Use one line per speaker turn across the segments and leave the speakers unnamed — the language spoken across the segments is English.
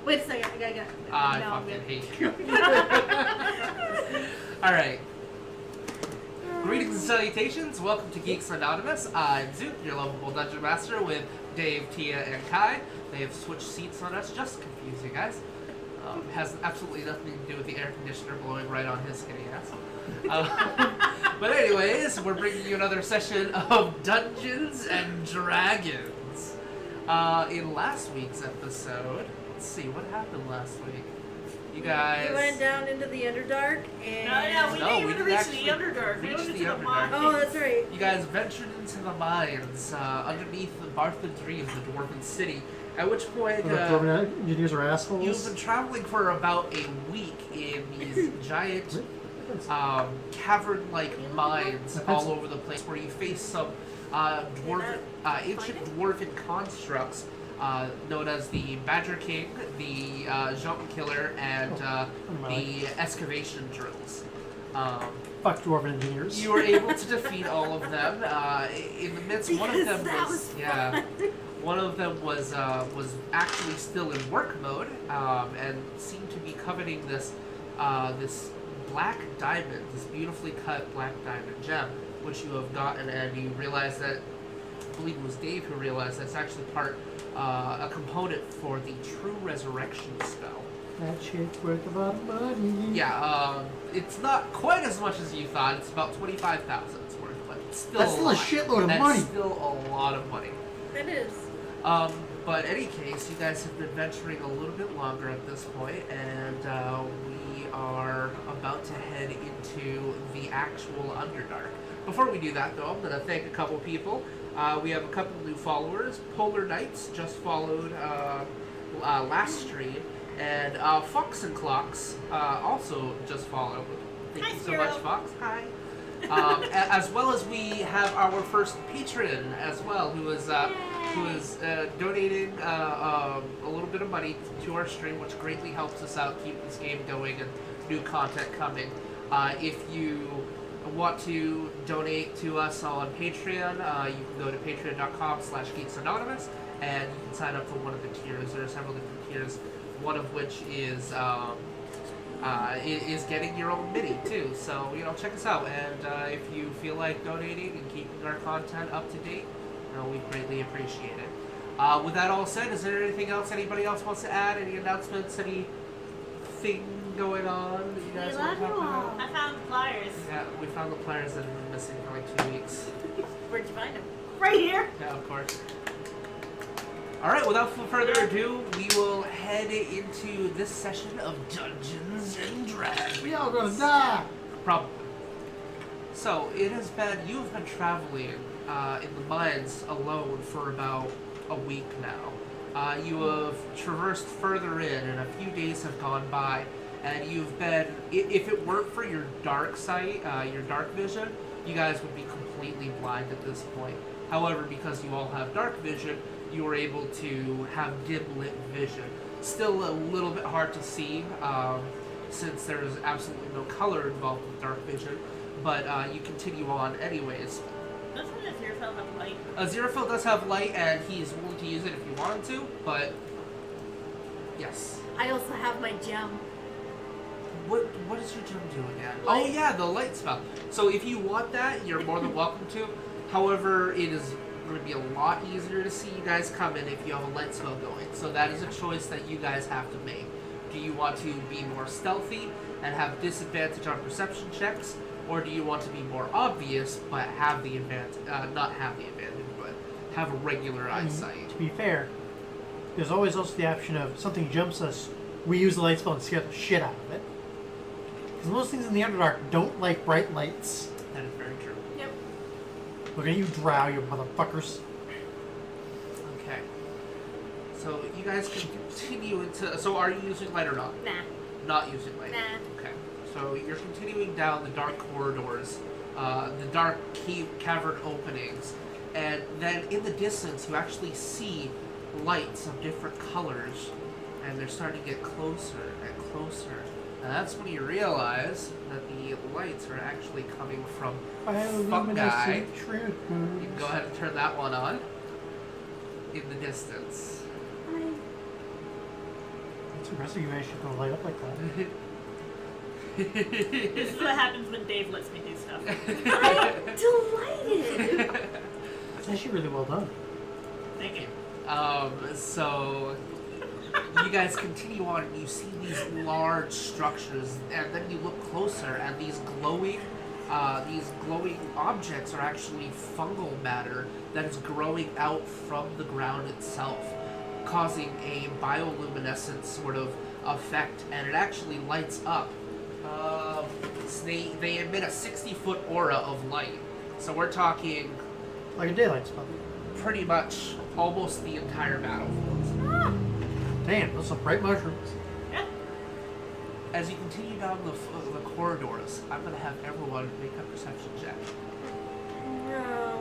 Wait a second, I gotta get.
I
No, I'm
fucking
good.
hate you. Alright. Greetings and salutations. Welcome to Geekz Anonymous. I'm Zoot, your lovable dungeon master with Dave, Tia, and Kai. They have switched seats on us, just to confuse you guys. Has absolutely nothing to do with the air conditioner blowing right on his skinny ass. But anyways, we're bringing you another session of Dungeons and Dragons. In last week's episode, let's see, what happened last week? You guys...
We went down into the Underdark and...
we didn't even reach the Underdark. We went into the mines.
Oh, that's right.
You guys ventured into the mines underneath the Rada the Dwarven Druid city. At which point,
engineers are assholes.
you've been traveling for about a week in these giant, cavern-like mines all over the place, where you face some ancient dwarven constructs known as the Badger King, the Jump Killer, and the excavation drills.
Fuck dwarven engineers.
You were able to defeat all of them. In the midst, one of them was actually still in work mode, and seemed to be coveting this black diamond, this beautifully cut black diamond gem, which you have gotten, and you realize that, I believe it was Dave who realized that's actually a component for the True Resurrection spell.
That shit's worth a lot of money.
Yeah, it's not quite as much as you thought. It's about 25,000 it's worth, but it's still
That's still a shitload of money.
That's still a lot of money.
It is.
But in any case, you guys have been venturing a little bit longer at this point, and we are about to head into the actual Underdark. Before we do that, though, I'm going to thank a couple people. We have a couple new followers. Polar Knights just followed last stream, and Fox and Clocks also just followed. Thank you so much, Fox. Hi. As well as we have our first patron as well, who is donating a little bit of money to our stream, which greatly helps us out keep this game going and new content coming. If you want to donate to us on Patreon, you can go to patreon.com/geeksanonymous, and you can sign up for one of the tiers. There are several different tiers, one of which is getting your own mini too. So, check us out, and if you feel like donating and keeping our content up to date, we greatly appreciate it. With that all said, is there anything else anybody else wants to add? Any announcements? Anything going on that you guys want to talk about?
I found the pliers.
Yeah, we found the pliers that have been missing for like 2 weeks.
Where'd you find them?
Right here.
Yeah, of course. Alright, without further ado, we will head into this session of Dungeons and Dragons.
We all gonna die.
Probably. So, you've been traveling in the mines alone for about a week now. You have traversed further in, and a few days have gone by, and you've been, if it weren't for your dark sight, your dark vision, you guys would be completely blind at this point. However, because you all have dark vision, you were able to have dim lit vision. Still a little bit hard to see, since there is absolutely no color involved with dark vision, but you continue on anyways.
Doesn't Aziraphale have light?
Aziraphale does have light, and he is willing to use it if you want him to, but yes.
I also have my gem.
What does your gem do again?
Light.
Oh yeah, the light spell. So if you want that, you're more than welcome to. However, it is going to be a lot easier to see you guys come in if you have a light spell going. So that is a choice that you guys have to make. Do you want to be more stealthy and have disadvantage on perception checks? Or do you want to be more obvious, but have the advantage, not have the advantage, but have a regular eyesight?
To be fair, there's always also the option of something jumps us, we use the light spell and scare the shit out of it. Because most things in the Underdark don't like bright lights.
That is very true.
Yep.
Look at you drow, you motherfuckers.
Okay. So you guys can continue into... So are you using light or not?
Nah.
Not using light?
Nah.
Okay. So you're continuing down the dark corridors, the dark cavern openings, and then in the distance you actually see lights of different colors, and they're starting to get closer and closer. And that's when you realize that the lights are actually coming from fungi. You can go ahead and turn that one on in the distance.
impressive you managed to go light up like that.
This is what happens when Dave lets me do stuff.
I'm delighted.
It's actually really well done.
Thank you.
So you guys continue on and you see these large structures, and then you look closer and these glowing objects are actually fungal matter that is growing out from the ground itself, causing a bioluminescent sort of effect, and it actually lights up. So they emit a 60-foot aura of light. So we're talking
Like a daylight spell.
pretty much almost the entire battlefield.
Ah,
Damn, those are bright mushrooms.
Yeah.
As you continue down the corridors, I'm going to have everyone make a perception check.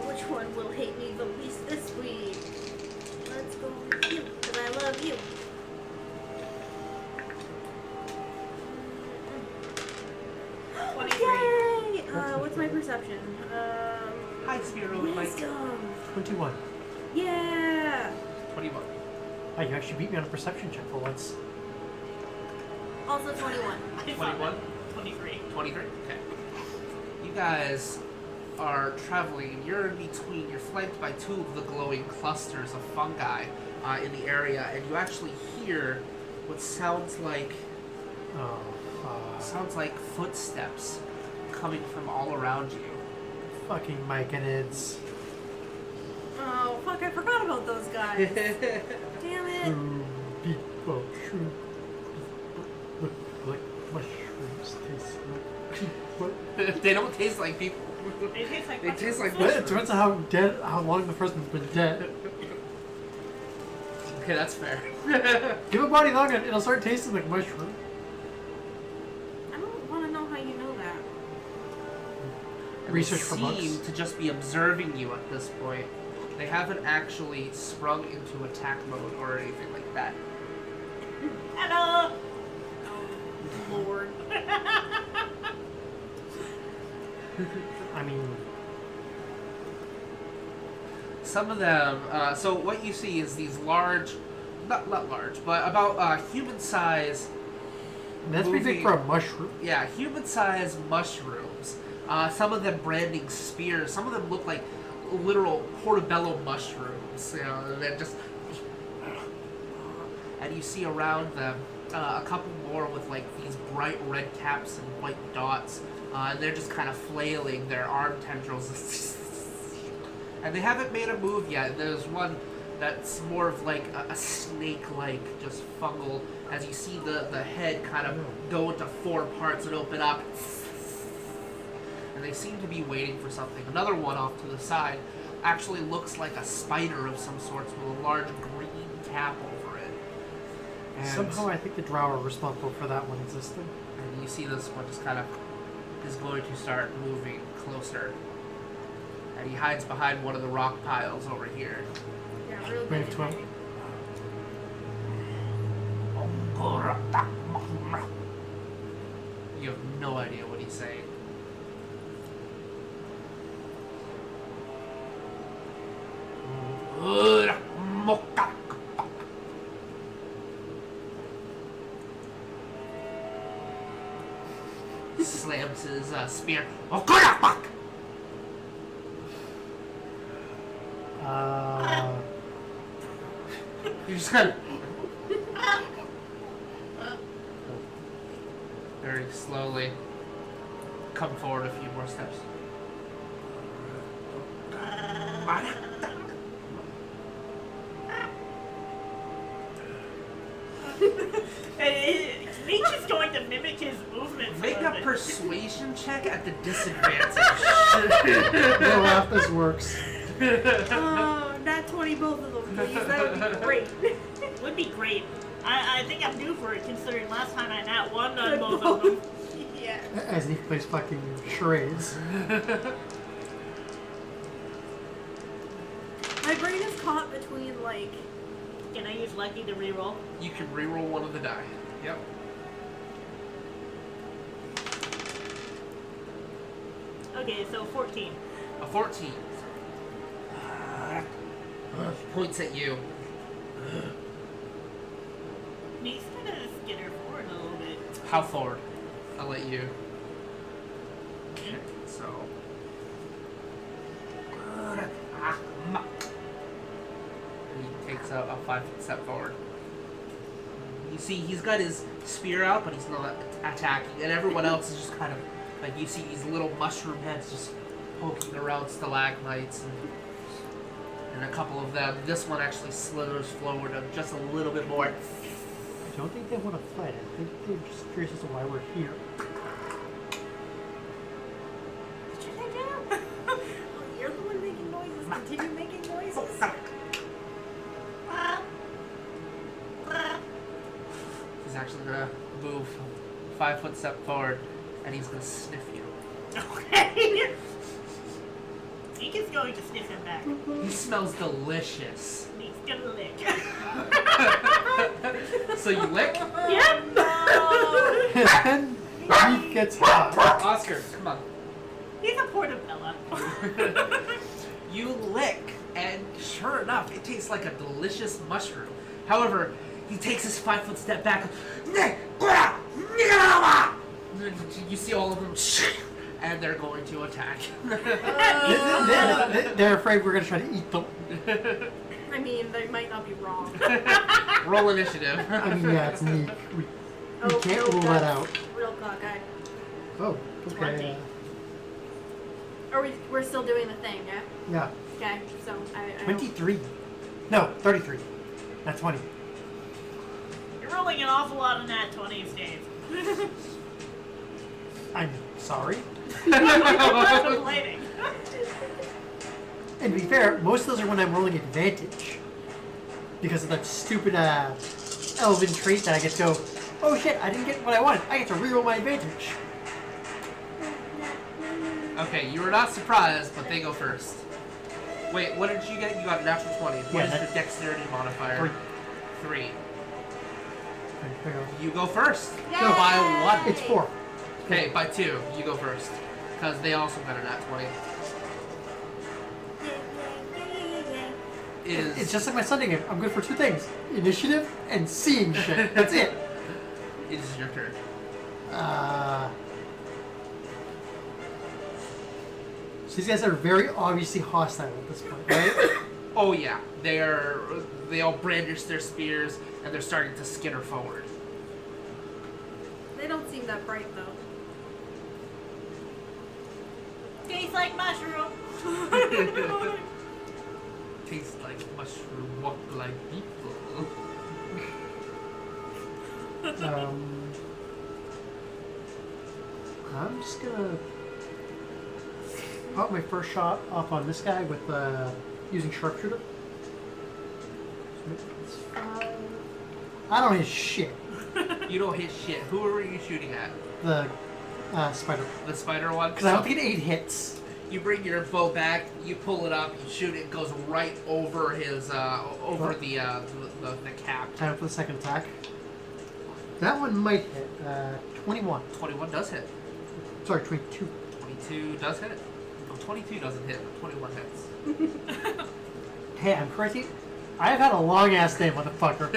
which one will hate me the least this week? Let's go with you, because I love you. Yay! What's my perception?
Hi, Spiro. Mike.
Wisdom.
21.
Yeah.
21.
Oh, you actually beat me on a perception check for once.
Also 21.
I thought
21?
that. 23.
23? Okay. You guys are traveling. You're in between. You're flanked by two of the glowing clusters of fungi in the area, and you actually hear what sounds like footsteps coming from all around you.
Fucking myconids.
Oh, fuck, I forgot about those guys. Damn it.
People look like mushrooms. Taste like people.
They don't taste like people.
They taste like
They taste like
Well, it
mushrooms.
depends on how long the person's been dead.
Okay, that's fair.
Give a body long and it'll start tasting like mushroom.
I don't want to know how you know that.
And
Research
they
for
seem
months.
to just be observing you at this point. They haven't actually sprung into attack mode or anything like that.
Hello!
Oh, Lord.
I mean,
Some of them, so what you see is these large, not large, but about human-sized,
that's pretty big for a mushroom.
yeah, human-sized mushrooms. Some of them branding spears. Some of them look like literal portobello mushrooms. You know, they're just, and you see around them a couple more with like these bright red caps and white dots. And they're just kind of flailing their arm tendrils. And they haven't made a move yet. There's one that's more of like a snake-like, just fungal. As you see the head kind of go into four parts and open up. And they seem to be waiting for something. Another one off to the side actually looks like a spider of some sorts with a large green cap over it. And
Somehow I think the drow are responsible for that one existing.
and you see this one just kind of is going to start moving closer. And he hides behind one of the rock piles over here.
Yeah, real
Wave
good.
12.
You have no idea what he's saying. He slams his spear. You just kind of very slowly come forward a few more steps.
Neeq is going to mimic his movements.
Make
little
a
bit.
persuasion check at the disadvantage.
No laugh, this works.
Oh, not 20 both of them, please. That would be great.
Would be great. I think I'm due for it, considering last time I nat one on both of them.
Yeah.
As he plays fucking charades.
My brain is caught between, like...
Can I use Lucky to reroll?
You can reroll one of the die. Yep.
Okay, so 14.
A 14. Points at you.
Neeq's gonna skitter forward a little bit.
How forward? I'll let you. Okay, so. He takes a 5-foot step forward. You see, he's got his spear out, but he's not attacking, and everyone else is just kind of like you see these little mushroom heads just poking around stalagmites, and a couple of them. This one actually slithers forward just a little bit more.
I don't think they want to fight. I think they're just curious as to why we're here.
What should I do? Oh, you're the one making noises. Continue making noises.
He's actually gonna move 5-foot step forward, and he's gonna sniff you.
Okay. Neek is going to sniff him back.
He smells delicious.
Neek's gonna lick.
So you lick?
Yep.
And he gets hot.
Oscar, come on.
He's a portobello.
You lick, and sure enough, it tastes like a delicious mushroom. However, he takes his 5-foot step back. You see all of them, and they're going to attack.
They're afraid we're going to try to eat them.
I mean, they might not be wrong.
Roll initiative.
I mean, yeah, it's neat. We can't rule that out.
Real cockeye.
Oh, okay.
20.
We're still doing the thing, yeah?
Yeah.
Okay, so I
23. No, 33. Not 20.
You're rolling an awful lot of nat 20s, Dave.
I'm sorry.
I'm complaining.
And to be fair, most of those are when I'm rolling advantage. Because of that stupid elven trait that I get to go, oh shit, I didn't get what I wanted. I get to reroll my advantage.
Okay, you were not surprised, but they go first. Wait, what did you get? You got a natural 20. What
Yeah,
is
that-
your dexterity modifier? 3.
Fair.
You go first.
Yay!
By 1.
It's 4.
Okay, by 2. You go first. Because they also got a nat 20.
It's just like my Sunday game. I'm good for 2 things. Initiative and seeing shit. That's it.
It is your turn.
So these guys are very obviously hostile at this point, right?
Oh yeah, they all brandish their spears and they're starting to skitter forward.
They don't seem that bright though.
Tastes like mushroom.
Tastes like mushroom, walk like people.
I'm just gonna pop my first shot off on this guy with using sharpshooter. I don't hit shit.
You don't hit shit. Who are you shooting at?
The spider.
The spider one?
Because I don't get 8 hits.
You bring your bow back, you pull it up, you shoot it, goes right over his, over the cap.
Time for the second attack. That one might hit. 21.
21 does hit.
Sorry, 22.
22 does hit. No, 22 doesn't hit, but 21 hits.
Hey, I'm correcting. I've had a long ass day, motherfucker.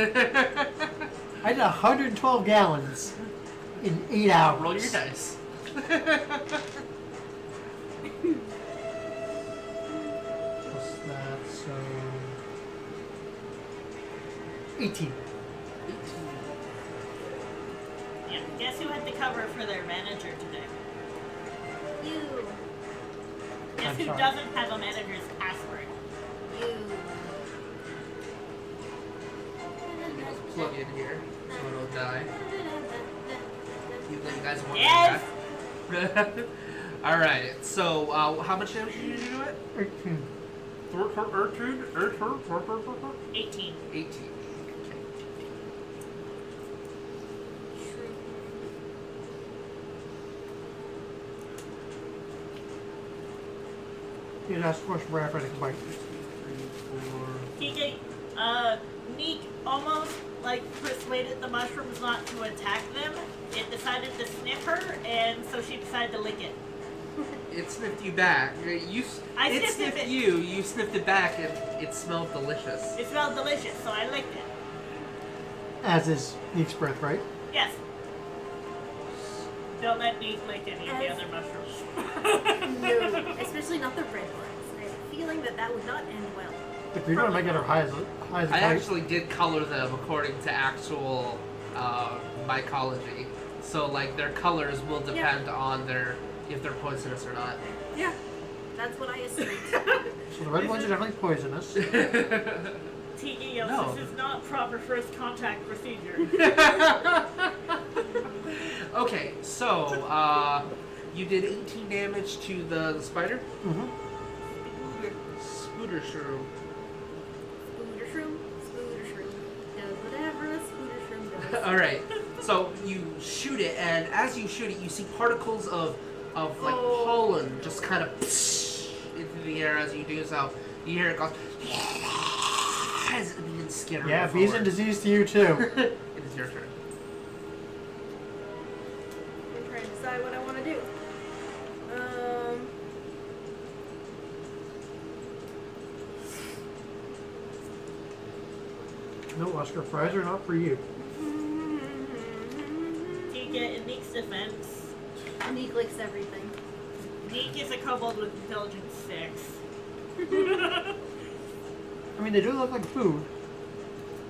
I did 112 gallons in 8 hours.
Roll your dice.
Plus that, so 18.
Yeah, guess who had the cover for their manager today?
You.
Guess
I'm
who
sorry.
doesn't have a manager's password?
You.
Plug in here so it'll die. You guys want
Yes!
me back? Alright, so how much damage did you do it?
18.
18.
18.
You just ask a question right after I can bite.
2, 3, 4.
TJ, Neek almost persuaded the mushrooms not to attack them. It decided to sniff her, and so she decided to lick it.
It sniffed you back.
I
It
sniffed
sniffed
it.
you. You sniffed it back, and it smelled delicious.
It smelled delicious, so I licked it.
As is Neek's breath, right?
Yes. Don't let Neeq lick any of the
As-
other mushrooms.
No, especially not the red ones. I have a feeling that would not end well.
The green one might get her high as a
I
kite.
actually did color them according to actual mycology. So like their colors will depend on their if they're poisonous or not.
Yeah, that's what I assumed.
So the red ones are definitely poisonous.
Tiki,
No.
this is not proper first contact procedure.
Okay, so you did 18 damage to the spider.
Mm-hmm.
Spooder shrew.
Spooder shroom does whatever a spooder shroom does.
All right. So you shoot it, and as you shoot it, you see particles of like pollen just kind of into the air as you do so. You hear it goes as it begins skittering.
Yeah, bees and disease to you too.
It is your turn.
I'm trying to decide what I want to do.
No, Oscar, fries are not for you.
Tika, in Neek's defense,
Neeq licks everything.
Neek is a kobold with intelligence 6.
I mean, they do look like food.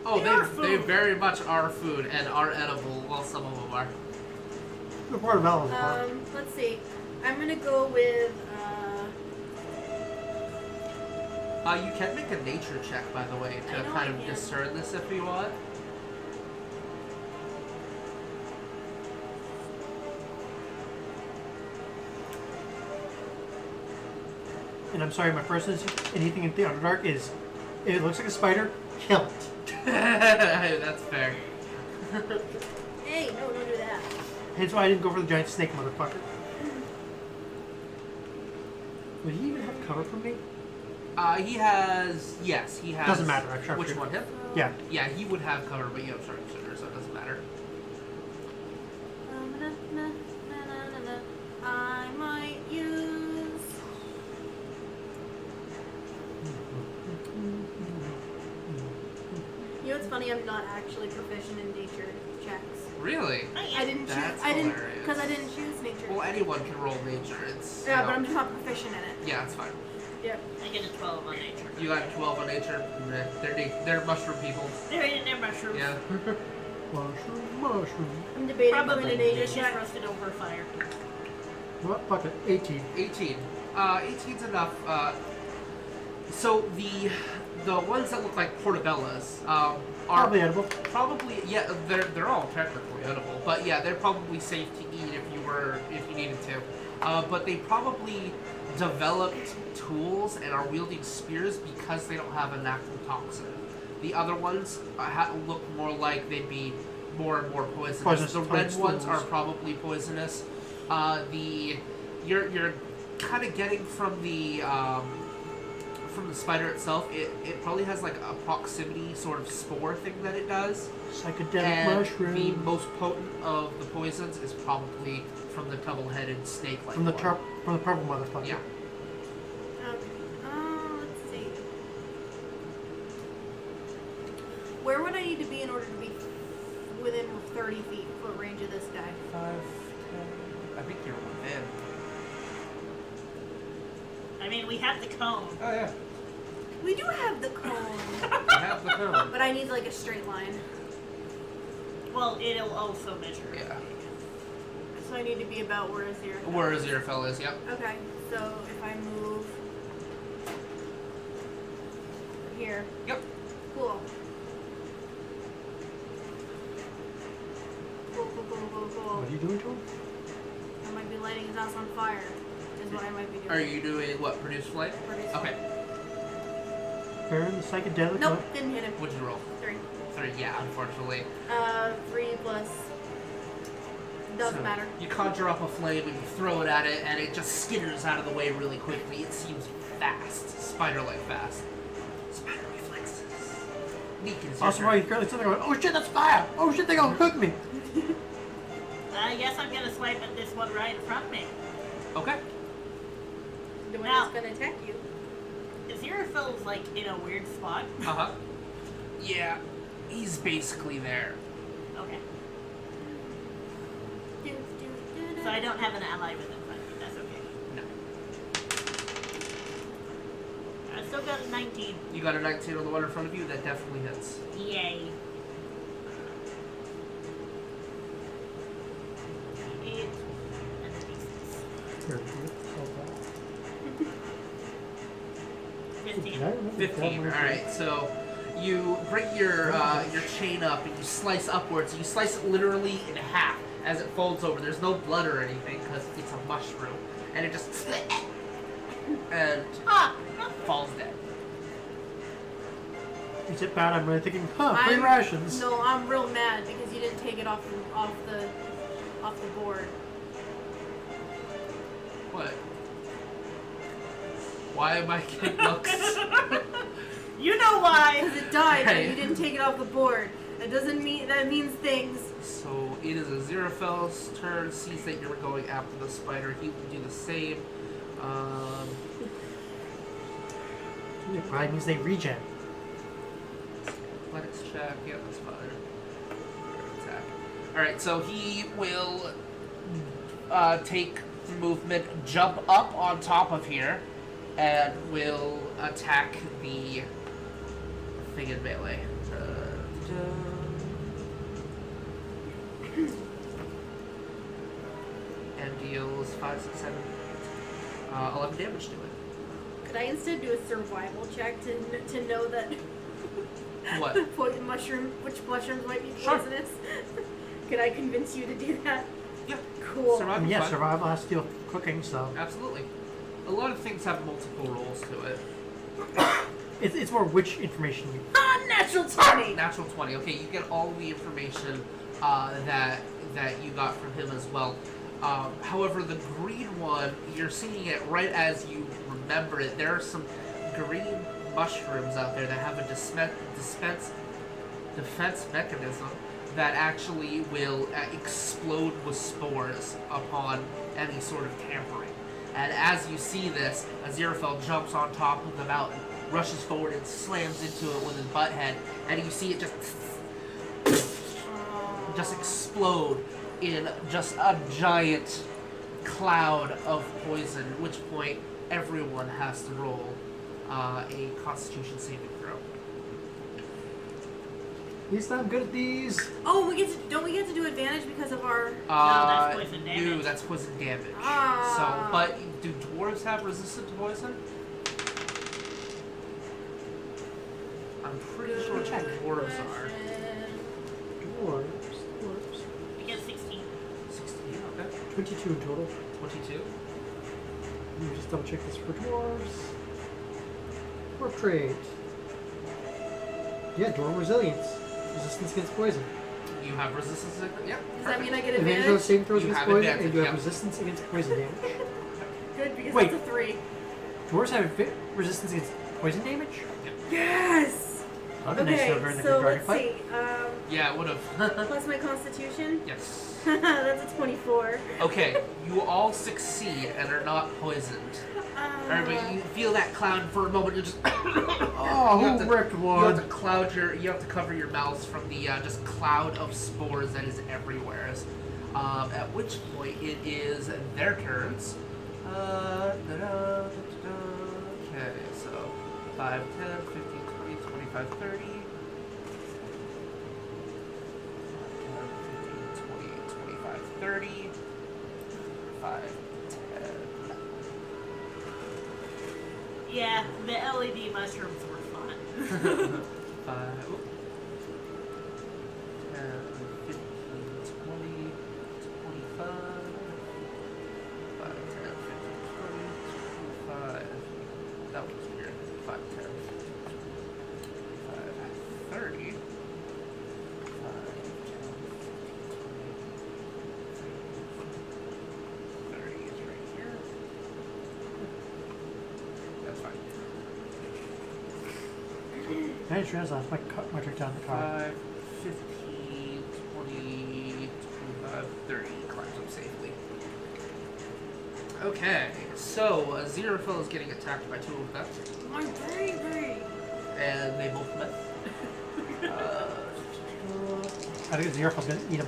Oh,
They are
they
food.
very much are food and are edible. Well, some of them are.
They're part of Alan's part.
Let's see. I'm gonna go with
You can make a nature check, by the way,
I
to
know
kind
I
of
can.
discern this if you want.
And I'm sorry, my first instinct, anything in the Underdark is, if it looks like a spider, kill it.
That's fair.
hey, no, don't do that.
Hence why I didn't go for the giant snake, motherfucker. Would he even have cover from me?
He has. Yes, he has.
Doesn't matter, I've
Which
sharpshooter.
one? Him?
Yeah.
Yeah, he would have cover, but you have sharpshooter, so it doesn't matter.
I might use. You know what's funny? I'm not actually proficient in nature checks.
Really?
I didn't choose.
That's
I didn't
hilarious.
because I didn't choose nature.
Well, anyone can roll nature. It's.
yeah,
you
but
know-
I'm just not proficient in it.
Yeah, it's fine.
Yep.
I get a 12 on nature.
You got a 12 on nature. Meh, they're mushroom people.
They're eating their mushrooms.
Yeah.
Mushroom, mushroom.
I'm debating
Probably
between a nature
delicious
check.
roasted over fire.
What? Fuck it. 18.
18. 18's enough. So the ones that look like portobellas are
Probably edible.
probably yeah they're all technically edible, but yeah they're probably safe to eat if you needed to. But they probably developed tools and are wielding spears because they don't have a natural toxin. The other ones look more like they'd be more and more poisonous.
Poisonous
The red
toadstools.
ones are probably poisonous. You're kind of getting from the spider itself. It probably has like a proximity sort of spore thing that it does.
Psychedelic
And
mushroom.
the most potent of the poisons is probably from the double-headed snake-like
From the
one.
from the purple motherfucker.
Yeah.
Okay. Let's see. Where would I need to be in order to be within 30 feet foot range of this guy?
5, 10. I think you're within.
I mean, we have the cone.
Oh yeah.
We do have the cone,
You have the cone.
but I need like a straight line.
Well, it'll also measure.
Yeah.
So I need to be about where Azir.
Where Aziraphale is, yep.
Okay, so if I move here.
Yep.
Cool. Cool.
What are you doing to him?
I might be lighting his house on fire, is what I might be doing.
Are you doing what? Produce flame?
Produce
Okay.
Burn the psychedelic.
Nope, didn't hit him.
What'd you roll?
3.
3. Yeah, unfortunately.
3 plus. Doesn't
So,
matter.
You conjure up a flame and you throw it at it, and it just skitters out of the way really quickly. It seems fast, spider-like fast. Spider reflexes. Neeq is your
Also,
turn.
while you're currently sitting there going, oh shit, that's fire! Oh shit, they gonna cook me!
I guess I'm gonna swipe at this one right in front of me.
Okay.
The one
Now-
that's gonna attack you.
Aziraphale's like in a weird spot.
Uh-huh. Yeah, he's basically there.
Okay. I don't have an ally within 5 feet. That's okay.
No.
I still got a 19.
You got a 19 on the one in front of you? That definitely hits.
Yay. 8 and a d6.
Here, hold that.
15.
Did I remember
15.
that?
Alright, so you bring your chain up and you slice upwards. You slice it literally in half as it folds over. There's no blood or anything because it's a mushroom. And it just and falls dead.
Is it bad? I'm really thinking, free
I'm-
rations.
No, I'm real mad because you didn't take it off the board.
What? Why am I getting looks?
You know why!
Because it died,
Hey.
but you didn't take it off the board. That doesn't mean that means things.
So it is Aziraphale's turn. Sees that you're going after the spider. He will do the same.
It probably means they regen.
Athletics check. Yeah, that's fine. Attack. Alright, so he will take movement, jump up on top of here, and will attack the thing in melee. And deals 5, 6, 7, 11 damage to it.
Could I instead do a survival check to know that
What?
which mushrooms might be
Sure.
poisonous? Could I convince you to do that?
Yeah.
Cool.
Survival.
Yeah,
fine.
survival has to do with cooking, so
Absolutely. A lot of things have multiple roles to it.
it's more which information you.
Natural 20.
Natural 20. Okay, you get all the information that you got from him as well. However, the green one, you're seeing it right as you remember it. There are some green mushrooms out there that have a defense mechanism that actually will explode with spores upon any sort of tampering. And as you see this, Aziraphale jumps on top of the mountain, rushes forward and slams into it with his butt head, and you see it just explode in just a giant cloud of poison, at which point everyone has to roll a Constitution saving throw.
At least I'm good at these.
Oh, don't we get to do advantage because of our?
that's poison damage.
No, that's poison damage.
Ah.
So, but do dwarves have resistance to poison? I'm pretty sure dwarves are.
Dwarves.
I get 16.
16, okay.
22 in total.
22.
Let me just double check this for dwarves. Dwarf trait. Yeah, dwarf resilience. Resistance against poison.
You have resistance to yeah.
Does that mean I get
Advantage on
advantage?
saving throws
You
against
have
poison,
advantage,
and you have
yeah.
resistance against poison damage.
Good because
Wait.
that's a 3.
Dwarves have resistance against poison damage?
Yes.
Oh, then they
Okay,
still during the
so
good
let's
fight.
see.
Yeah, it would have.
Plus my Constitution.
Yes.
That's a 24.
Okay, you all succeed and are not poisoned. Everybody, you feel that cloud for a moment. You just
Oh,
You have
who
to-
ripped
you
one?
have to you have to cover your mouths from the just cloud of spores that is everywhere. At which point it is their turns. Okay, so 5, 10, 15, 20, 25, 30. 15, 20, 25, 30. 5, 10.
Yeah, the LED mushrooms were fun.
5, 10, 15, 20, 25, 5, 10, 15, 20, 25. That was weird. 5, 10, 25, 30. 5, 10, 15, 20, 30 is right here. That's fine.
I just realized my trick down the card.
5, 15, 20, 25, 30. Climbs up safely. Okay, so Aziraphale is getting attacked by 2 of them,
My baby.
and they both miss.
I think Aziraphale's gonna eat him.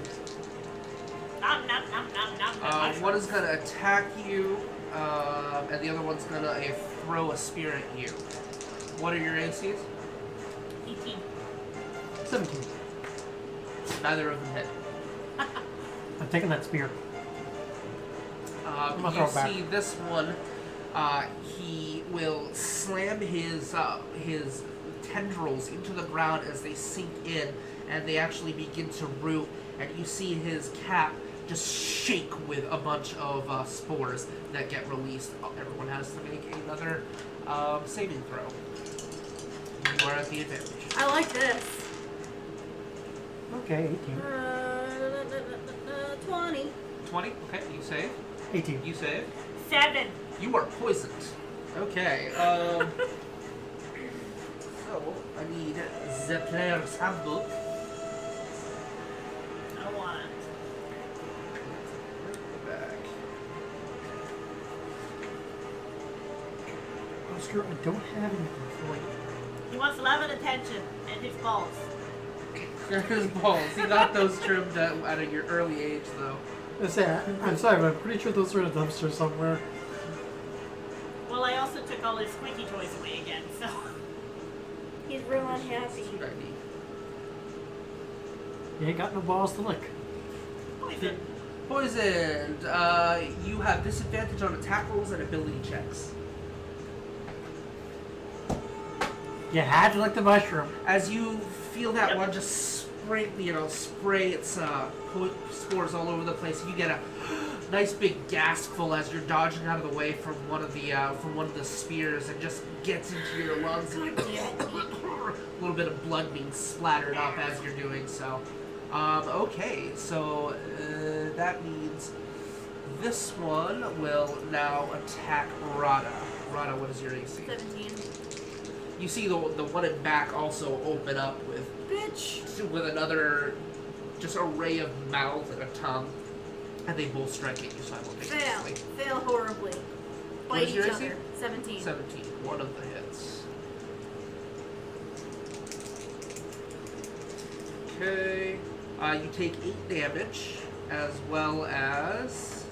Nom nom nom nom nom
One is gonna attack you, and the other one's gonna throw a spear at you. What are your ACs?
18.
17.
Neither of them hit.
I'm taking that spear. I'm gonna throw
You
it back.
see this one. He will slam his tendrils into the ground as they sink in, and they actually begin to root. And you see his cap just shake with a bunch of spores that get released. Everyone has to make another saving throw. You are at the advantage.
I like this.
Okay, 18.
20.
20. Okay, you save.
18.
You save.
7.
You are poisoned. Okay. So I need the player's handbook.
I want.
Back.
Oscar, I don't have anything for you.
He wants love and attention and his balls.
His balls. You got those trimmed at your early age, though.
I'm sorry, but I'm pretty sure those are in a dumpster somewhere.
Well, I also took all his squeaky toys away again, so.
He's real unhappy.
You ain't got no balls to lick.
Poison.
Poisoned. You have disadvantage on attack rolls and ability checks.
You had to lick the mushroom.
As you feel that one just spray its spores all over the place, you get a nice big gaspful as you're dodging out of the way from one of the spears, and just gets into your lungs, and a little bit of blood being splattered up as you're doing so. Okay, so that means this one will now attack Rada. Rada, what is your AC?
17.
You see the one in back also open up with another just array of mouth and a tongue, and they both strike at you simultaneously.
Fail horribly.
What
Bite
is
each
your
other.
AC?
17.
17. One of the hits. Okay. You take 8 damage, as well as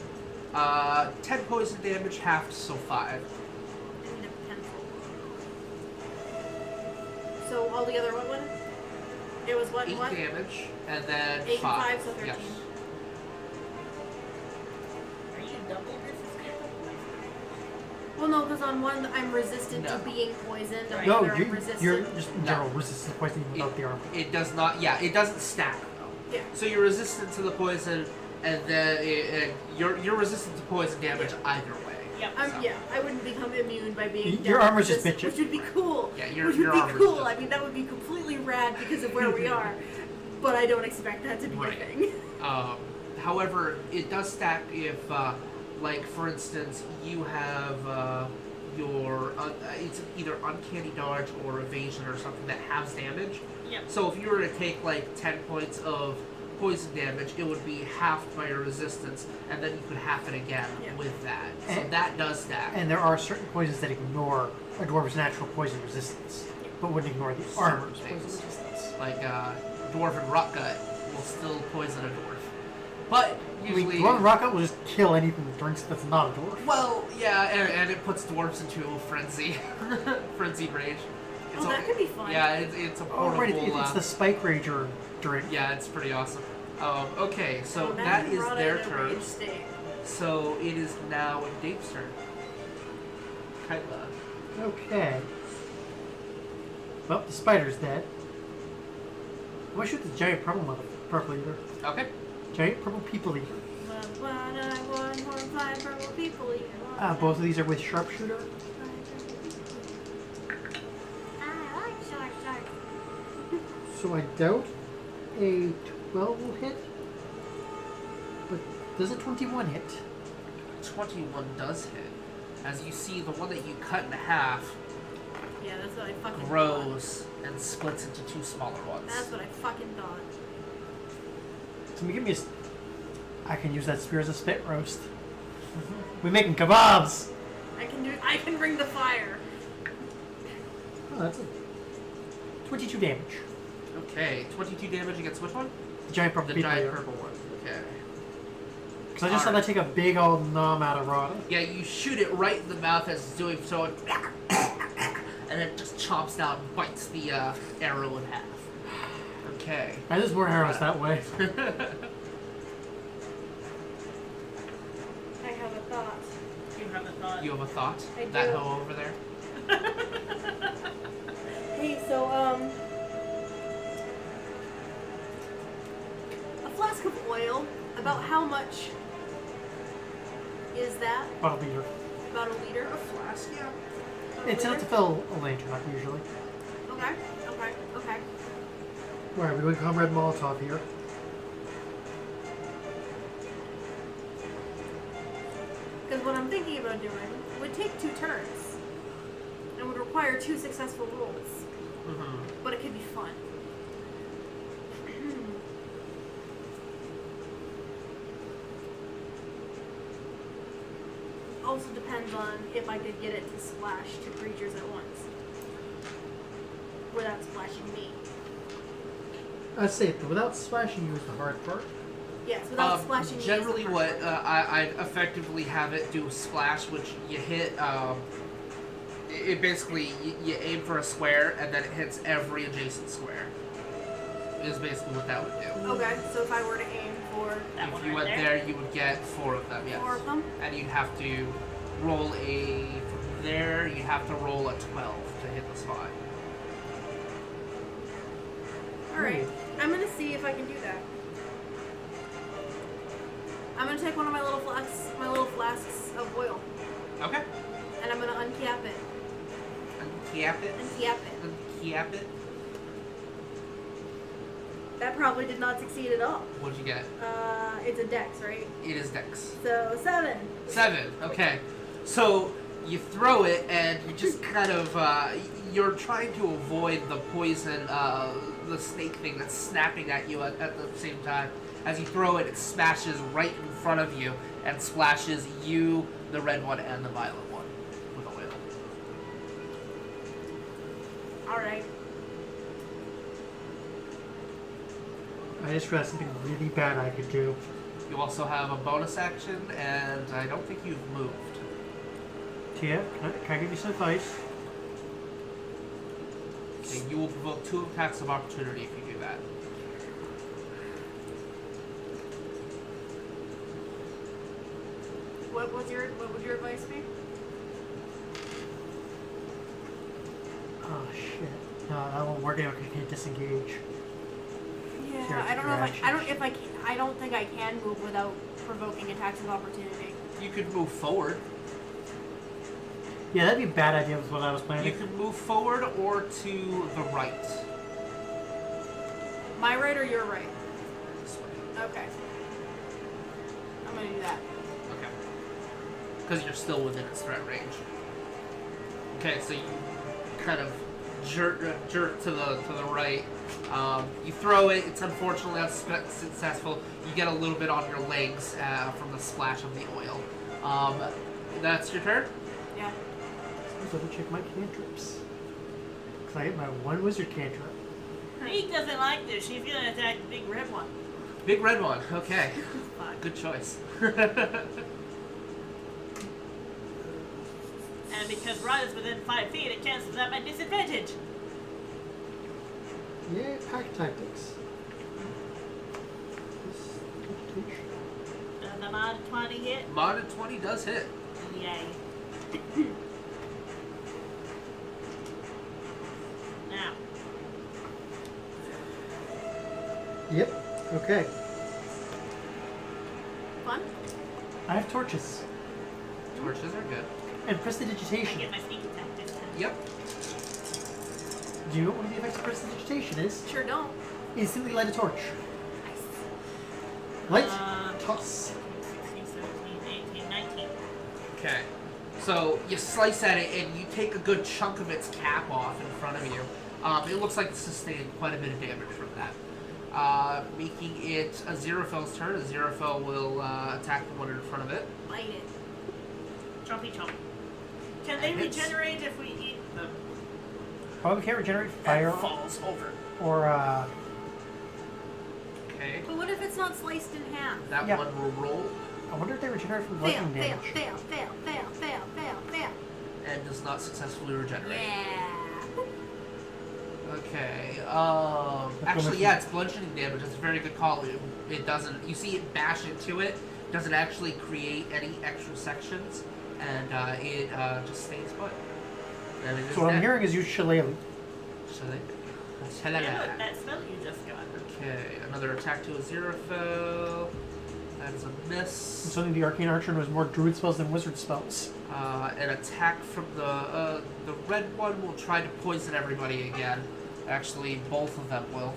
10 poison damage, halved, so 5.
I need a pencil. So altogether, what one? It was what?
8
what?
damage, and then
8 and
5.
5, so 13.
Yes.
Are you double resistant?
Well, no, because on one I'm resistant
No.
to being poisoned. On the
No,
other I'm resistant.
you're just in
No.
general resistant to poison without the armor.
It does not. Yeah, it doesn't stack though.
Yeah.
So you're resistant to the poison, and then you're resistant to poison damage either way.
Yep.
So.
Yeah, I wouldn't become immune by being
Your
down
armor's
with
just
this,
bitchin'.
which would be cool.
Yeah,
which
your
would be
armor's
cool.
just-
I mean, that would be completely rad because of where we are. But I don't expect that to be
Right.
a thing.
However, it does stack if, like, for instance, you have it's either uncanny dodge or evasion or something that halves damage.
Yep.
So if you were to take like 10 points of poison damage, it would be halved by your resistance, and then you could half it again
Yeah.
with that. So
And-
that does stack.
And there are certain poisons that ignore a dwarf's natural poison resistance, but wouldn't ignore the armor's poison
things.
resistance.
Like dwarven rock gut will still poison a dwarf, but
I mean,
usually.
dwarven rocket will just kill anything that drinks that's not a dwarf.
Well, yeah, and it puts dwarves into a frenzy, frenzied rage.
Oh, that could be fun.
Yeah, it's a
Oh,
portable.
right, it's the Spike Rager drink.
Yeah, it's pretty awesome. Okay, so
Imagine
that is
Rada
their
in a
turn.
rage state.
So it is now Dave's turn. Kaitla.
Okay. Well, the spider's dead. I'm gonna shoot the giant purple eater.
Okay.
Giant purple people eater.
Purple people eater.
Both of these are with sharpshooter.
I like shark.
So I doubt a 12 will hit. But does a 21 hit?
21 does hit. As you see, the one that you cut in half
Yeah, that's what I fucking thought.
grows and splits into 2 smaller ones.
That's what I fucking thought.
So give me a... I can use that spear as a spit roast. We're making kebabs!
I can bring the fire.
Oh, that's a 22 damage.
Okay, 22 damage against which one?
The giant purple
The
people
giant
eater.
purple one. Okay.
Because I just saw that take a big old nom out of Rada.
Yeah, you shoot it right in the mouth as it's doing so, and it just chomps down and bites the arrow in half. Okay.
And there's more arrows that way.
I have a thought.
You have a thought.
You have a thought?
I
That
do.
hoe over there?
Hey, so, a flask of oil, about how much is that?
About a liter.
About a liter?
A flask, yeah.
About a
It's enough
liter?
to fill a lantern up usually.
Okay, okay, okay.
Alright, we're doing Comrade Molotov here.
Because what I'm thinking about doing would take 2 turns. And would require 2 successful rolls.
Mm-hmm.
But it could be fun. Also depends on if I could get it to splash 2 creatures at once. Without splashing me.
I say it, without splashing you is the hard part.
Yes, without splashing me. is the
Generally,
hard
what
part.
I'd effectively have it do splash, which you hit. It basically you aim for a square and then it hits every adjacent square. Is basically what that would do.
Okay, so if I were to aim for
That
If
one
you
right
went
there?
there, you would get 4 of them. Yes.
4 of them,
And you'd have to roll from there. You'd have to roll a 12 to hit the spot.
alright. I'm gonna see if I can do that. I'm gonna take one of my little flasks of oil,
Okay.
and I'm gonna uncap it.
Uncap it.
Uncap it.
Uncap it.
That probably did not succeed at all.
What'd you get?
It's a dex, right?
It is Dex.
So 7.
7. Okay. So you throw it, and you just kind of you're trying to avoid the poison, the snake thing that's snapping at you at the same time. As you throw it, it smashes right in front of you and splashes you, the red one, and the violet one with oil.
Alright.
I just realized something really bad I could do.
You also have a bonus action, and I don't think you've moved.
Tia, can I give you some advice?
Okay, you will provoke 2 attacks of opportunity if you do that.
What would your advice be?
Oh shit. No, that won't work out because you can't disengage.
Yeah,
Sure,
I don't know
your
I don't think I can move without provoking attacks of opportunity.
You could move forward.
Yeah, that'd be a bad idea was what I was
You
planning.
could move forward or to the right.
My right or your right?
This way.
Okay. I'm gonna do that.
Okay. Because you're still within its threat range. Okay, so you kind of jerk to the right. You throw it. It's unfortunately unsuccessful. You get a little bit on your legs from the splash of the oil. That's your turn.
Yeah.
Let's double check my cantrips. Because I hit my 1 wizard cantrip.
Neeq doesn't like this. She's gonna attack the big red one.
Big red one. Okay.
Fine.
Good choice.
And because Rada's within 5 feet, it cancels out my disadvantage.
Yeah, pack tactics.
Does the mod 20 hit?
Modded 20 does hit.
Yay. Now,
Yep. Okay.
Fun?
I have torches.
Torches are good.
And
I
prestidigitation.
get my sneak attack this time.
Yep.
Do you know what one of the effects of prestidigitation is?
Sure don't.
Instantly light a torch.
Nice.
Light, toss.
16, 17, 18, 19.
Okay. So you slice at it and you take a good chunk of its cap off in front of you. It looks like it sustained quite a bit of damage from that. Making it a Xerofel's turn. A Xerophel will attack the one in front of it.
Bite it.
Chompy chomp. Can they
And hits.
regenerate if we eat them?
Probably can't regenerate fire
And falls over.
or
Okay.
But what if it's not sliced in half?
That
Yeah.
one will roll.
I wonder if they regenerate from
Fail,
lightning
fail,
damage.
fail, fail, fail, fail, fail, fail.
And does not successfully regenerate.
Yeah.
Okay. Actually, yeah, it's bludgeoning damage. It's a very good call. It doesn't. You see it bash into it. Doesn't actually create any extra sections, and it just stays put. And it is
So what I'm
dead.
hearing is use Shillelagh.
Yeah, look, that spell you just got.
Okay, another attack to a Aziraphale. That is a miss.
Suddenly the Arcane Archer knows more druid spells than wizard spells.
An attack from the red one will try to poison everybody again. Actually, both of them will.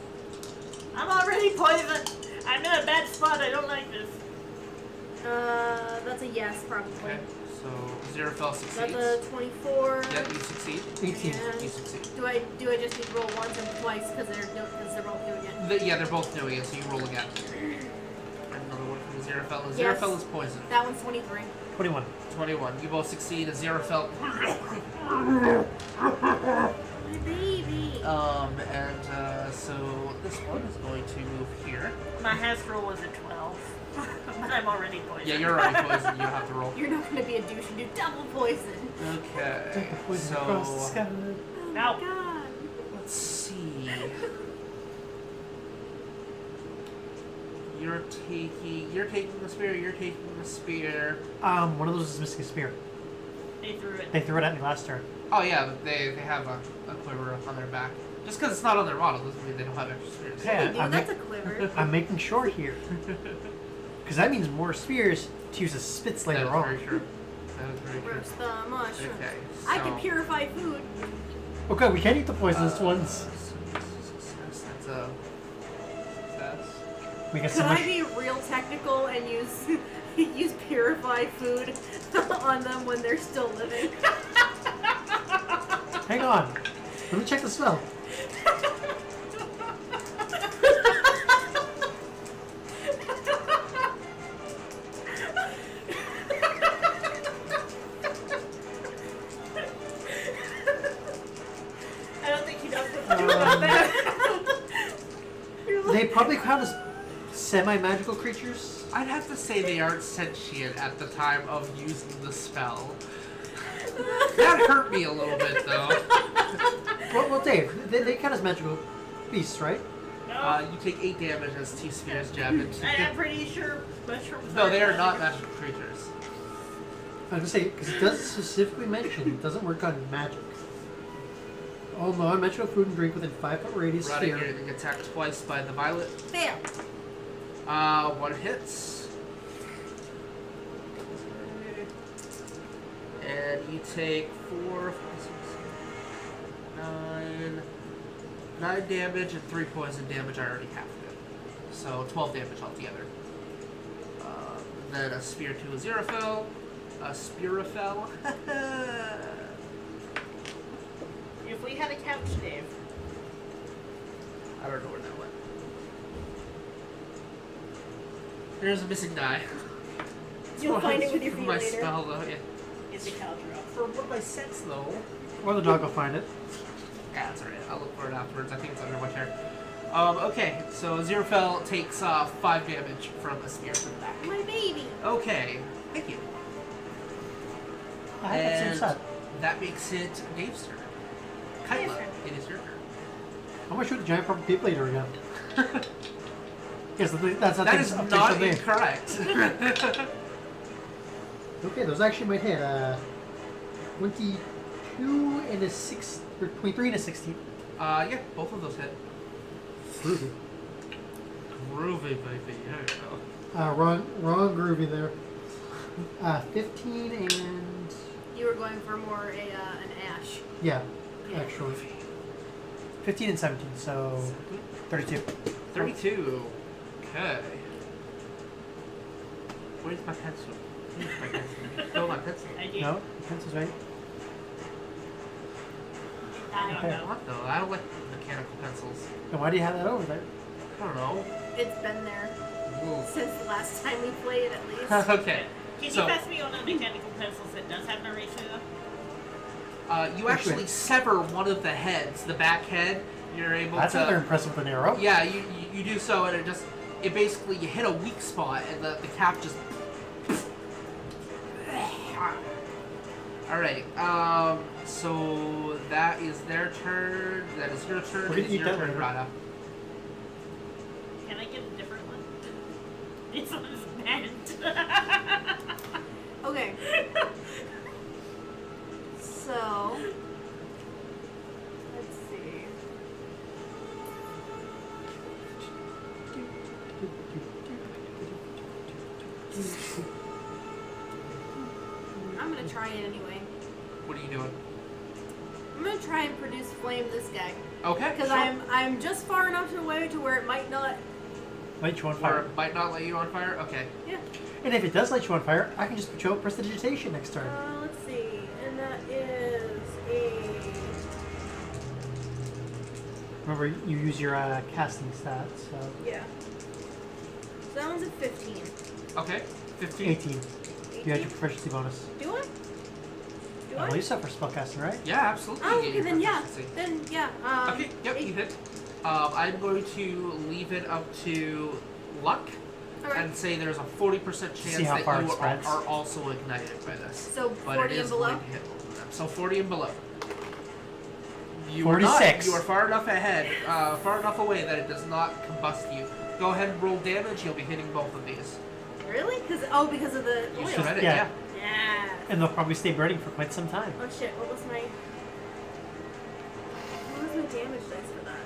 I'm already poisoned. I'm in a bad spot. I don't like this.
That's a yes, probably.
Okay, so Aziraphale succeeds.
That's a 24.
Yep, you succeed.
18.
And
You succeed.
do I just need to roll once and twice because they're both doing it?
Yeah, they're both doing it, so you roll again. And another one from Aziraphale.
Yes.
Aziraphale is poisoned.
That one's 23.
21.
21. You both succeed. Aziraphale.
My baby.
So this one is going to move here.
My hash roll was a 12. But I'm already poisoned.
Yeah, you're already poisoned. You don't have to roll.
You're not going to be a douche and do double poison.
Okay.
Take the poison across the
So
sky.
Oh my
Ow.
god.
let's see. You're taking the spear. You're taking the spear.
One of those is missing a spear.
They threw it.
They threw it at me last turn.
Oh yeah, they have a quiver on their back. Just because it's not on their model doesn't mean they don't have extra spears.
Yeah,
Dude,
I'm,
that's a quiver.
I'm making sure here. Because that means more spears to use as spits
That
later
is
on.
very true. That is very true.
Roast the mushroom.
Okay.
I can
so-
purify food.
Okay, we can't eat the poisonous ones.
Success. That's a success.
We get
Could
so
I
much.
be real technical and use purify food on them when they're still living?
Hang on. Let me check the spell.
I don't think he knows what to do about that.
They probably count as semi-magical creatures.
I'd have to say they aren't sentient at the time of using the spell. That hurt me a little bit though.
Well, Dave, they count as magical beasts, right?
No,
You take 8 damage as 2 spears jab into
I'm pretty sure mushrooms
No, they are
magical.
not magical creatures.
I was gonna say, because it does specifically mention it doesn't work on magic. All non-magical food and drink within 5-foot radius
Rada,
sphere.
you're getting attacked twice by the violet.
Fail.
One hits. And you take 4, 5, 6, 9 damage and 3 poison damage. I already halved it. So 12 damage altogether. Then a spear to a Aziraphale. A Spearafell.
If we had a couch, Dave.
I don't know where that went. There's a missing die.
You'll find it with your
For
feet
my
later.
spell, though, yeah.
It's a couch row.
For what my sense, though.
Or the dog will find it.
Yeah, that's alright. I'll look for it afterwards. I think it's under my chair. Okay, so Aziraphale takes 5 damage from a spear to the back.
My baby.
Okay, thank you.
I have that same
And
set.
that makes it Dave's turn. Kaitla, it is your turn.
I'm gonna shoot the giant purple people eater again. Yes, that's not
That is not incorrect.
Okay, those actually might hit. 22 and a 6, or 23 and a 16.
Yeah, both of those hit.
Groovy.
Groovy, baby. There you go.
Wrong groovy there. 15 and
You were going for more an ash.
yeah, actually 15 and 17, so 32.
32. Okay. Where's my pencil? Where's my pencil? Fill my pencil.
I did.
No, the pencil's right.
I don't
Okay.
know.
What though? I don't like mechanical pencils.
Then why do you have that over there?
I don't know.
It's been there
Ooh.
since the last time we played, at least.
Okay.
Can
So-
you pass me on a mechanical pencils that does have narration though?
You actually sever one of the heads, the back head. You're able
That's
to.
another impressive with an arrow.
Yeah, you do so, and it basically you hit a weak spot, and the cap just Alright, so that is their turn. That is your turn.
We're gonna
It is
eat
your
that
turn,
later.
Rada.
Can I get a different one? This one's meant.
Okay. So, let's see. I'm gonna try it anyway.
What are you doing?
I'm gonna try and produce flame this guy
Okay.
because
sure.
I'm just far enough away to where it might not.
Light you on
Or
fire.
it might not light you on fire? Okay.
Yeah.
And if it does light you on fire, I can just put you out prestidigitation next turn.
Let's see, and that is a.
Remember, you use your casting stats, so
Yeah. So that one's a 15.
Okay. 15.
18. You had your proficiency bonus.
Do I? Do
I
I?
believe so for spellcasting, right?
Yeah, absolutely.
Oh,
you get
okay,
your
then yeah.
proficiency.
Then yeah.
Okay, yep, you hit. I'm going to leave it up to luck
Alright.
and say there's a 40% chance
See how
that
far
you
it spreads.
are also ignited by this.
So
But
40
it
and
is
below?
going to hit both of them. So 40 and below. You are
46.
not. You are far enough ahead, far enough away that it does not combust you. Go ahead and roll damage. You'll be hitting both of these.
Really? Because of the
You
oil.
shred it,
Yeah.
yeah.
Yeah.
And they'll probably stay burning for quite some time.
Oh shit! What was my damage dice for that?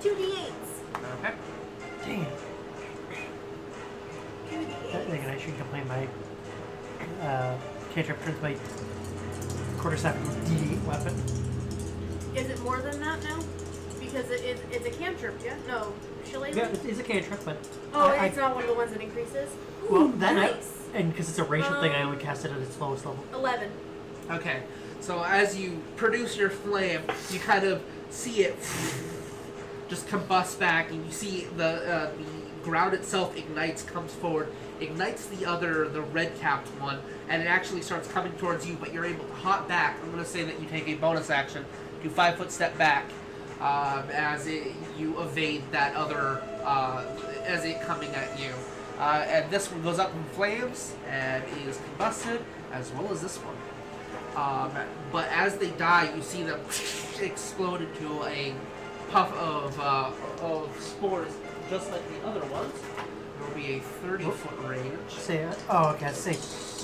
2d8s.
Okay.
Damn.
2d8s.
Then I shouldn't complain. My cantrip turns my quarterstaff into a D8 weapon.
Is it more than that now? Because it's a cantrip, yeah? No, shillelagh?
Yeah, it's a cantrip, but
Oh,
I-
it's not one of the ones that increases?
well,
Ooh,
that
nice.
and because it's a racial thing, I only cast it at its lowest level.
11.
Okay. So as you produce your flame, you kind of see it just combust back, and you see the ground itself ignites, comes forward, ignites the red-capped one, and it actually starts coming towards you, but you're able to hop back. I'm going to say that you take a bonus action, do 5-foot step back, as you evade that other, as it coming at you. And this one goes up in flames and is combusted, as well as this one. But as they die, you see them explode into a puff of spores, just like the other ones. There will be a 30-foot range.
Say, oh, okay. I'd say,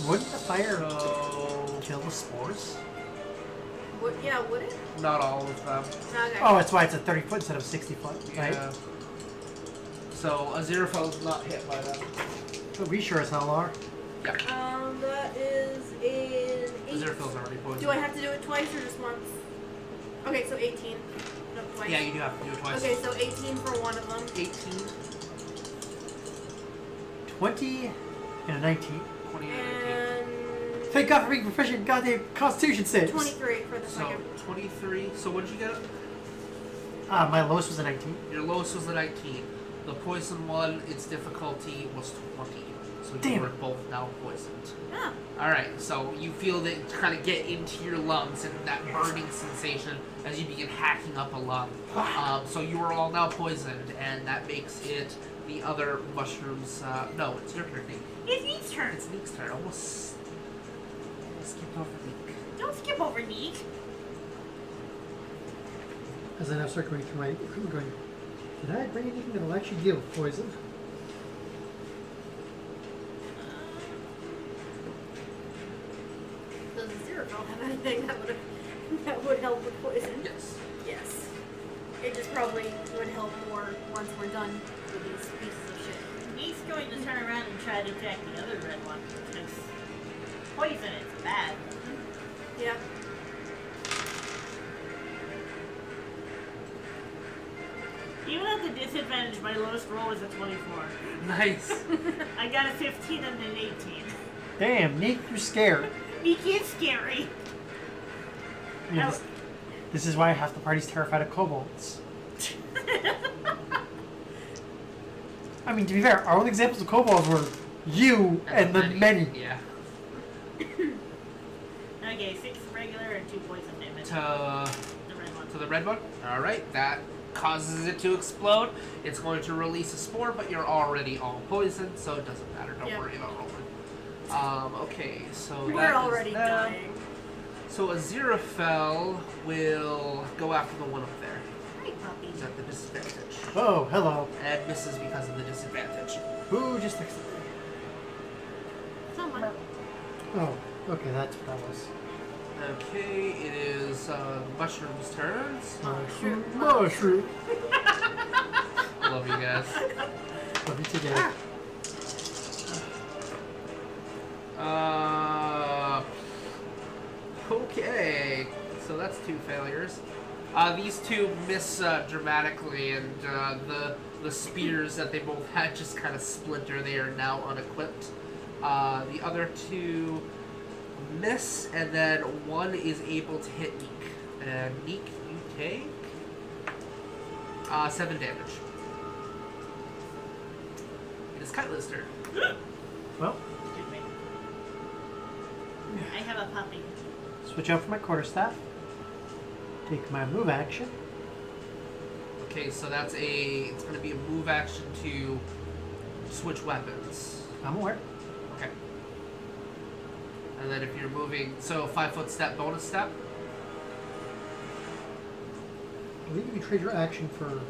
wouldn't the fire
So,
kill the spores?
Would it?
not all of them.
Okay.
Oh, that's why it's a 30-foot instead of 60-foot, right?
Yeah. So, Aziraphale is not hit by them.
But we sure as hell are.
Yeah.
That is an 8.
Aziraphale's already poisoned.
Do I have to do it twice or just once? Okay, so 18. No, twice.
Yeah, you do have to do it twice.
Okay, so 18 for one of them.
18,
20 and a 19.
20, and 19.
And
Thank God for being proficient in goddamn Constitution saves.
23 for the
So,
second.
23. So, what did you get?
My lowest was a 19.
Your lowest was a 19. The poison one, its difficulty was 20. So you
Damn
were
it.
both now poisoned.
Ah.
Alright, so you feel that kind of get into your lungs and that burning sensation as you begin hacking up a lung. So you are all now poisoned, and that makes it the other mushrooms. No, it's your turn, Neeq.
It's Neek's turn.
It's Neek's turn. Almost skipped over Neeq.
Don't skip over Neek.
As I now start going through my equipment going, did I bring anything that will actually deal with poison?
Does Aziraphale have anything that would help with poison?
Yes.
Yes. It just probably would help more once we're done with these pieces of shit.
Neek's going to turn around and try to attack the other red one because poison is bad.
Yeah.
Even at the disadvantage, my lowest roll was a 24.
Nice.
I got a 15 and an 18.
Damn, Neek, you're scared.
Neek is scary.
I mean, this is why half the party's terrified of kobolds. I mean, to be fair, our only examples of kobolds were you and the many.
Yeah.
Okay, 6 regular and 2 poison damage.
To
The red one.
the red one. All right, that causes it to explode. It's going to release a spore, but you're already all poisoned, so it doesn't matter. Don't
Yeah.
worry about rolling. Okay, so
We're
that is
already
them.
dying.
So Aziraphale will go after the one up there.
Hi, puppy.
He's at the disadvantage.
Oh, hello.
And misses because of the disadvantage.
Who just texted me?
Someone.
Oh, okay, that's what that was.
Okay, it is Mushroom's turns.
Mushroom. Mushroom.
Love you guys.
Love you today.
Okay, so that's 2 failures. These two miss dramatically, and the spears that they both had just kind of splinter. They are now unequipped. The other 2 miss, and then 1 is able to hit Neeq. And Neeq, you take 7 damage. It is Kaitla's turn.
Well,
Excuse me. I have a puppy.
switch out for my quarterstaff. Take my move action.
Okay, so it's going to be a move action to switch weapons.
I'm aware.
Okay. And then if you're moving, so 5-foot step, bonus step.
I believe you can trade your action for.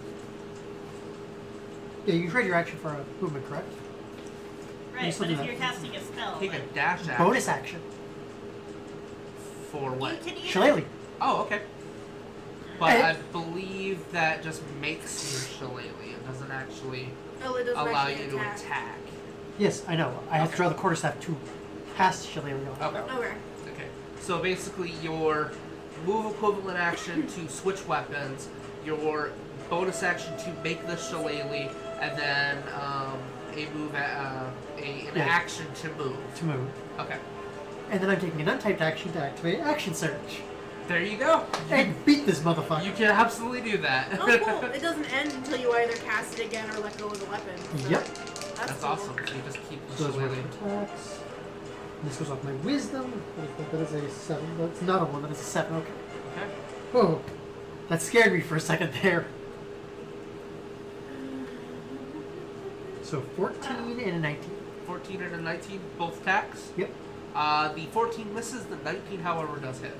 Yeah, you can trade your action for a movement, correct?
Right,
Yes, I'll
but
do
if
that.
you're casting a spell,
Take a
like,
dash action.
Bonus action.
For what?
you can use
Shillelagh.
Oh, okay. But
Eh.
I believe that just makes you shillelagh. It doesn't actually
Oh, it doesn't
allow
actually
you to attack.
Yes, I know. I have to draw the quarterstaff to cast Shillelagh on.
Okay.
Okay.
Okay. So basically, your move equivalent action to switch weapons, your bonus action to make the shillelagh, and then an
Yeah.
action to move.
To move.
Okay.
And then I'm taking an untyped action to activate Action Surge.
There you go.
And beat this motherfucker.
You can absolutely do that.
Oh, cool. It doesn't end until you either cast it again or let go of the weapon. So
Yep.
That's
cool.
awesome. So you just keep the
So those are
shillelagh.
attacks. And this goes off my wisdom. That is a 7. That's not a 1, that is a 7. Okay.
Okay.
Oh, that scared me for a second there. So 14 and a 19.
14 and a 19, both attacks.
Yep.
The 14 misses. The 19, however, does hit.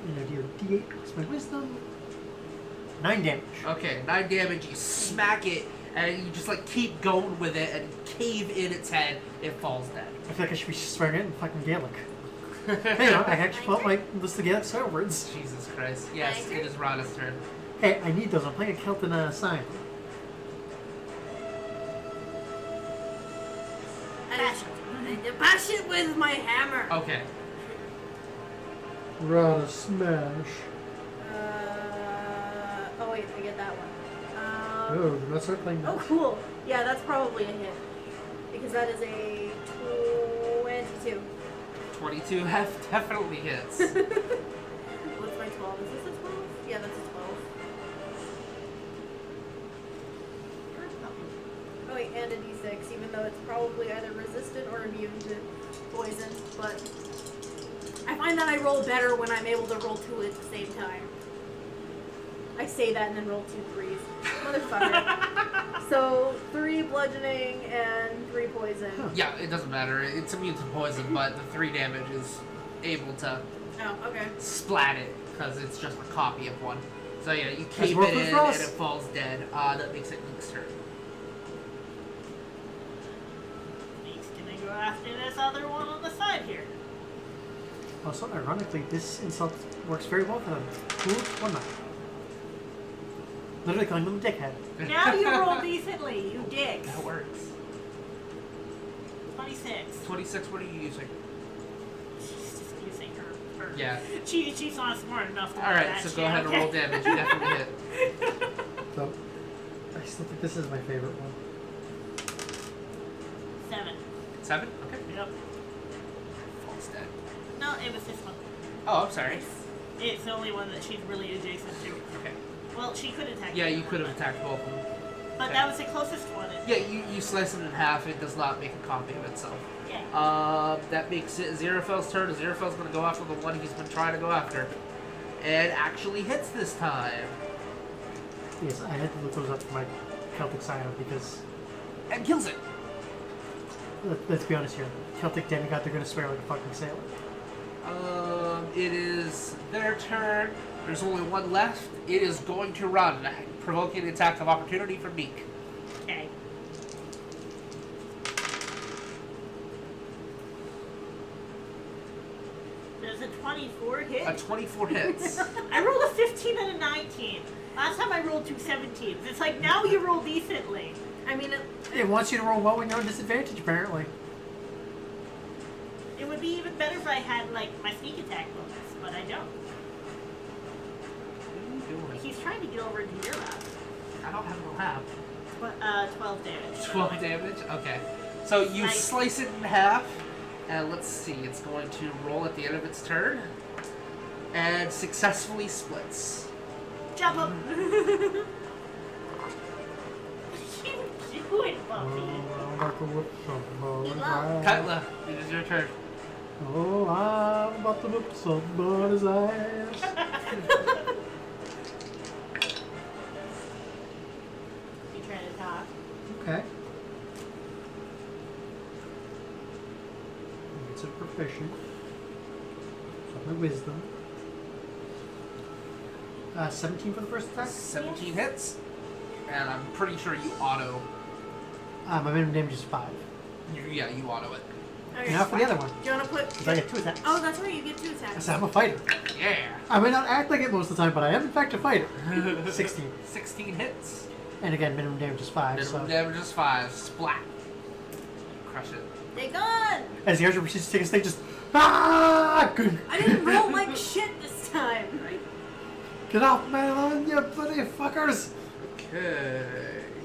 And I deal D8 plus my wisdom. 9 damage.
Okay, 9 damage. You smack it, and you just like keep going with it, and cave in its head. It falls dead.
I feel like I should be swearing it in fucking Gaelic. Hang on, I actually pulled up my list of Gaelic swear words.
Jesus Christ. Yes, it is Rada's turn.
Hey, I need those. I'm playing a Kelton sign.
I bash it with my hammer.
Okay.
Rada smash.
Oh wait, I get that one.
Oh, do not start playing that.
Oh, cool. Yeah, that's probably a hit. Because that is a 22.
22 definitely hits.
What's my 12? Is this a 12? Yeah, that's a 12. Oh wait, and a d6, even though it's probably either resistant or immune to poison. But I find that I roll better when I'm able to roll 2 at the same time. I say that and then roll 2 3s. Motherfucker. So 3 bludgeoning and 3 poison.
Huh.
Yeah, it doesn't matter. It's immune to poison, but the 3 damage is able to
Oh, okay.
splat it because it's just a copy of one. So yeah, you
That's
cave
worth
it
it
in
for
and
us.
it falls dead. That makes it Neek's turn.
Neek's gonna go after this other one on the side here.
Also, ironically, this insult works very well for them. Who or not? Literally calling them a dickhead.
Now you roll decently, you dicks.
That works.
26.
26, what are you using?
She's just using her.
Yeah.
She's not smart enough to
Alright,
that
so
shit,
go ahead and
okay?
roll damage. You definitely hit.
So, I still think this is my favorite one.
7.
7? Okay.
Yep.
Falls dead.
No, it was this one.
Oh, I'm sorry.
It's the only one that she's really adjacent to.
Okay.
Well, she could attack.
Yeah,
the
you
other
could have
one,
attacked both of them.
But
Okay.
that was the closest one.
Yeah, you slice it in half. It does not make a copy of itself.
Yeah.
That makes it Aziraphale's turn. Aziraphale's going to go after the one he's been trying to go after. And actually hits this time.
Yes, I had to look those up for my Celtic sign because
And kills it.
let's be honest here. Celtic demigod, they're gonna swear like a fucking sailor.
It is their turn. There's only one left. It is going to run, provoking the attack of opportunity from Neeq.
Okay. Does a 24 hit?
A 24 hits.
I rolled a 15 and a 19. Last time I rolled two 17s. It's like now you roll decently.
I mean,
It wants you to roll well when you're on disadvantage, apparently.
It would be even better if I had like my sneak attack bonus, but I don't.
What are you doing?
He's trying to get over into your lap.
I don't have no lab.
12 damage.
12 damage? Okay. So you
Nice.
slice it in half, and let's see, it's going to roll at the end of its turn, and successfully splits.
Jump up! What are you doing, Buffy?
Kaitla, it is your turn.
Oh, I'm about to whip somebody's ass.
You trying to talk?
Okay. It's a proficient. So my wisdom. 17 for the first attack.
17 hits, and I'm pretty sure you auto.
My minimum damage is 5.
You auto it.
okay.
Now for the other one.
Do you want to put?
'Cause I get 2 attacks.
Oh, that's right. You get 2
I
attacks.
said I'm a fighter.
Yeah.
I may not act like it most of the time, but I am in fact a fighter. 16.
16 hits.
And again, minimum damage is 5.
Minimum
So
damage is 5. Splat. Crush it.
They gone.
as the archer proceeds to take a stake, just good.
I didn't roll like shit this time.
Get off my lawn, you bloody fuckers!
Okay.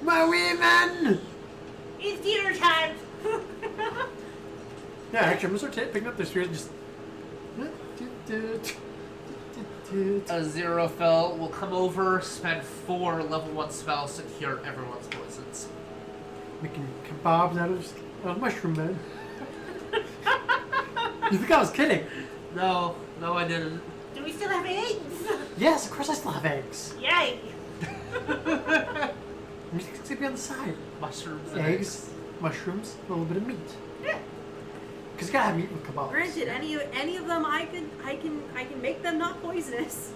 My women!
It's dinner time!
Yeah, actually, I'm gonna start picking up their spears and just.
Aziraphale will come over, spend 4 level 1 spells to cure everyone's poisons.
Making kebabs out of mushroom men. You think I was kidding?
No, I didn't.
Do we still have eggs?
Yes, of course I still have eggs.
Yay!
I'm just gonna be on the side.
Mushrooms and
Eggs, mushrooms, a little bit of meat.
Yeah.
Cause you gotta have meat with kebabs.
Granted, any of them I can make them not poisonous.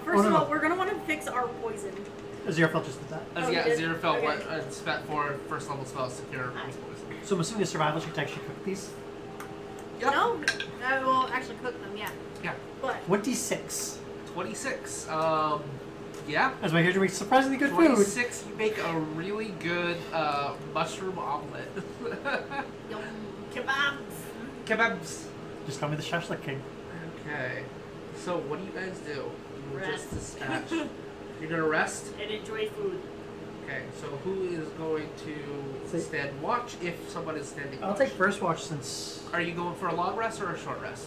First
Oh, no,
of all,
no.
we're gonna want to fix our poison.
Aziraphale just did that.
Oh,
yeah,
you did?
Aziraphale
Okay.
went and spent 4 first level spells to cure everyone's poison.
So I'm assuming the survival check to actually cook these.
Yep.
No, I will actually cook them. Yeah,
Yeah.
but
26.
26. Yeah.
As my character makes surprisingly good food.
26, you make a really good mushroom omelet.
yum.
Kebabs!
Kebabs.
Just call me the Shashlik King.
Okay. So what do you guys do? You
Rest.
just dispatch. You're gonna rest?
And enjoy food.
Okay, so who is going to
Say-
stand watch if someone is standing
I'll
watch?
take first watch since.
Are you going for a long rest or a short rest?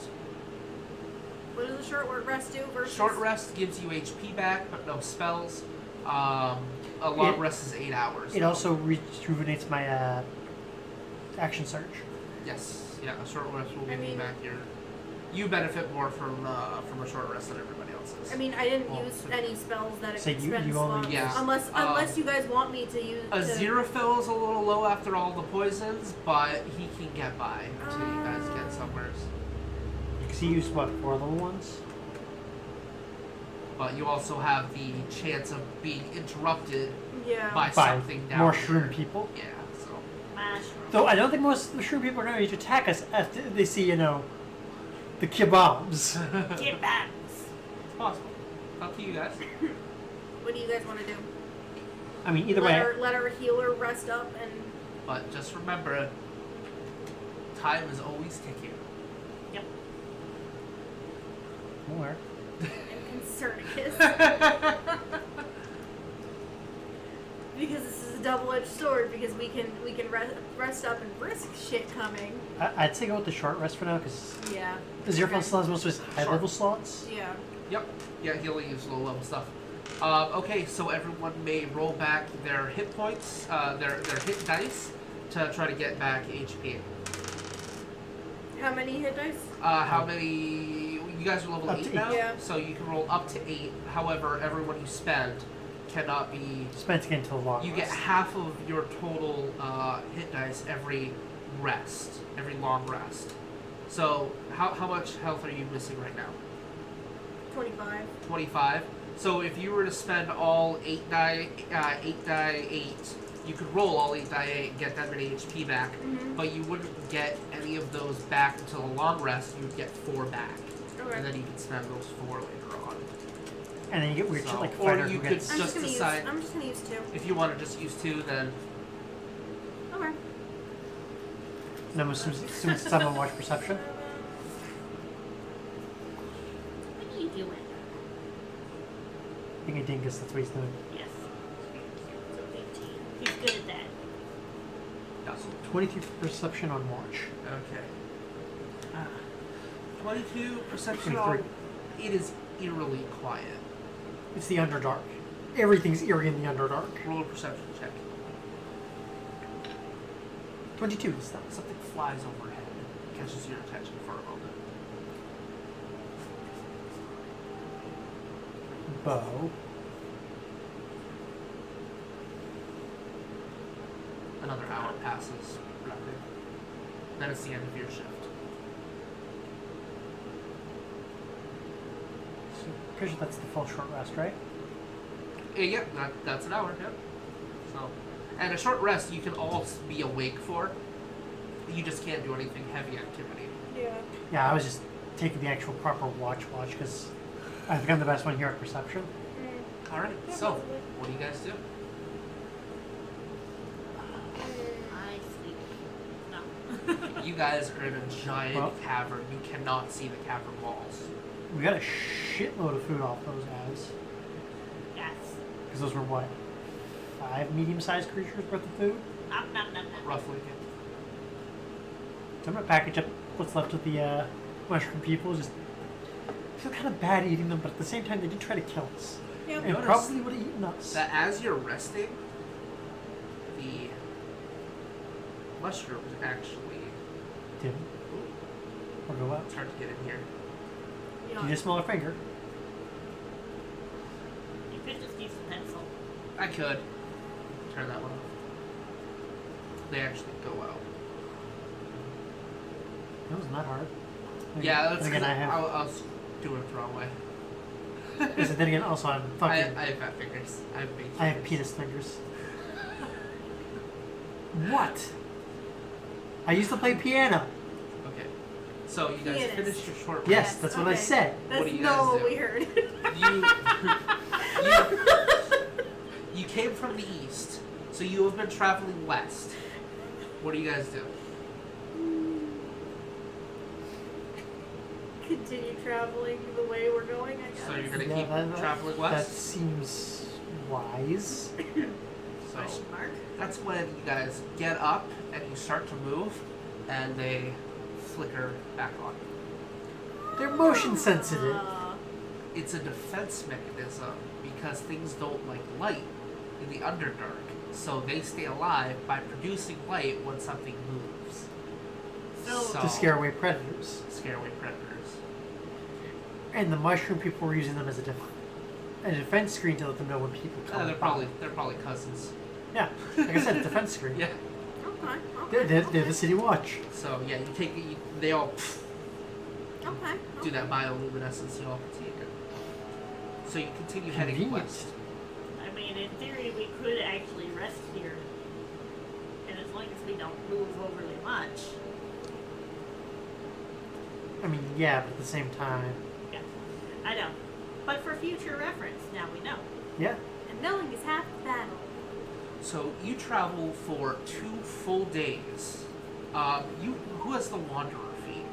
What does a short word rest do versus?
Short rest gives you HP back, but no spells. A long
It-
rest is 8 hours.
It
though.
also rejuvenates my action surge.
Yes, yeah, a short rest will
I
give you
mean-
back your... You benefit more from a short rest than everybody else is.
I mean, I didn't
Well,
use
so-
any spells that
So
expend
you only
slots.
Yeah.
Unless you guys want me to use.
Aziraphale is a little low after all the poisons, but he can get by until you guys get somewhere.
Because he used what, 4 little ones?
But you also have the chance of being interrupted
Yeah.
by
By
something down
more
here.
shroom people.
Yeah, so...
Mushroom.
Though I don't think most of the shroom people are going to attack us after they see, the kebabs.
Kebabs.
It's possible. Up to you guys.
What do you guys want to do?
I mean, either
let
way.
let our healer rest up and.
But just remember, time is always ticking.
Yep.
More.
and Concernicus. Because this is a double-edged sword. Because we can rest up and risk shit coming.
I'd say go with the short rest for now, because
Yeah.
Aziraphale
Okay.
still has most of his high-level slots.
Yeah.
Yep. Yeah, he'll use low level stuff. Okay, so everyone may roll back their hit points, their hit dice, to try to get back HP.
How many hit dice?
How many? You guys are level
Up to
8
8.
now,
Yeah.
so you can roll up to 8. However, everyone you spend cannot be.
Spent again until long
You get
rest.
half of your total hit dice every rest, every long rest. So how much health are you missing right now?
25.
25. So if you were to spend all 8 die 8, you could roll all 8 die 8 and get that many HP back, but you wouldn't get any of those back until a long rest. You would get 4 back,
Okay.
and then you can spend those 4 later on.
And then you get weird shit
So-
like
or
fighter
you
who
could
gets...
I'm
just
gonna
decide
I'm just gonna use 2.
if you want to just use 2, then
Okay.
And I'm assuming since I'm on watch perception.
What are you doing?
Being a dingus, that's what he's doing.
Yes. So 18. He's good at that.
that's
23 perception on watch.
okay. 22 perception.
23.
It is eerily quiet.
It's the Underdark. Everything's eerie in the Underdark.
Roll a perception check.
22 this time.
Something flies overhead, catches your attention for a moment.
Bow.
Another hour passes rapid. Then it's the end of your shift.
So, pretty sure that's the full short rest, right?
Yeah, that's an hour, yeah. So, and a short rest you can all be awake for. You just can't do anything heavy activity.
Yeah.
Yeah, I was just taking the actual proper watch because I think I'm the best one here at perception.
Alright,
Yeah,
so,
possibly.
what do you guys do?
I sleep. No.
You guys are in a giant
Well-
cavern. You cannot see the cavern walls.
We got a shitload of food off those guys.
Yes.
Because those were what? 5 medium-sized creatures worth of food?
Nom, nom, nom, nom.
Roughly.
So I'm gonna package up what's left of the mushroom people. Just I feel kind of bad eating them, but at the same time they did try to kill us.
Yeah.
And
Notice
probably would have eaten us.
That as you're resting, the mushrooms actually...
Dim. Or go out.
It's hard to get in here.
You just smell a finger.
You could just use the pencil.
I could. Turn that one off. They actually go out.
That wasn't that hard.
Yeah, that's
Then again, I
I
have.
was doing it the wrong way.
Listen, then again, also I'm
I
fucking.
have fat fingers. I have big fingers.
I have penis fingers. What? I used to play piano.
Okay. So you guys
Pianist.
finished your short
Yes,
rest.
that's what I
okay.
said.
What
That's
do you
not
guys
what
do?
we heard.
You came from the east, so you have been traveling west. What do you guys do?
Continue traveling the way we're going, I guess.
So you're gonna
Yeah,
keep
that-
traveling
That
west.
seems wise.
So
Question mark.
that's when you guys get up and you start to move, and they flicker back on.
They're motion sensitive.
It's a defense mechanism because things don't like light in the Underdark, so they stay alive by producing light when something moves.
So-
To scare away predators.
Scare away predators.
And the mushroom people were using them as a defense screen to let them know when people come.
They're probably cousins.
Yeah, like I said, a defense screen.
Yeah.
Okay.
They're the city watch.
So yeah, they all
Okay.
do that bioluminescence. You all can see it. So you continue heading
Convenient.
west.
I mean, in theory, we could actually rest here. And as long as we don't move overly much.
I mean, yeah, but at the same time,
Yeah. I know. But for future reference, now we know.
yeah.
And knowing is half the battle.
So you travel for 2 full days. Who has the Wanderer feat?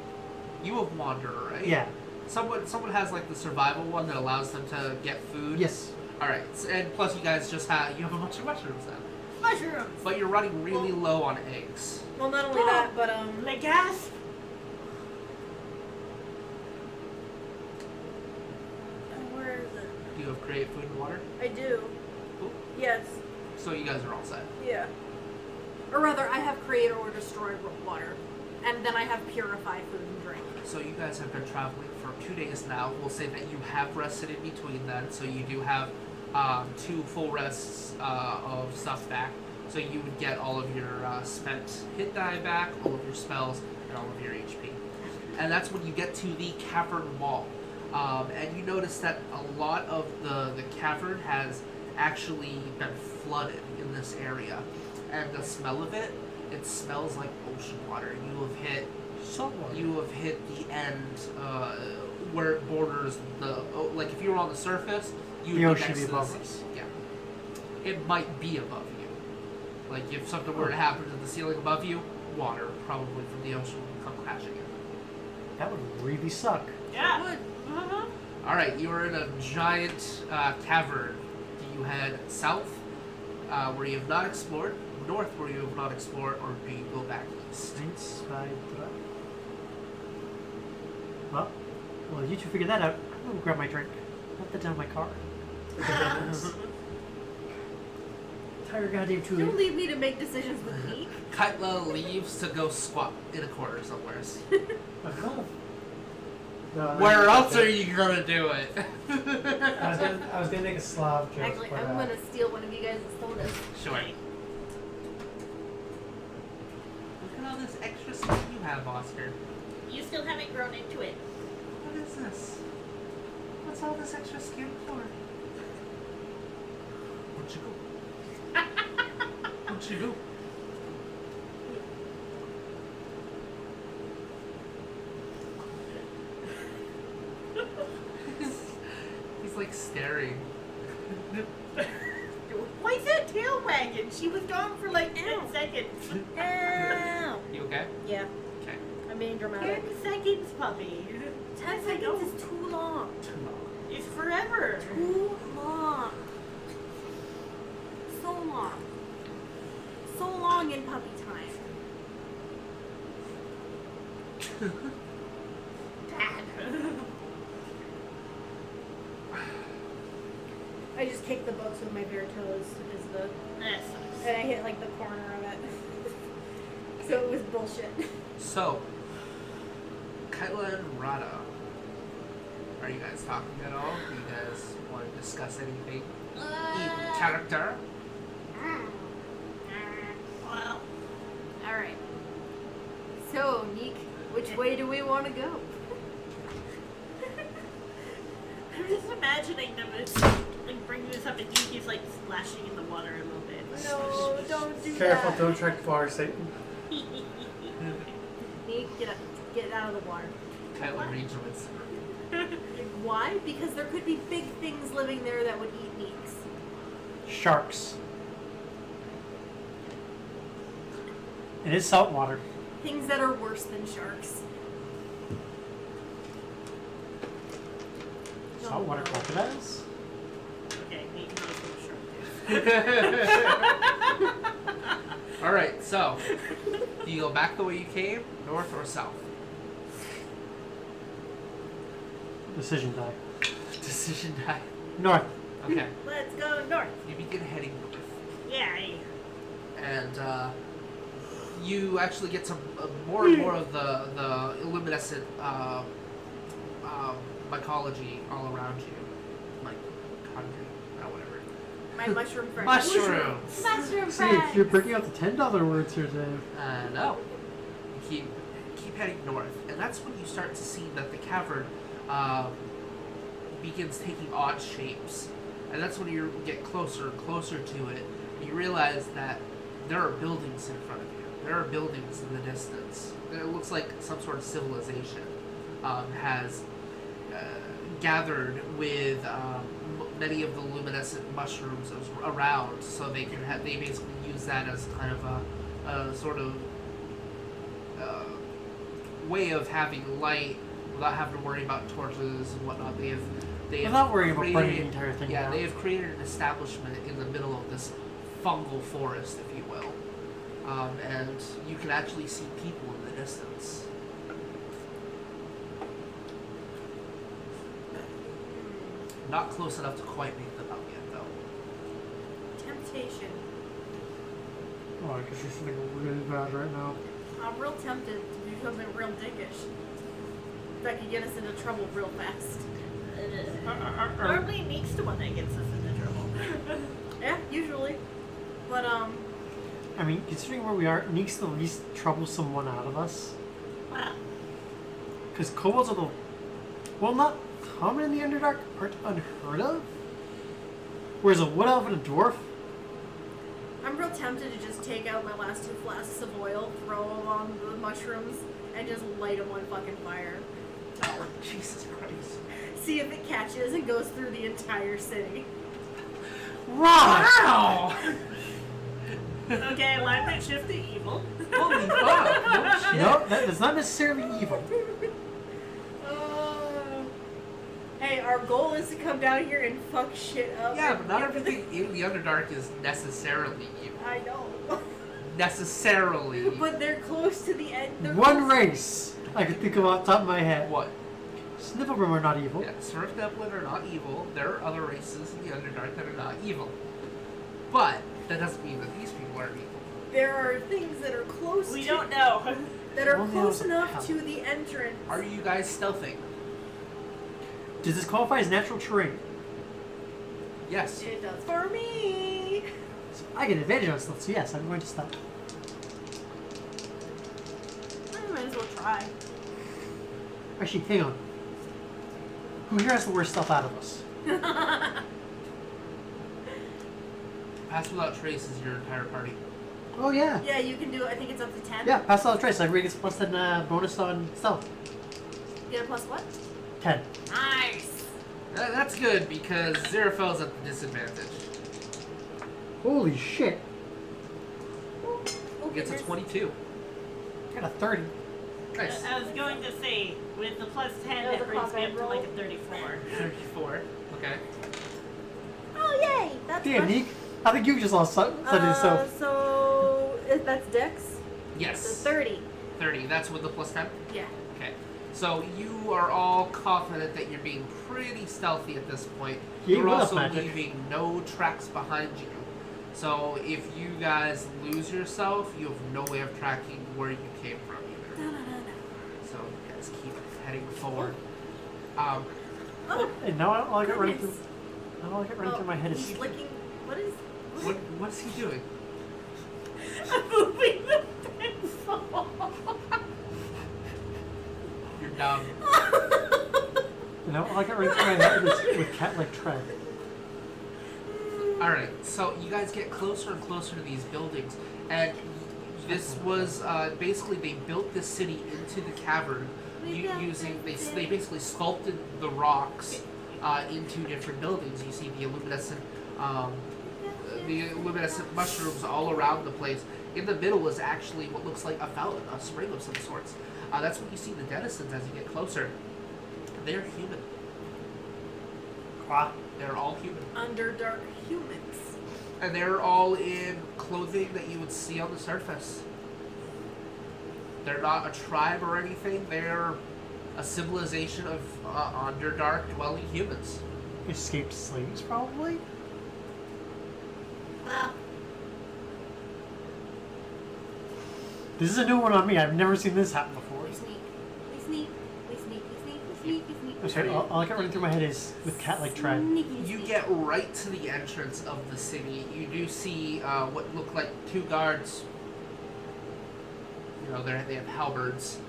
You have Wanderer, right?
Yeah.
Someone has like the survival one that allows them to get food.
Yes.
All right, and plus you guys just have a bunch of mushrooms then.
Mushrooms!
But you're running really low on eggs.
Well, not only that, but
Le gas!
where is it?
Do you have create food and water?
I do.
Cool.
Yes.
So you guys are all set.
Yeah. Or rather, I have create or destroy water, and then I have purify food and drink.
So you guys have been traveling for 2 days now. We'll say that you have rested in between then, so you do have 2 full rests of stuff back. So you would get all of your spent hit die back, all of your spells, and all of your HP. And that's when you get to the cavern wall. And you notice that a lot of the cavern has actually been flooded in this area. And the smell of it, it smells like ocean water.
Salt water.
You have hit the end where it borders like if you were on the surface, you would
The
be
ocean
next
be
to the
above
sea.
us.
Yeah. It might be above you. Like if something were to happen to the ceiling above you, water probably from the ocean would come crashing in.
That would really suck.
Yeah.
Would.
All right, you are in a giant cavern. Do you head south, where you have not explored, north, where you have not explored, or do you go back east?
Well, you two figure that out. I'm gonna grab my drink. Put that down in my car. Entire goddamn
Don't
two.
leave me to make decisions with me.
Kaitla leaves to go squat in a corner somewhere. Where else are you gonna do it?
I was gonna make a Slav joke.
Actually,
but,
I'm gonna steal one of you guys' sodas.
Sure. Look at all this extra stuff you have, Oscar.
You still haven't grown into it.
What is this? What's all this extra skin for? Where'd you go? What'd you do? He's like staring.
Why is that tail wagging? She was gone for like 10 seconds.
Ow!
You okay?
Yeah,
Okay.
I'm being
10
dramatic.
seconds, puppy.
10 seconds is too long.
It's forever.
Too long. So long. So long in puppy time.
Dad.
I just kicked the books with my bare toes.
That sucks.
And I hit like the corner of it. So it was bullshit.
So, Kaitla and Rada, are you guys talking at all? Do you guys want to discuss anything in character?
Well,
Alright. So, Neeq, which way do we want to go?
I'm just imagining them like bringing this up and he's like splashing in the water a little bit.
No, don't do
Careful,
that.
don't track far, Satan.
Neeq, get out of the water.
Kaitla rejoins.
Why? Because there could be big things living there that would eat Neeks.
Sharks. It is salt water.
Things that are worse than sharks.
Saltwater crocodiles?
Okay, we can go for sure.
Alright, so, do you go back the way you came, north or south?
Decision die.
Decision die.
North.
Okay,
Let's go north.
you begin heading north.
Yay.
And you actually get some more and more of the luminescent mycology all around you, like concrete or whatever.
My mushroom friend.
Mushrooms.
Mushroom
See, you're
friend.
breaking out the $10 words here, Dave.
No, you keep heading north, and that's when you start to see that the cavern begins taking odd shapes, and that's when you get closer and closer to it. And you realize that there are buildings in front of you. There are buildings in the distance. It looks like some sort of civilization has gathered with many of the luminescent mushrooms around, so they basically use that as kind of a sort of way of having light without having to worry about torches and whatnot. They have
Without worrying about burning the
created-
entire thing
Yeah,
down.
they have created an establishment in the middle of this fungal forest, if you will. And you can actually see people in the distance. Not close enough to quite make them out yet, though.
Temptation.
Oh, I can see something really bad right now.
I'm real tempted to do something real dickish. That could get us into trouble real fast.
Normally Neek's the one that gets us into trouble.
Yeah, usually. But
I mean, considering where we are, Neek's the least troublesome one out of us.
Wow.
Because kobolds are the... Well, not common in the Underdark, aren't unheard of. Whereas a wood elf and a dwarf...
I'm real tempted to just take out my last 2 flasks of oil, throw them on the mushrooms, and just light them on fucking fire.
Oh, Jesus Christ.
See if it catches and goes through the entire city.
Wow!
Okay, alignment shift to evil.
Holy fuck! No shit.
No, that's not necessarily evil.
Hey, our goal is to come down here and fuck shit up.
Yeah,
and
but not
get
everything in the Underdark is necessarily evil.
I know.
Necessarily.
But they're close to the end. They're
One
close-
race I can think of off the top of my head.
What?
Snifflegrim are not evil.
Yeah, Surf Dublin are not evil. There are other races in the Underdark that are not evil. But that doesn't mean that these people are evil.
There are things that are close
We
to,
don't know.
that are
Only
close
those
enough
have-
to the entrance.
Are you guys stealthing?
Does this qualify as natural terrain?
Yes.
It does for me.
So I get advantage on stealth, so yes, I'm going to stop.
I might as well try.
Actually, hang on. Who here has the worst stealth out of us?
Pass without trace is your entire party.
Oh, yeah.
Yeah, you can do it. I think it's up to 10.
Yeah, pass without trace. Everybody gets plus 10 bonus on stealth.
You get a plus what?
10.
Nice.
That's good because Xerafel's at the disadvantage.
Holy shit.
He gets a 22.
Got a 30.
Nice.
I was going to say, with the plus 10,
That was
that
a
brings me
combat
up to
roll.
like a 34.
34. Okay.
Oh, yay. That's
Damn,
much-
Neek. I think you just lost something yourself.
So that's Dex. So
Yes.
30.
30. That's with the plus 10?
Yeah.
Okay. So you are all confident that you're being pretty stealthy at this point.
Yeah,
You're
what up,
also
magic?
leaving no tracks behind you. So if you guys lose yourself, you have no way of tracking where you came from either.
No.
So you guys keep heading forward.
Oh,
And now all I got running through,
goodness.
now all I got running through my head is
He's licking. What is?
What's he doing?
I'm moving the pencil.
You're dumb.
and now all I got running through my head is with cat-like tread.
Alright, so you guys get closer and closer to these buildings, and this was basically they built this city into the cavern using they basically sculpted the rocks into different buildings. You see the luminescent mushrooms all around the place. In the middle is actually what looks like a fountain, a spring of some sorts. That's when you see the denizens as you get closer. They're human.
Quah.
They're all human.
Underdark humans.
And they're all in clothing that you would see on the surface. They're not a tribe or anything. They're a civilization of Underdark dwelling humans.
Escaped slaves, probably? This is a new one on me. I've never seen this happen before.
We sneak. We sneak. We sneak. We sneak. We sneak. We sneak.
I'm sorry, all I got running through my head is with cat-like tread.
Sneaky
You
sneak.
get right to the entrance of the city. You do see what look like 2 guards. You know, they have halberds.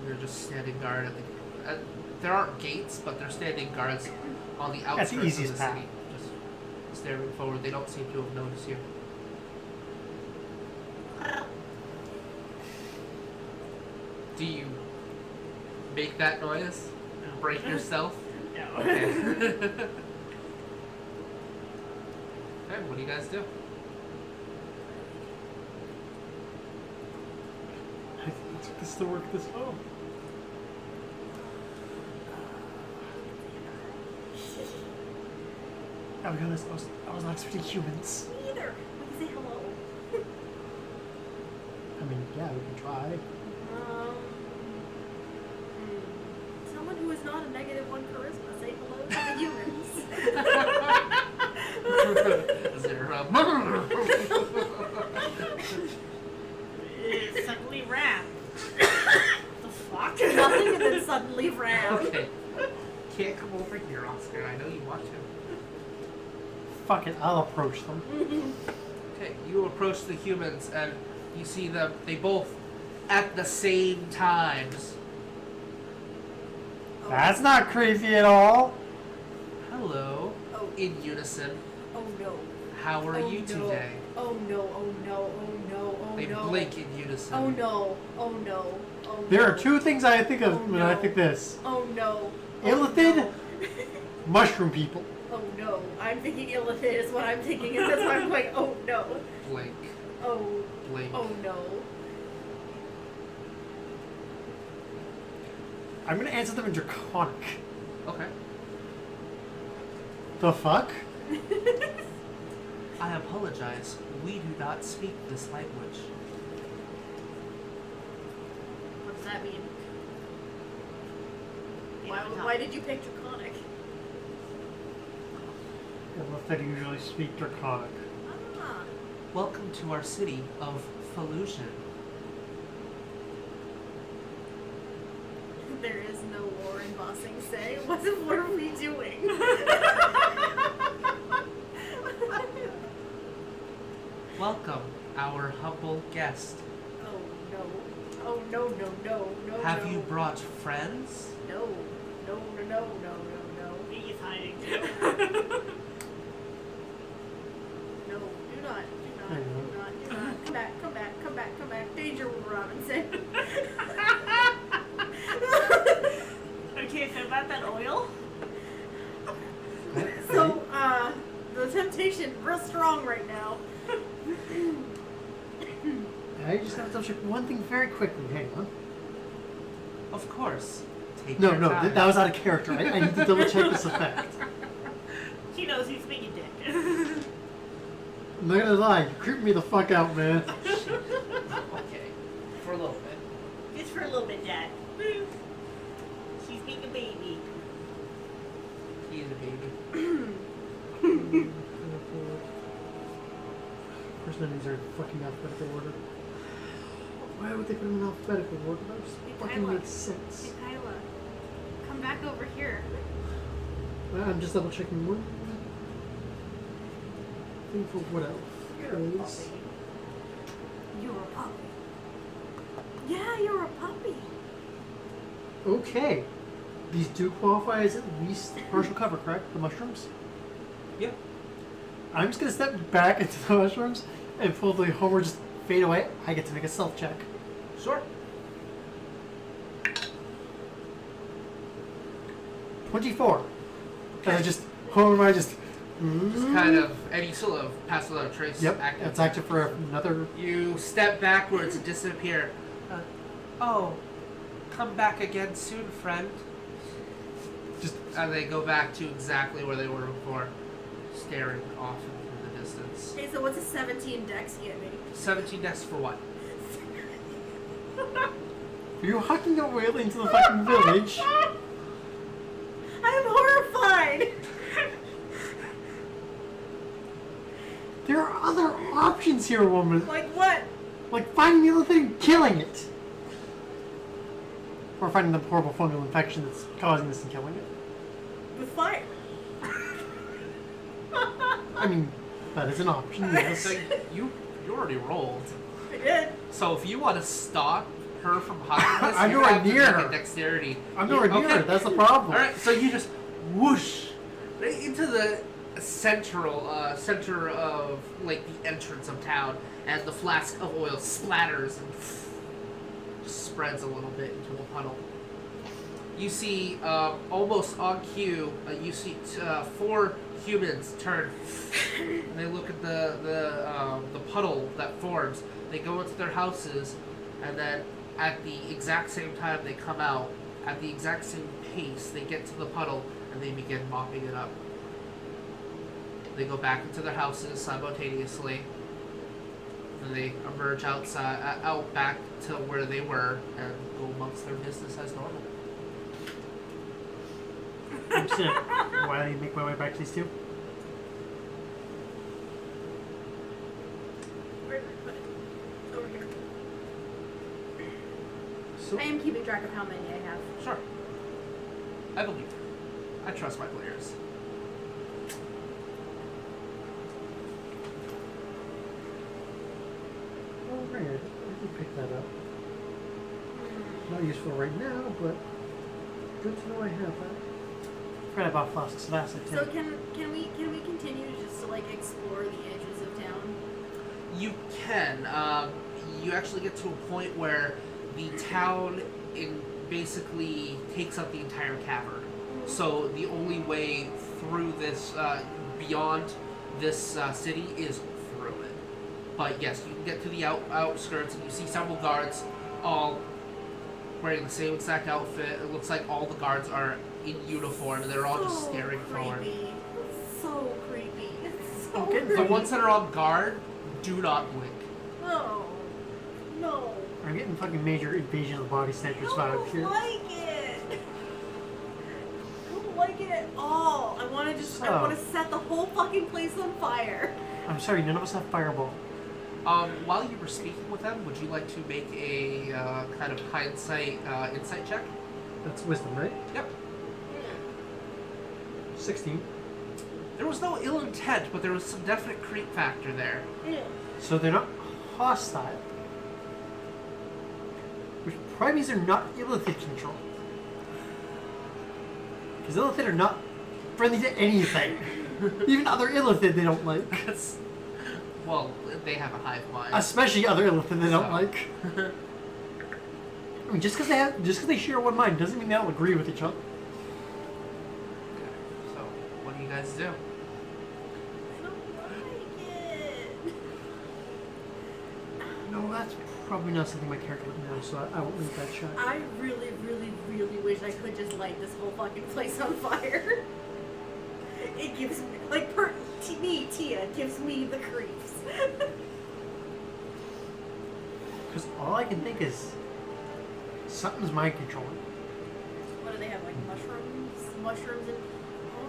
They're just standing guard at the. There aren't gates, but they're standing guards on the outskirts
That's the easiest
of the
path.
city. Just staring forward. They don't seem to have noticed you. Do you make that noise? Break yourself?
No.
Okay. Okay, what do you guys do?
I think it took this to work this well. I'll be honest, I was not expecting humans.
Me either. We can say hello.
I mean, yeah, we can try.
Someone who is not a -1 charisma, say hello to the humans.
Suddenly ran. The fuck?
Nothing and then suddenly ran.
Okay. Can't come over here, Oscar. I know you want to.
Fuck it, I'll approach them.
Okay, you approach the humans and you see them, they both, at the same times.
Oh.
That's not creepy at all.
Hello.
Oh.
In unison.
Oh no.
How are
Oh,
you
no.
today?
Oh no, oh no, oh no, oh
They
no.
blink in unison.
Oh no, oh no, oh no.
There are two things I think of
Oh,
when I
no.
think this.
Oh no.
Illithid?
No.
Mushroom people.
Oh no. I'm thinking illithid is what I'm thinking, and that's why I'm going, oh no.
Blink.
Oh,
Blink.
oh no.
I'm gonna answer them in Draconic.
Okay.
The fuck?
I apologize. We do not speak this language.
What does that mean?
They
Why,
don't talk.
why did you pick Draconic?
Illithid usually speak Draconic.
Ah.
Welcome to our city of Felusion.
There is no war in Bossing Say. What are we doing?
Welcome, our humble guest.
Oh no. Oh no, no, no, no.
Have
no.
you brought friends?
No. No, no, no, no, no, no.
He's hiding.
No, do not, do not,
I
do
know.
not, do not. Come back, come back, come back, come back. Danger, Will Robinson.
Okay, so about that oil?
So, the temptation real strong right now.
I just have to double check one thing very quickly. Hang on.
Of course. Take
No,
your
no,
time.
that was out of character. I need to double check this effect.
He knows he's being a dick.
I'm not gonna lie, you creep me the fuck out, man.
Okay. For a little bit.
Just for a little bit, Dad. She's being a baby.
He is a baby.
First names are fucking alphabetical order. Why would they put them in alphabetical order? That just fucking
Kyla.
makes sense.
Hey, Kyla. Come back over here.
I'm just double checking one thing for what else.
You're a
Please.
puppy. You're a puppy. Yeah, you're a puppy.
Okay. These do qualify as at least partial cover, correct? The mushrooms?
Yeah.
I'm just gonna step back into the mushrooms and pull the Homer just fade away. I get to make a stealth check.
Sure.
24. And I just Homer, I just.
Just kind of, and you still have pass without a trace.
Yep,
active.
it's active for another.
You step backwards and disappear. Oh, come back again soon, friend.
Just
And they go back to exactly where they were before, staring off into the distance.
Hey, so what's a 17 dex get me?
17 dex for what?
Are you hacking your way into the fucking village?
I'm horrified!
There are other options here, woman.
Like what?
Like finding the other thing and killing it. Or finding the horrible fungal infection that's causing this and killing it.
With fire.
I mean, that is an option, yes.
So you already rolled.
I did.
So if you want to stop her from hiding this,
I'm
you're
nowhere
gonna have to
near
make
her.
a dexterity.
I'm nowhere near
Okay.
it, that's the problem.
All right, so you just whoosh right into the center of like the entrance of town, and the flask of oil splatters and just spreads a little bit into a puddle. You see, almost on cue, you see 4 humans turn, and they look at the puddle that forms. They go into their houses, and then at the exact same time they come out, at the exact same pace, they get to the puddle and they begin mopping it up. They go back into their houses simultaneously. And they emerge outside, out back to where they were, and go amongst their business as normal.
I'm just gonna why don't you make my way back to these two?
Where did I put it? Over here.
So
I am keeping track of how many I have.
Sure. I believe you. I trust my players.
Oh, right. I did pick that up. Not useful right now, but good to know I have that. I forgot about flasks of acid too.
So can we continue just to like explore the edges of town?
You can. You actually get to a point where the town basically takes up the entire cavern. So the only way through this, beyond this city, is through it. But yes, you can get to the outskirts, and you see several guards, all wearing the same exact outfit. It looks like all the guards are in uniform, and they're all just staring forward.
It's so creepy. It's so
Okay,
creepy.
The ones that are on guard do not blink.
No. No.
I'm getting fucking major invasion of the body snatchers
I
vibe
don't
here.
like it. I don't like it at all. I want to
So-
set the whole fucking place on fire.
I'm sorry, none of us have fireball.
While you were speaking with them, would you like to make a kind of hindsight insight check?
That's wisdom, right?
Yep.
16.
There was no ill intent, but there was some definite creep factor there.
So they're not hostile. Which probably means they're not illithid controlled. Because illithid are not friendly to anything. Even other illithid they don't like.
That's, well, they have a hive mind.
Especially other illithid they don't
So.
like. I mean, just because they share one mind doesn't mean they don't agree with each other.
Okay, so what do you guys do?
I don't like it.
No, that's probably not something my character would know, so I won't make that shot.
I really, really, really wish I could just light this whole fucking place on fire. It gives me, like, Tia gives me the creeps.
Because all I can think is something's mind controlling.
What do they have, like mushrooms? Mushrooms and...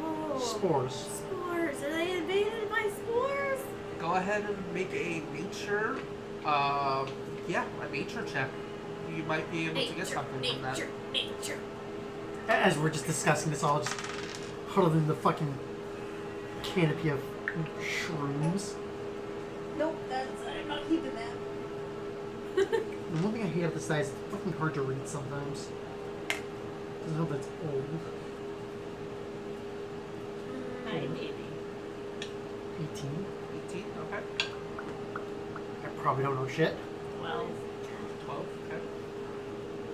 Oh.
Spores.
Spores. Are they invaded by spores?
Go ahead and make a nature, a nature check. You might be able to get something from that.
Nature.
As we're just discussing this, all just huddled in the fucking canopy of shrooms.
Nope, I'm not keeping that.
The one thing I hate about this size is it's fucking hard to read sometimes. I hope it's old.
980.
18.
18, okay.
I probably don't know shit.
12.
12, okay.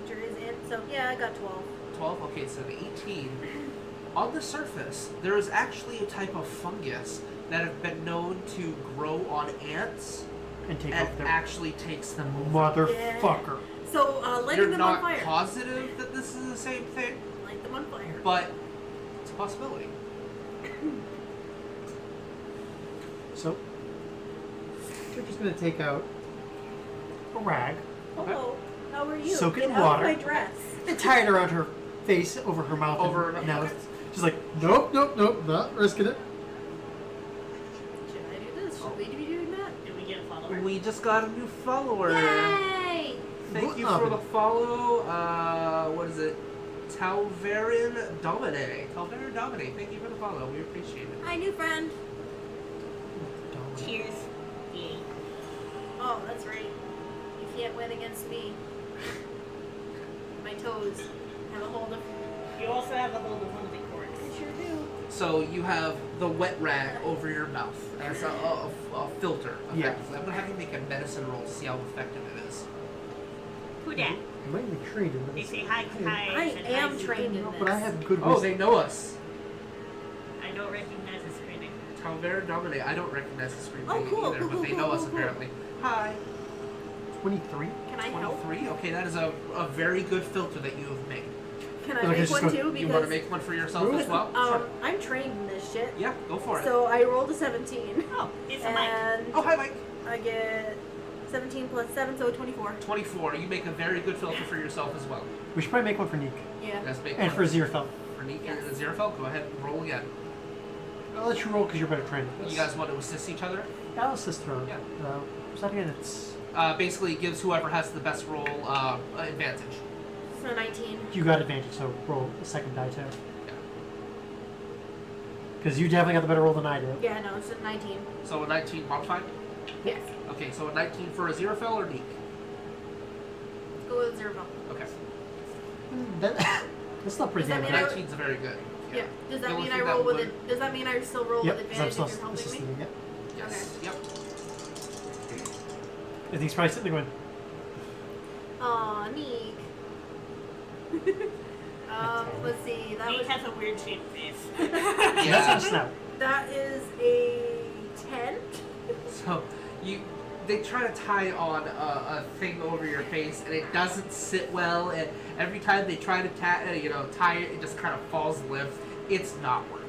Nature is in, so yeah, I got 12.
12, okay, so the 18. On the surface, there is actually a type of fungus that have been known to grow on ants
And take
and
off their
actually takes them over.
motherfucker.
So, lighting
You're
them on
not
fire.
positive that this is the same thing,
Light them on fire.
but it's a possibility.
So, we're just gonna take out a rag
Hello, how are you?
Soak it
Get
in
out
water.
of my dress.
and tie it around her face, over her mouth.
Over
and
her-
mouth. She's like, nope, not risking it.
Should I do this? Should we be doing that?
Did we get a follower?
We just got a new follower.
Yay!
Thank you for the follow. What is it? Talverin Domine. Talverin Domine. Thank you for the follow. We appreciate it.
Hi, new friend.
Cheers. Yay.
Oh, that's right. You can't win against me. My toes have a hold of.
You also have a hold of one of the cords.
I sure do.
So you have the wet rag over your mouth as a filter.
Yeah.
Effectively. I'm gonna have you make a medicine roll to see how effective it is.
Who dat?
You might be trained in
They
this.
say hi, hi.
I am trained in this.
But I have good
Oh,
wisdom.
they know us.
I don't recognize the screening.
Talverin Domine. I don't recognize the screen
Oh,
name
cool,
either,
cool,
but
cool,
they
cool,
know us
cool, cool.
apparently. Hi.
23?
Can I help?
23. Okay, that is a very good filter that you have made.
Can I
Okay,
make
just
one
go-
too?
You want to
Because
make one for yourself as well? Sure.
I'm trained in this shit.
Yeah, go for it.
So I rolled a 17.
Oh, it's a mic.
And
Oh, hi, Mike.
I get 17 plus 7, so 24.
24. You make a very good filter for yourself as well.
We should probably make one for Neeq.
Yeah.
Let's make
And
one
for Zerfel.
for Neeq
Yes.
and Zerafel. Go ahead and roll again.
I'll let you roll because you're better trained at this.
You guys want to assist each other?
I'll assist her.
Yeah.
So again, it's...
Basically, gives whoever has the best roll advantage.
So 19.
You got advantage, so roll a second die too.
Yeah.
Because you definitely got the better roll than I did.
Yeah, no, it's a 19.
So a 19 modified.
Yes.
Okay, so a 19 for a zero fill or Neeq?
Let's go with 0.
Okay.
That's not pretty
Does
damn
that
good.
mean
19's very good.
Yeah. Does that
The only
mean I
thing
roll
that
with
would-
it? Does that mean I still roll
Yep,
with
because I'm
advantage
still
if you're helping me?
assisting it.
Yes. Yep.
I think he's probably sitting there going,
Aw, Neek. Let's see. That
Neek
was
has a weird shaped face.
yeah. That's a snout.
that is a 10.
So they try to tie on a thing over your face, and it doesn't sit well. And every time they try to tie it, it just kind of falls limp. It's not working.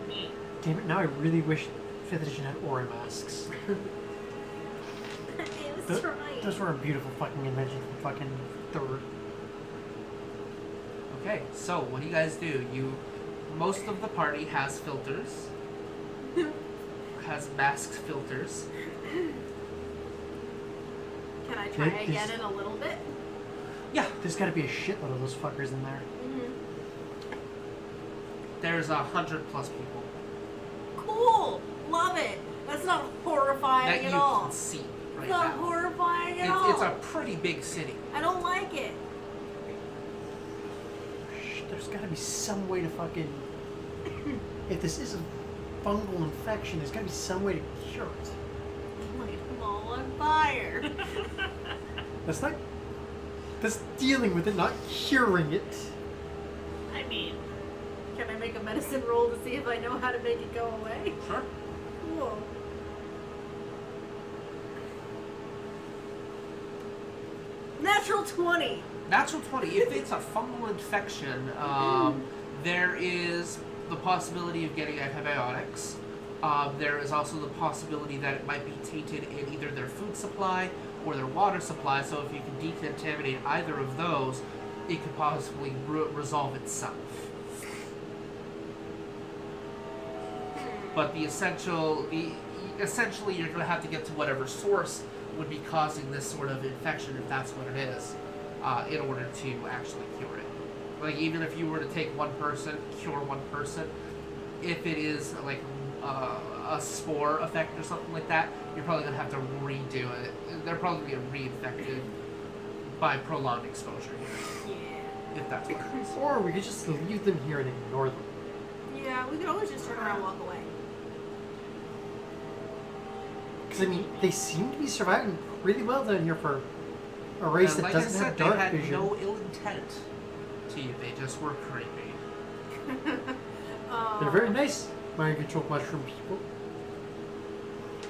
Neek.
Damn it, now I really wish 5th edition had aura masks.
It was
Those,
trying.
those were a beautiful fucking invention from fucking 3rd.
Okay, so what do you guys do? Most of the party has filters, has masked filters.
Can I try
This-
again in a little bit?
Yeah,
There's gotta be a shitload of those fuckers in there.
Mm-hmm.
there's 100 plus people
Cool. Love it. That's not horrifying
that
at
you
all.
can see right
It's not
now.
horrifying at all.
It's a pretty big city.
I don't like it.
There's gotta be some way to fucking... if this is a fungal infection, there's gotta be some way to cure it.
Light them all on fire.
That's not... That's dealing with it, not curing it.
I mean,
Can I make a medicine roll to see if I know how to make it go away?
Sure.
Cool. Natural 20.
Natural 20. If it's a fungal infection, there is the possibility of getting antibiotics. There is also the possibility that it might be tainted in either their food supply or their water supply. So if you can decontaminate either of those, it could possibly resolve itself. But essentially, you're going to have to get to whatever source would be causing this sort of infection, if that's what it is, in order to actually cure it. Like, even if you were to take one person, cure one person, if it is like a spore effect or something like that, you're probably going to have to redo it. They're probably going to get reinfected by prolonged exposure here,
Yeah.
if that's what it is.
Or we could just leave them here and ignore them.
Yeah, we could always just turn around and walk away.
Because, I mean, they seem to be surviving pretty well down here for a race
And
that
like
doesn't
I
have
said,
dark
they had
vision.
no ill intent to you. They just were creepy.
They're very nice mind-controlled mushroom people.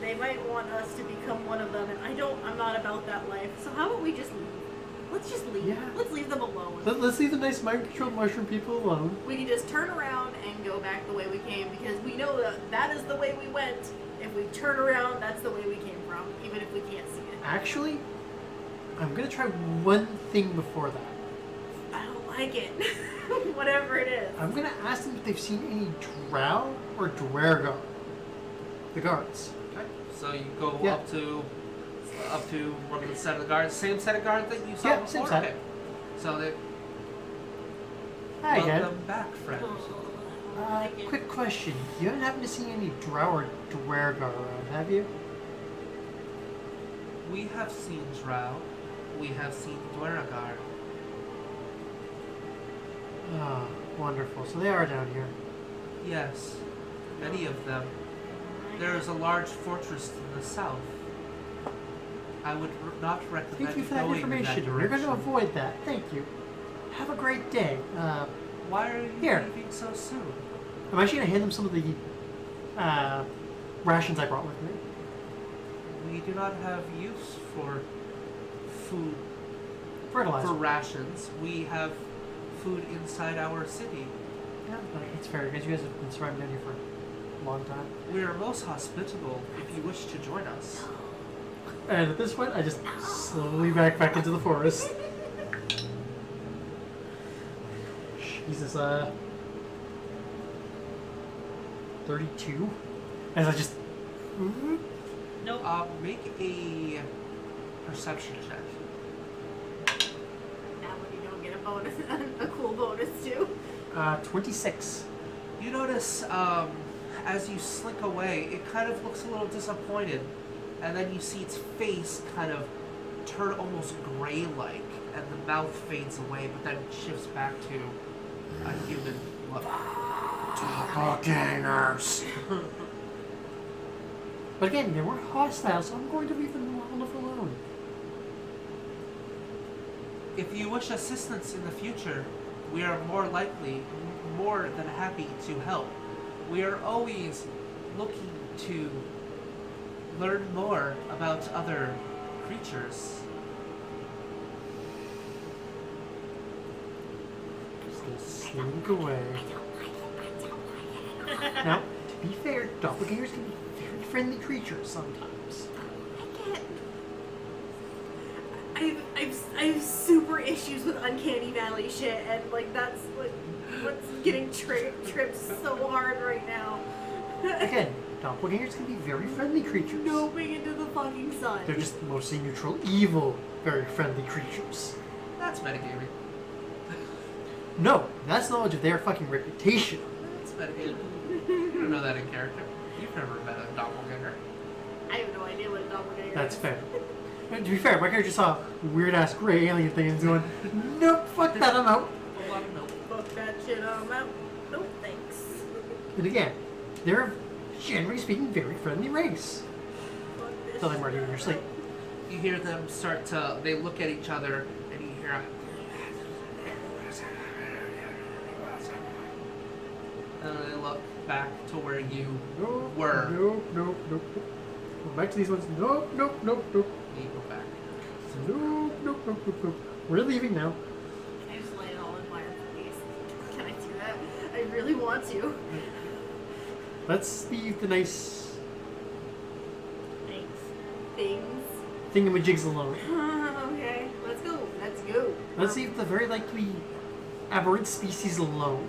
They might want us to become one of them, and I'm not about that life. So how about we just leave? Let's just leave.
Yeah.
Let's leave them alone.
Let's leave the nice mind-controlled mushroom people alone.
We can just turn around and go back the way we came, because we know that is the way we went. If we turn around, that's the way we came from, even if we can't see it.
Actually, I'm gonna try one thing before that.
I don't like it. Whatever it is.
I'm gonna ask them if they've seen any drow or dwergar. The guards.
Okay. So you go
Yeah.
up to one of the set of guards, same set of guards that you saw
Yeah,
before.
same set.
Okay. So they
Hi again.
welcome back, friend.
Quick question. You haven't happened to see any drow or dwergar around, have you?
We have seen Drow. We have seen Dweragar.
Ah, wonderful. So they are down here.
Yes, many of them. There is a large fortress in the south. I would not recommend
Thank you for that
going in that
information. You're going to
direction.
avoid that. Thank you. Have a great day.
Why are you
Here.
leaving so soon?
I'm actually going to hand them some of the rations I brought with me.
We do not have use for food,
Fertilizer.
for rations. We have food inside our city.
Yeah, but it's fair because you guys have been surviving down here for a long time.
We are most hospitable if you wish to join us.
And at this point, I just slowly back into the forest. Jesus, 32? As I just...
nope.
Make a perception check.
Now when you don't get a bonus, a cool bonus too.
26.
You notice, as you slink away, it kind of looks a little disappointed, and then you see its face kind of turn almost gray-like, and the mouth fades away, but then shifts back to a human look.
Doppelgangers. But again, they weren't hostile, so I'm going to leave them alone.
If you wish assistance in the future, we are more than happy to help. We are always looking to learn more about other creatures.
Just gonna slink away. Now, to be fair, doppelgangers can be very friendly creatures sometimes.
I have super issues with Uncanny Valley shit, and like that's what's getting tripped so hard right now.
Again, doppelgangers can be very friendly creatures.
Noping into the fucking sun.
They're just mostly neutral, evil, very friendly creatures.
That's metagaming.
No, that's knowledge of their fucking reputation.
That's metagaming. You don't know that in character. You've never met a doppelganger.
I have no idea what a doppelganger
That's
is.
fair. And to be fair, my character just saw a weird-ass gray alien thing and going, nope, fuck that, I'm out.
A lot of milk.
Fuck that shit, I'm out. No thanks.
And again, they're, generally speaking, very friendly race.
Fuck this
Until they murder you in your sleep.
You hear them start to, they look at each other, and you hear and they look back to where you
Nope,
were.
Nope. Go back to these ones. Nope.
You go back.
Nope. We're leaving now.
Can I just light it all on fire, please? Can I do that? I really want to.
Let's leave the nice
Things.
thingamajigs alone.
Okay, let's go.
Let's leave the very likely aberrant species alone.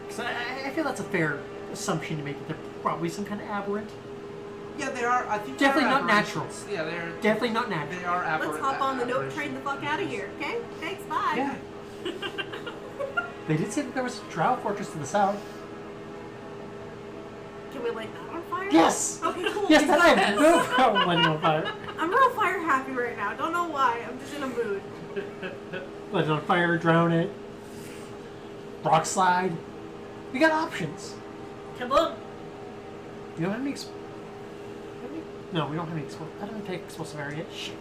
Because I feel that's a fair assumption to make that they're probably some kind of aberrant.
Yeah, they are. I think
Definitely
they're
not natural.
aberrations. Yeah, they're
Definitely not natural.
They are aberrant.
Let's hop on the note
aberrations.
train the fuck out of here, okay? Thanks, bye.
Yeah.
They did say that there was a drow fortress to the south.
Can we light that on fire?
Yes!
Okay, cool.
Yes, that I have no problem lighting on fire.
I'm real fire happy right now. Don't know why. I'm just in a mood.
Light it on fire, drown it. Rock slide. We got options.
Kaboom!
You don't have any No, we don't have any explosive. I don't take explosive area. Shit.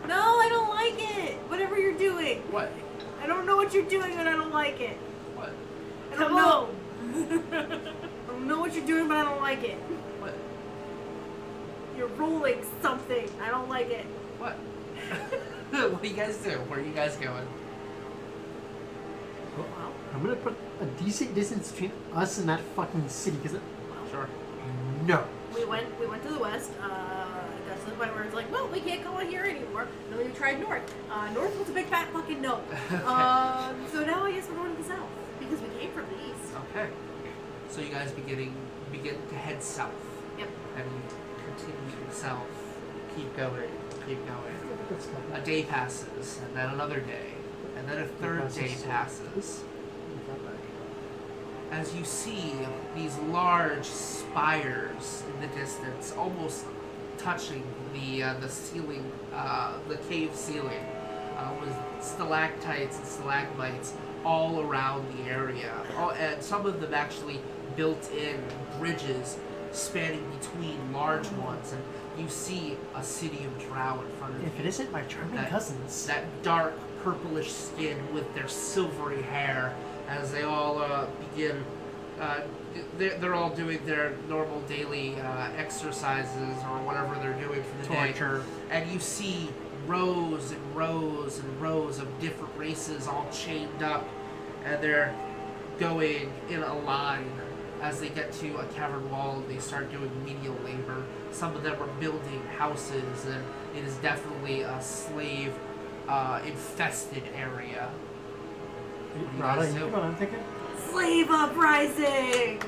No, I don't like it. Whatever you're doing.
What?
I don't know what you're doing, but I don't like it.
What?
I don't know. I don't know what you're doing, but I don't like it.
What?
You're rolling something. I don't like it.
What? What do you guys do? Where are you guys going?
Well,
I'm gonna put a decent distance between us and that fucking city, because
Sure.
no.
we went to the west. Got to the point where it's like, well, we can't go in here anymore. And then we tried north. North was a big fat fucking no. So now I guess we're going to the south because we came from the east.
Okay. So you guys begin to head south.
Yep.
And continue south. Keep going. A day passes, and then another day, and then a third day passes. As you see these large spires in the distance, almost touching the ceiling, the cave ceiling, with stalactites and stalagmites all around the area. And some of them actually built in bridges spanning between large ones, and you see a city of drow in front of you.
If it isn't my charming cousins.
That dark purplish skin with their silvery hair, as they all begin. They're all doing their normal daily exercises or whatever they're doing for the
Torture.
day. And you see rows and rows and rows of different races all chained up, and they're going in a line. As they get to a cavern wall, they start doing menial labor. Some of them are building houses, and it is definitely a slave infested area. What do you
Rada,
guys
you
do?
know what I'm thinking?
Slave uprising.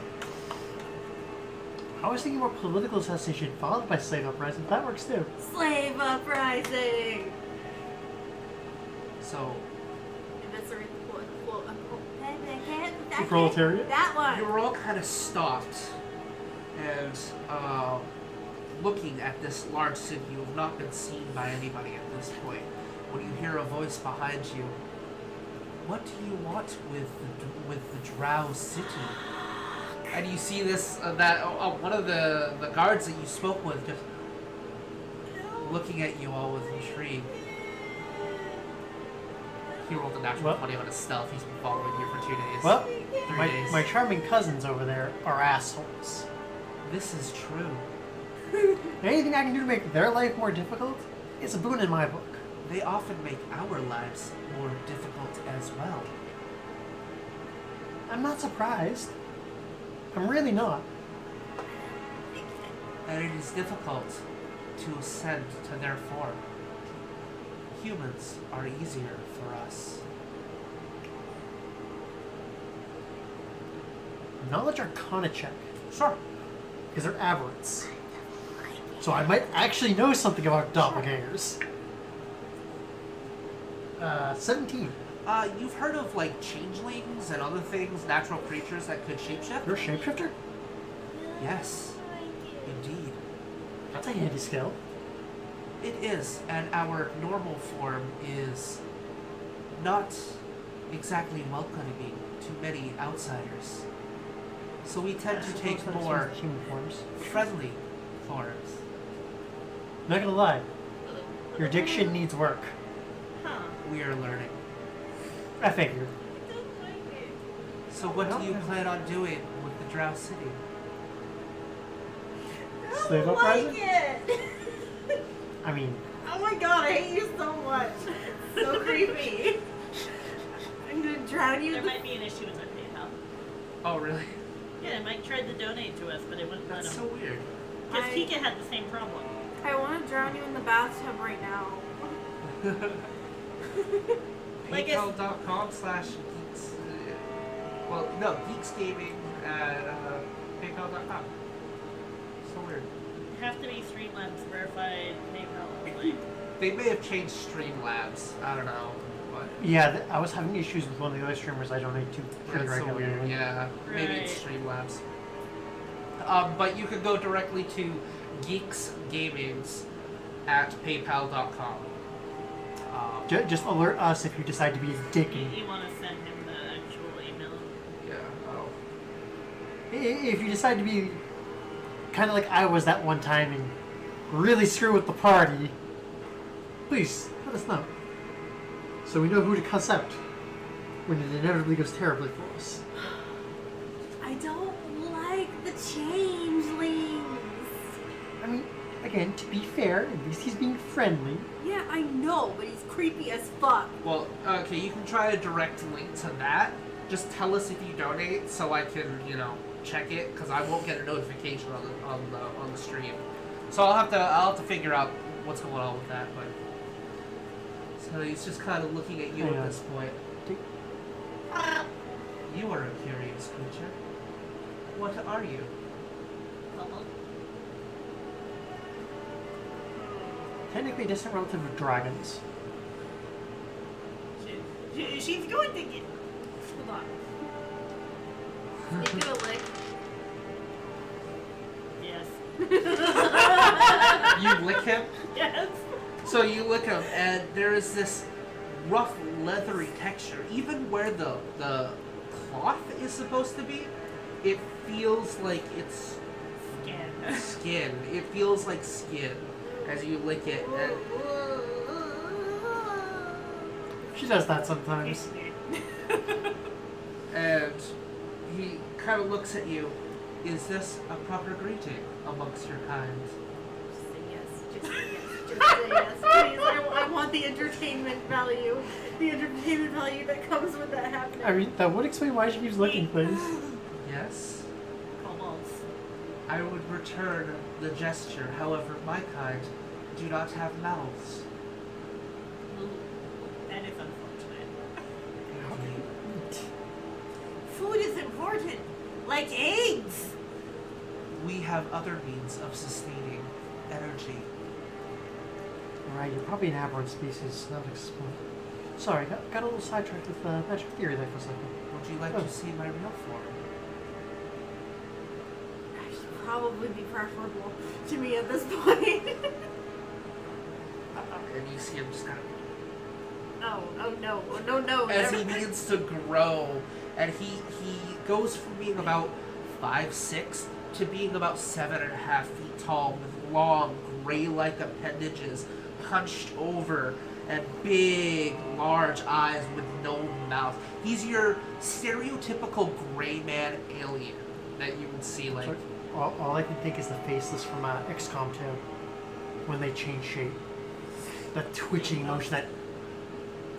I was thinking more political assassination followed by slave uprising. That works too.
Slave uprising.
So,
Eviscerate That
proletariat?
kid? That one.
You were all kind of stopped and looking at this large city. You have not been seen by anybody at this point. When you hear a voice behind you, what do you want with the Drow city? And you see this one of the guards that you spoke with just looking at you all with intrigue. He rolled a natural 20 on his stealth. He's been following you for 2 days.
Well,
3 days.
my charming cousins over there are assholes.
This is true.
Anything I can do to make their life more difficult is a boon in my book.
They often make our lives more difficult as well.
I'm not surprised. I'm really not.
And it is difficult to ascend to their form. Humans are easier for us.
Knowledge Arcana check,
Sure.
because they're aberrants. So I might actually know something about doppelgangers. 17.
You've heard of like changelings and other things, natural creatures that could shapeshift?
You're a shapeshifter?
Yes, indeed.
That's a handy skill.
It is, and our normal form is not exactly welcoming to many outsiders. So we tend to take
Sometimes
more
with human forms.
friendly forms.
Not gonna lie, your diction needs work.
Huh.
We are learning.
I figured.
I don't like it.
So what do you plan on doing with the Drow City?
I
Slave
don't
uprising?
like it.
I mean,
Oh my god, I hate you so much. It's so creepy.
I'm gonna drown you.
There might be an issue with our PayPal.
Oh, really?
Yeah, Mike tried to donate to us, but it wouldn't let
That's
him.
so weird.
Because
I-
Kika had the same problem.
I want to drown you in the bathtub right now.
Like it's-
PayPal.com/geeks. Well, no, Geeks Gaming at PayPal.com. So weird.
Have to be Streamlabs verified PayPal. Like,
They may have changed Streamlabs. I don't know, but
yeah, I was having issues with one of the other streamers I donate to pretty
that's so
regularly.
weird. Yeah, maybe it's
Right.
Streamlabs. But you can go directly to Geeks Gaming's at PayPal.com.
Just alert us if you decide to be a dick.
you want to send him the actual email.
Yeah. Oh.
If you decide to be kind of like I was that one time and really screw with the party, please let us know. So we know who to cuss out when it inevitably goes terribly for us.
I don't like the changelings.
I mean, again, to be fair, at least he's being friendly.
Yeah, I know, but he's creepy as fuck.
Well, okay, you can try a direct link to that. Just tell us if you donate, so I can, check it, because I won't get a notification on the stream. So I'll have to figure out what's going on with that. But so he's just kind of looking at you
Hang
at
on.
this point. You are a curious creature. What are you?
Technically distant relative of dragons.
She's going to get.
Hold on. Sneak it a lick.
Yes.
You lick him?
Yes.
So you lick him, and there is this rough, leathery texture. Even where the cloth is supposed to be, it feels like it's
Skin.
skin. It feels like skin as you lick it. And
She does that sometimes.
and he kind of looks at you. Is this a proper greeting amongst your kind?
Just say yes. Just say yes. Just say yes. Please, I want the entertainment value. The entertainment value that comes with that happening.
I mean, that would explain why she keeps licking things.
Yes?
Kobolds.
I would return the gesture. However, my kind do not have mouths.
That is unfortunate.
Indeed.
Food is important. Like eggs.
We have other means of sustaining energy.
Right, you're probably an aberrant species, not explain. Sorry, got a little sidetracked with magic theory there for a second.
Would you like
Oh.
to see my real form?
That should probably be preferable to me at this point.
And you see him just kind of
oh no, oh no.
as he
never-
begins to grow, and he goes from being about 5'6" to being about 7.5 feet tall, with long gray-like appendages, hunched over, and big, large eyes with no mouth. He's your stereotypical gray man alien that you would see, like.
Sorry, all I can think is the faceless from XCOM 2 when they change shape. That twitching motion, that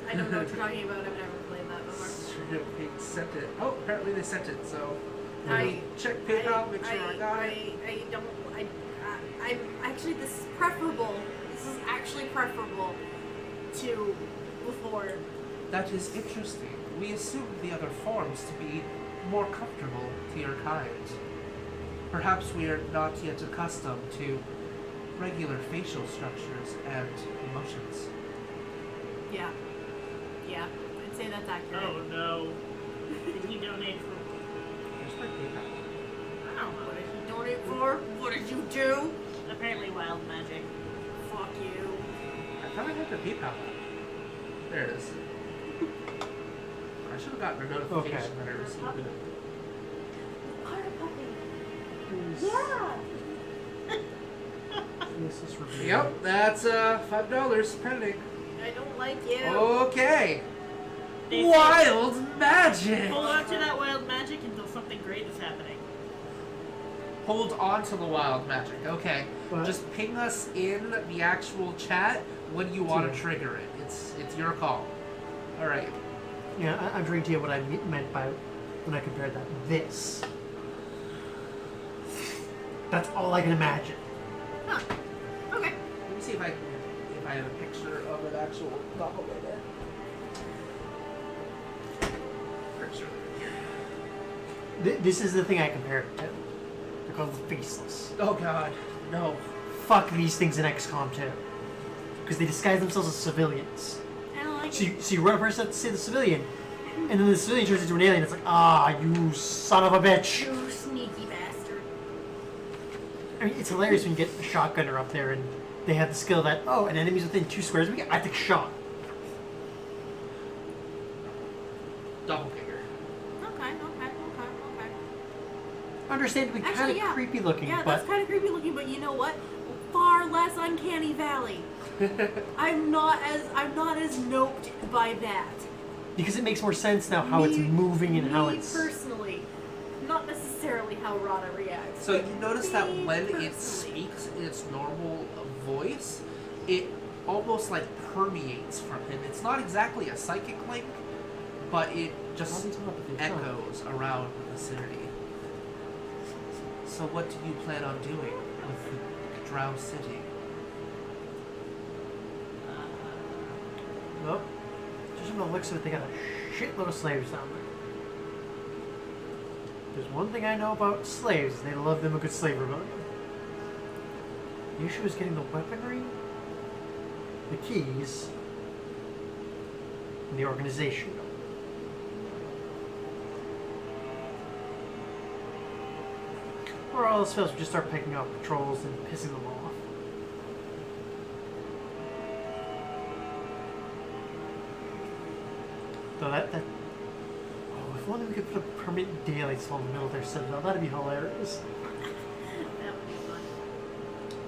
I don't know what you're talking about. I've never played that before.
They sent it. Oh, apparently they sent it. So
I-
check PayPal, make sure I got it.
I'm actually, this is preferable. This is actually preferable to before.
That is interesting. We assumed the other forms to be more comfortable to your kind. Perhaps we are not yet accustomed to regular facial structures and emotions.
Yeah. Yeah. I'd say that's accurate.
Oh no. Did he donate for?
Here's my PayPal.
I don't know.
What did you donate for? What did you do?
Apparently wild magic.
Fuck you.
I thought I had the PayPal app. There it is. I should have gotten a notification
Okay.
that I received it.
Yeah.
faceless reveal.
Yep, that's $5 pending.
I don't like you.
Okay.
They say,
Wild magic.
hold on to that wild magic until something great is happening.
Hold on to the wild magic. Okay.
What?
Just ping us in the actual chat when you want
Yeah.
to trigger it. It's your call. All right.
Yeah, I'm trying to tell you what I meant by when I compared that. This. That's all I can imagine.
Huh. Okay.
Let me see if I have a picture of an actual doppelganger. Picture here.
This is the thing I compared it to. They're called the faceless.
Oh God, no.
Fuck these things in XCOM 2. Because they disguise themselves as civilians.
I don't like
So you run a person up to say the civilian, and then the civilian turns into an alien. It's like, ah, you son of a bitch.
you sneaky bastard.
I mean, it's hilarious when you get a shotgunner up there and they have the skill that, oh, an enemy's within 2 squares of me, I take a shot.
Doppelganger.
Okay.
Understandably kind
Actually,
of
yeah.
creepy looking,
Yeah,
but
that's kind of creepy looking, but you know what? Far less uncanny valley. I'm not as noped by that.
because it makes more sense now how it's moving and how
me
it's.
personally, not necessarily how Rada reacts.
So you notice that
Me
when it
personally.
speaks in its normal voice, it almost like permeates from him. It's not exactly a psychic link, but it just echoes around the vicinity. So what do you plan on doing with the Drow City?
Well, just from the looks of it, they got a shitload of slaves down there. There's one thing I know about slaves: they love them a good slave rebellion. The issue is getting the weaponry, the keys, and the organization going. Or all else fails, we just start picking up patrols and pissing them off. Though that oh, if only we could put a permanent daylight spell in the middle of their citadel, that'd be hilarious.
That would be fun.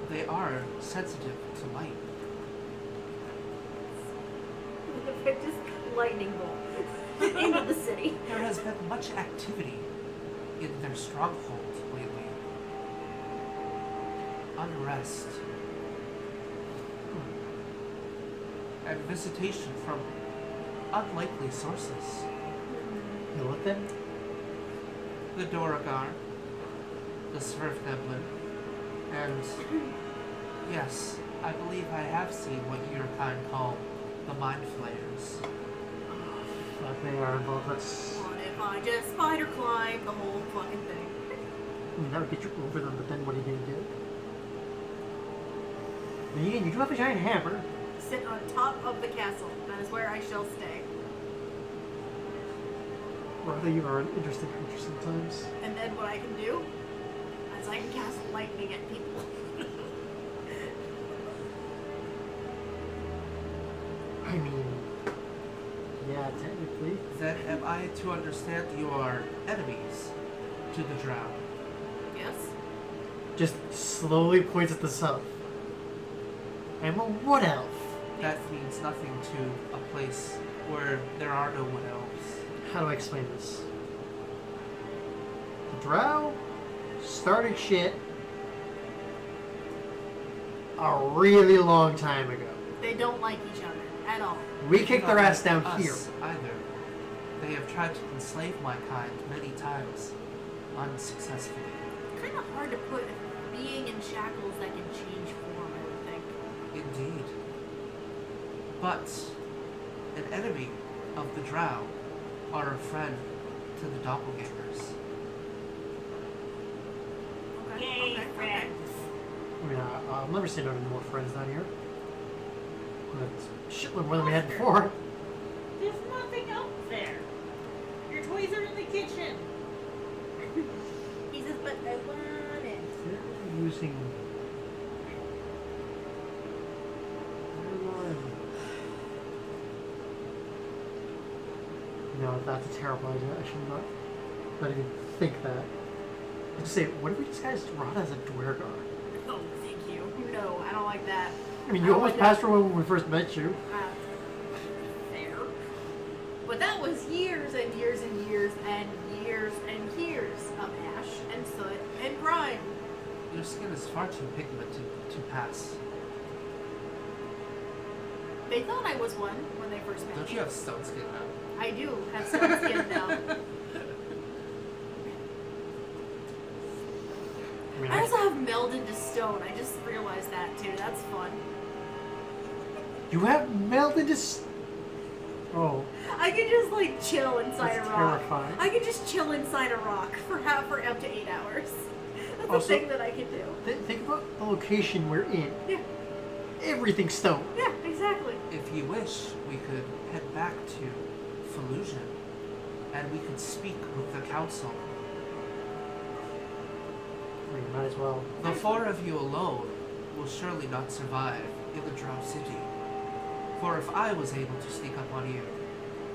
They are sensitive to light.
Just lightning bolt into the city.
There has been much activity in their stronghold lately. Unrest. And visitation from unlikely sources.
You let them?
The Doragar, the Sverfneblin, and yes, I believe I have seen what your kind call the Mind Flayers.
Fuck, they are involved. That's.
What if I just spider climb the whole fucking thing?
I mean, that would get you over them, but then what are you gonna do? And again, you do have a giant hammer.
sit on top of the castle. That is where I shall stay.
Rather, you are an interesting creature sometimes.
And then what I can do is I can cast lightning at people.
I mean, yeah, technically.
Then am I to understand you are enemies to the drow?
Yes?
Just slowly points at the south. I'm a wood elf.
That means nothing to a place where there are no wood elves.
How do I explain this? The drow started shit a really long time ago.
They don't like each other at all.
We kicked their ass down
Us
here.
Either. They have tried to enslave my kind many times, unsuccessfully.
Kind of hard to put a being in shackles that can change form, I would think.
Indeed. But an enemy of the drow are a friend to the doppelgangers.
Yay,
Okay.
friends.
I mean, I'll never say no to more friends down here. That's shitload more than we had before.
There's nothing out there. Your toys are in the kitchen.
He says, but I want it.
They're using. No, that's a terrible idea. I should not even think that. Just say, what if we disguised Rada as a Dwarven?
Oh, thank you. No, I don't like that.
I mean, you
I
almost
like
passed her when we first met you.
Fair. But that was years and years and years and years and years of ash and soot and grime.
Your skin is far too pigmented to pass.
They thought I was one when they first met
Don't
me.
you have stone skin now?
I do have stone skin now.
I mean,
I also have melded to stone. I just realized that too. That's fun.
you have melted to. Oh,
I can just like chill inside
that's
a rock.
terrifying.
I can just chill inside a rock for up to 8 hours. That's
Also-
a thing that I can do.
Think about the location we're in.
Yeah,
Everything's stone.
yeah, exactly.
If you wish, we could head back to Felusion, and we could speak with the council.
I mean, might as well.
The four of you alone will surely not survive in the Drow City. For if I was able to sneak up on you,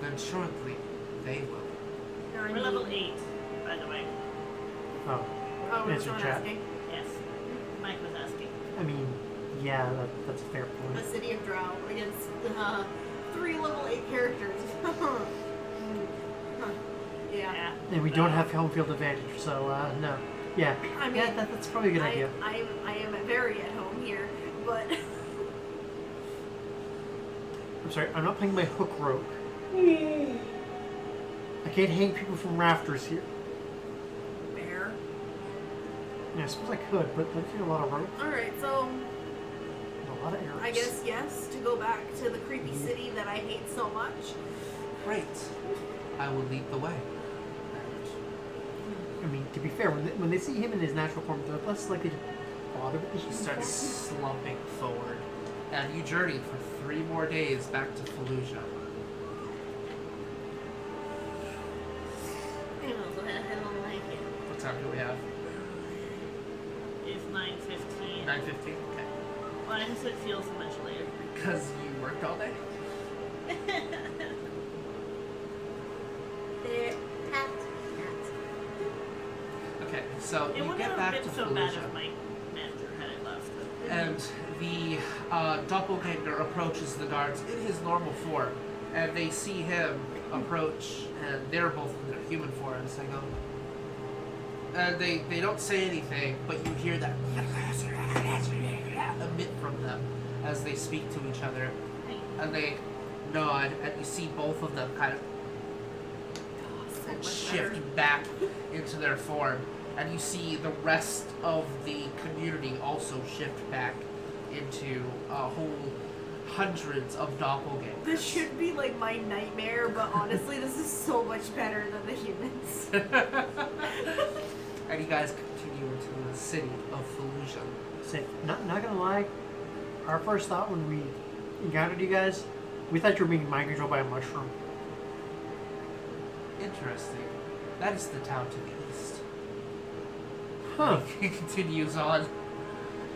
then surely they will.
We're level 8, by the way.
Oh,
Oh, we're
Answer
someone
chat.
asking.
Yes. Mike was asking.
I mean, yeah, that's a fair
The
point.
city of Drow against 3 level 8 characters. Huh. Yeah.
Yeah.
And we don't have home field advantage, so no. Yeah,
I mean,
yeah, that's probably a good idea.
I am very at home here, but
I'm sorry, I'm not playing my hook rogue. I can't hang people from rafters here.
fair.
Yeah, I suppose I could, but that'd take a lot of rope
Alright, so
and a lot of arrows.
I guess yes, to go back to the creepy city that I hate so much.
Great. I will lead the way.
I mean, to be fair, when they see him in his natural form, they're less likely to bother with the
He
human
starts
form.
slumping forward, and you journey for 3 more days back to Fallujah.
I don't like it.
What time do we have?
It's 9:15.
9:15? Okay.
Why does it feel so much later?
Because you worked all day?
There, hat.
Okay, so
It
you
wouldn't
get
have
back
been
to
so bad
Fallujah,
if my manager had it left.
and the doppelganger approaches the guards in his normal form, and they see him approach, and they're both in their human forms. They go, and they don't say anything, but you hear that emit from them as they speak to each other, and they nod, and you see both of them kind of
So much
shift
better.
back into their form, and you see the rest of the community also shift back into whole hundreds of doppelgangers.
This should be like my nightmare, but honestly, this is so much better than the humans.
And you guys continue into the city of Fallujah.
Say, not gonna lie, our first thought when we encountered you guys, we thought you were being mind controlled by a mushroom.
Interesting. That is the town to the east.
Huh.
He continues on.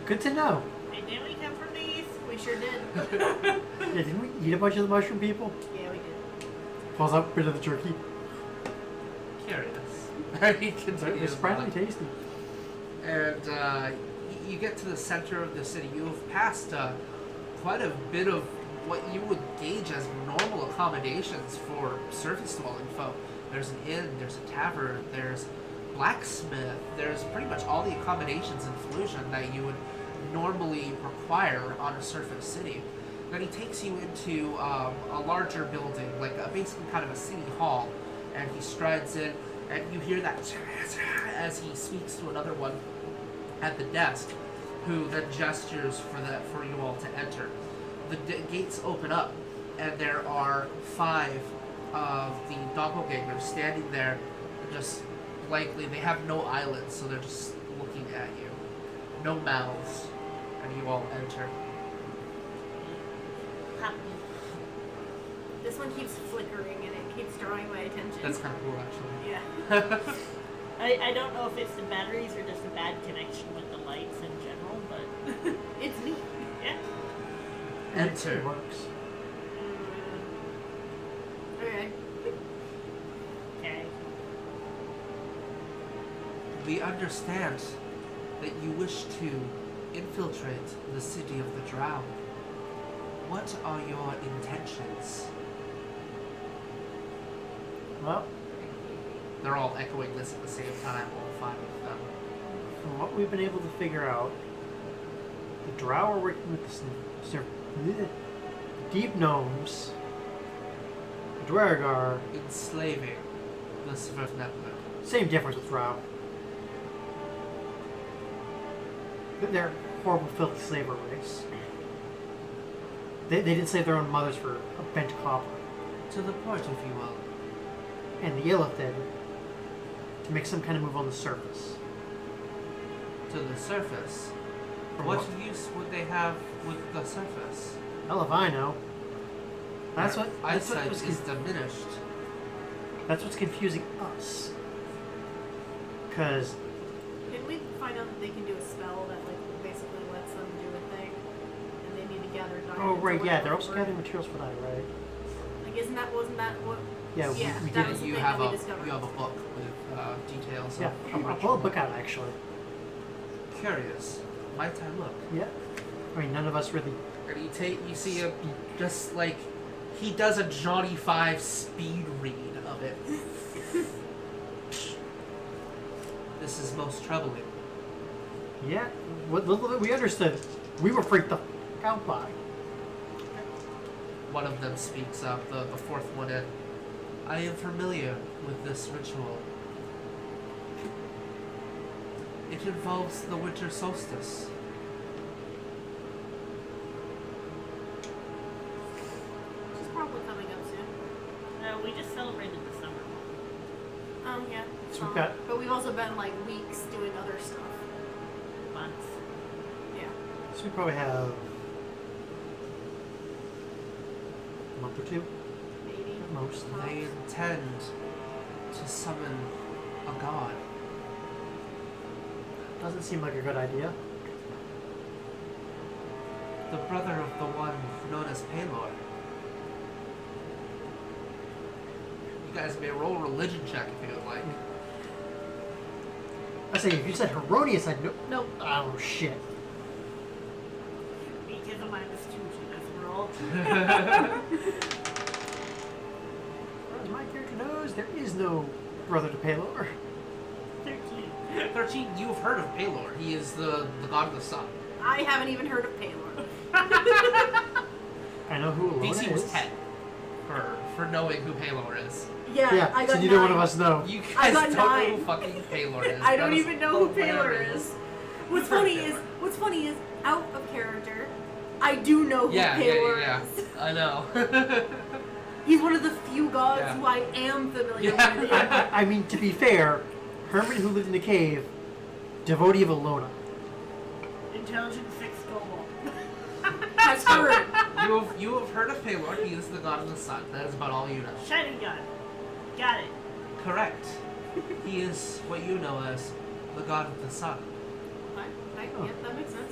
Good to know.
Hey, didn't we come from the east?
We sure did.
Yeah, didn't we eat a bunch of the mushroom people?
Yeah, we did.
Pulls out a bit of the jerky.
Curious. He
They're
continues
surprisingly
on.
tasty.
And you get to the center of the city. You've passed quite a bit of what you would gauge as normal accommodations for surface dwelling folk. There's an inn, there's a tavern, there's blacksmith, there's pretty much all the accommodations in Felusion that you would normally require on a surface city. Then he takes you into a larger building, like basically kind of a city hall, and he strides in, and you hear that as he speaks to another one at the desk, who then gestures for you all to enter. The gates open up, and there are 5 of the doppelgangers standing there, just blankly. They have no eyelids, so they're just looking at you. No mouths, and you all enter.
This one keeps flickering and it keeps drawing my attention.
That's kind of cool, actually.
Yeah.
I don't know if it's the batteries or just a bad connection with the lights in general, but
It's me.
yeah.
Enter.
It works.
Okay.
Okay.
We understand that you wish to infiltrate the city of the Drow. What are your intentions?
Well,
They're all echoing this at the same time, all 5 of them.
from what we've been able to figure out, the Drow are working with the deep gnomes. The Dwargar,
Enslaving the Svirfneblin.
same difference with Drow. They're a horrible, filthy slaver race. They didn't save their own mothers for a bent copper.
To the point, if you will.
And the Illithid to make some kind of move on the surface.
To the surface.
From
What use would they have with the surface?
Hell if I know. That's what
Eyesight
was
is diminished.
that's what's confusing us. Cause
Can we find out that they can do a spell that like basically lets them do a thing, and they need to gather diamonds?
oh right,
or
yeah, they're
whatever
also
for it?
gathering materials for that, right?
Like, wasn't that what?
Yeah,
Yeah,
we
that
did.
was the
You
thing
have
that
a
we discovered.
book with details.
Yeah,
of
I'll pull a book out actually.
Curious. Might I look?
Yeah. I mean, none of us really.
And you see him just like he does a Johnny 5 speed read of it. This is most troubling.
Yeah, what little that we understood, we were freaked the f out by.
One of them speaks up, the 4th one in. I am familiar with this ritual. It involves the winter solstice.
She's probably coming up soon.
We just celebrated the summer.
Oh yeah.
So we've got-
But we've also been like weeks doing other stuff.
Months.
Yeah.
So we probably have a month or 2
Maybe.
at most.
They intend to summon a god.
Doesn't seem like a good idea.
The brother of the one known as Palor. You guys may roll a religion check if you would like.
I say, if you said erroneous, I'd know.
Nope.
Oh shit.
Because of -2 to this roll.
As my character knows, there is no brother to Palor.
13.
13, you've heard of Palor. He is the god of the sun.
I haven't even heard of Palor.
I know who Alona
DC
is.
was 10 for knowing who Palor is.
Yeah,
Yeah,
I got
so neither one of
9.
us know.
You
I
guys
got
don't know
9.
who fucking Palor is.
I don't
That is
even know who Palor
hilarious.
is. What's funny is, out of character, I do know who Palor is.
I know.
He's one of the few gods
Yeah.
who I am familiar
Yeah.
with.
I mean, to be fair, Herman who lived in the cave, devotee of Alona.
Intelligence 6 Kobold.
has heard.
You have heard of Paylor. He is the god of the sun. That is about all you know.
Shining gun. Got it.
Correct. He is what you know as the god of the sun.
Yep, that makes sense.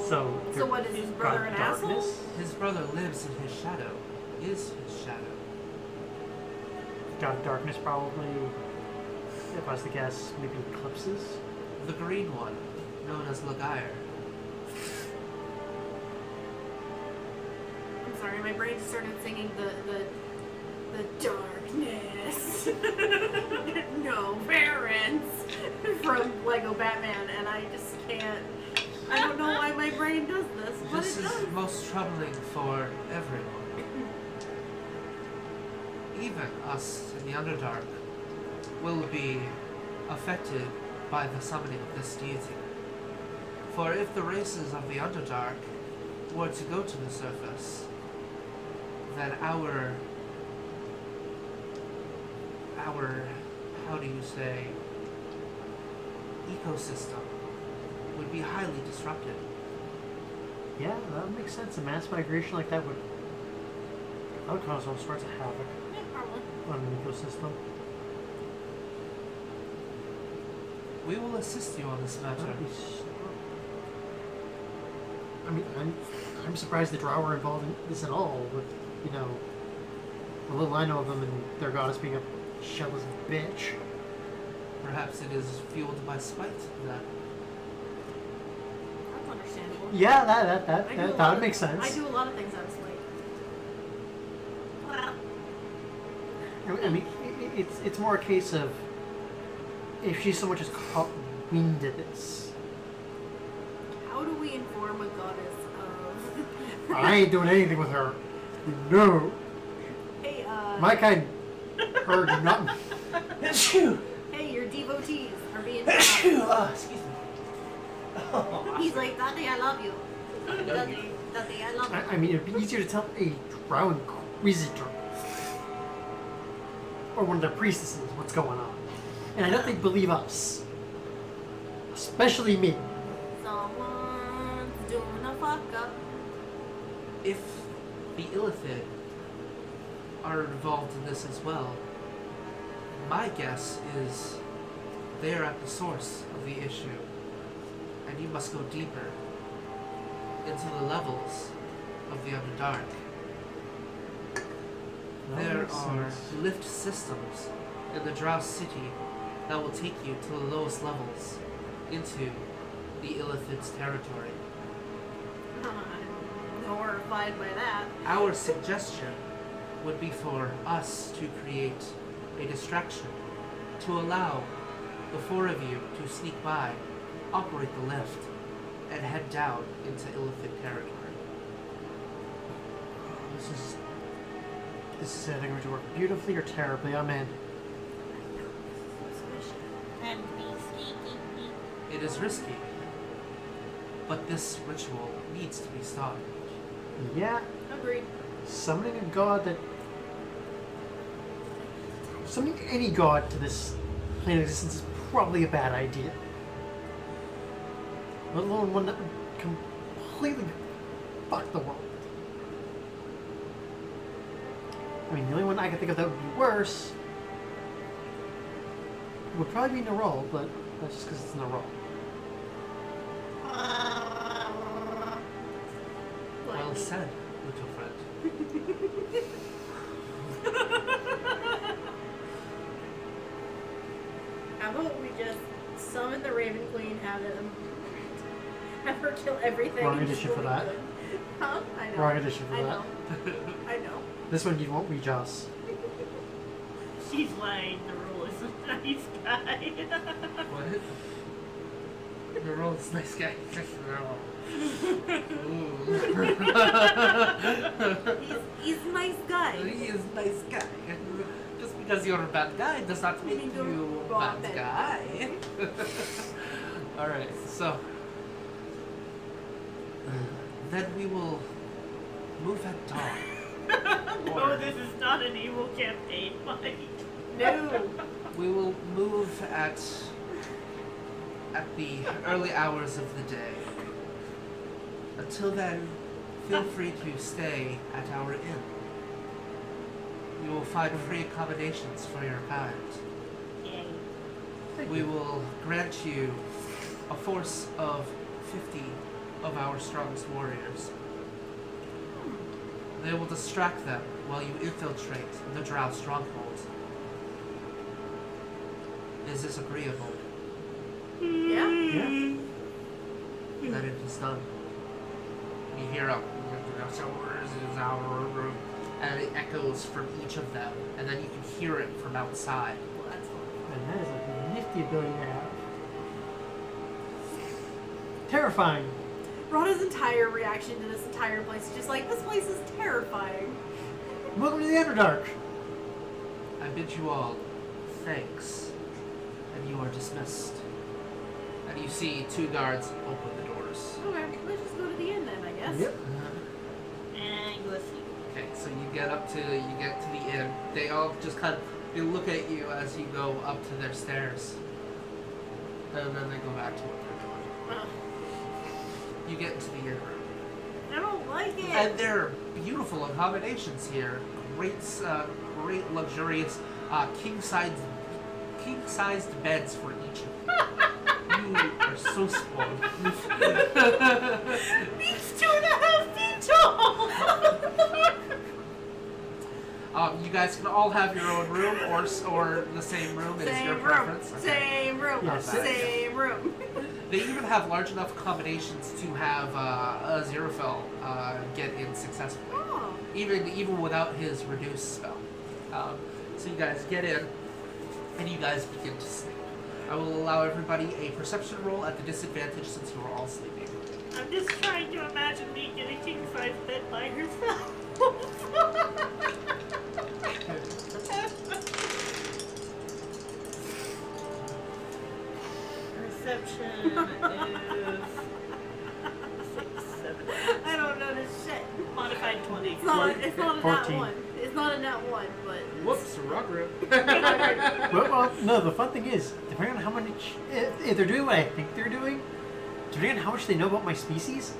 So
what is his brother an asshole?
darkness?
His brother lives in his shadow. Is his shadow.
God of darkness probably, if I was to guess, maybe eclipses?
The green one, known as Lagaire.
I'm sorry, my brain just started singing the darkness. No parents from Lego Batman, and I just can't. I don't know why my brain does this, but
This
it
is
does.
most troubling for everyone. Even us in the Underdark will be affected by the summoning of this deity. For if the races of the Underdark were to go to the surface, then our how do you say, ecosystem would be highly disrupted.
Yeah, that would make sense. A mass migration like that would cause all sorts of havoc
Yeah, probably.
on an ecosystem.
We will assist you on this matter.
That'd be I mean, I'm surprised the Drow were involved in this at all. With the little I know of them and their goddess being a jealous bitch.
Perhaps it is fueled by spite that
That's understandable.
Yeah,
I do a
that
lot
would
of-
make sense.
I do a lot of things out of slate.
I mean, it's more a case of if she so much as caught wind of this.
How do we inform a goddess of?
I ain't doing anything with her. No,
Hey,
my kind heard nothing.
Hey, your devotees are being.
Excuse me.
He's like, Daddy, I love you.
I know you.
Daddy, I love you.
I mean, it'd be easier to tell a Drow Inquisitor or one of their priestesses what's going on, and I don't think believe us, especially me.
Someone's doing a fuck up.
If the Illithid are involved in this as well, my guess is they are at the source of the issue, and you must go deeper into the levels of the Underdark.
That
There
makes
are
sense.
lift systems in the Drow city that will take you to the lowest levels into the Illithid's territory.
I'm horrified by that.
Our suggestion would be for us to create a distraction to allow the four of you to sneak by, operate the lift, and head down into Illithid territory.
This is either going to work beautifully or terribly. I'm in.
And be sneaky.
It is risky, but this ritual needs to be stopped.
Yeah,
Agreed.
summoning a god that. Summoning any god to this plane of existence is probably a bad idea. Let alone one that would completely fuck the world. I mean, the only one I can think of that would be worse would probably be Nerol, but that's just because it's Nerol.
Well said, little friend.
How about we just summon the Raven Queen, have her kill everything.
Wrong
and
edition
she'll
for
be
that.
good. Huh? I know.
Wrong edition for
I
that.
know. I know.
This one you won't reach us.
She's lying. The rule is a nice guy.
What? The role is nice guy.
He's a nice guy.
He is a nice guy. Just because you're a bad guy does not make
Meaning you're
you a
wrong
bad
bad
guy. Alright, so then we will move at dawn.
No, this is not an evil campaign, Mike.
No.
We will move at the early hours of the day. Until then, feel free to stay at our inn. You will find free accommodations for your kind.
Yay.
We will grant you a force of 50 of our strongest warriors. They will distract them while you infiltrate the Drow stronghold. Is this agreeable?
Yeah.
Yeah.
Then it is done. You hear a and it echoes from each of them, and then you can hear it from outside.
Well, that's fun.
And that is a nifty ability to have. Terrifying.
Rada's entire reaction to this entire place is just like, this place is terrifying.
Welcome to the Underdark.
I bid you all thanks, and you are dismissed. And you see 2 guards open the doors.
Okay, let's just go to the inn then, I guess.
Yep.
And go sleep.
Okay, so you get to the inn. They all just kind of they look at you as you go up to their stairs, and then they go back to what they're doing.
Oh,
You get into the inn room,
I don't like it.
and there are beautiful accommodations here. Great luxurious king-sized beds for each of you. You are so spoiled.
He's 2.5 feet tall!
You guys can all have your own room, or the same room is your preference. Okay.
Same room.
Yes.
Same room.
They even have large enough accommodations to have a Xerophil get in successfully,
Oh.
even without his reduced spell. So you guys get in, and you guys begin to sleep. I will allow everybody a perception roll at the disadvantage since you are all sleeping.
I'm just trying to imagine me getting king-size bed by herself. Perception is 6, 7.
I don't know this shit.
Modified 20.
It's not a nat
14.
one. It's not a nat one, but
Whoops, Rugrat.
Well, no, the fun thing is, depending on how much, if they're doing what I think they're doing, depending on how much they know about my species,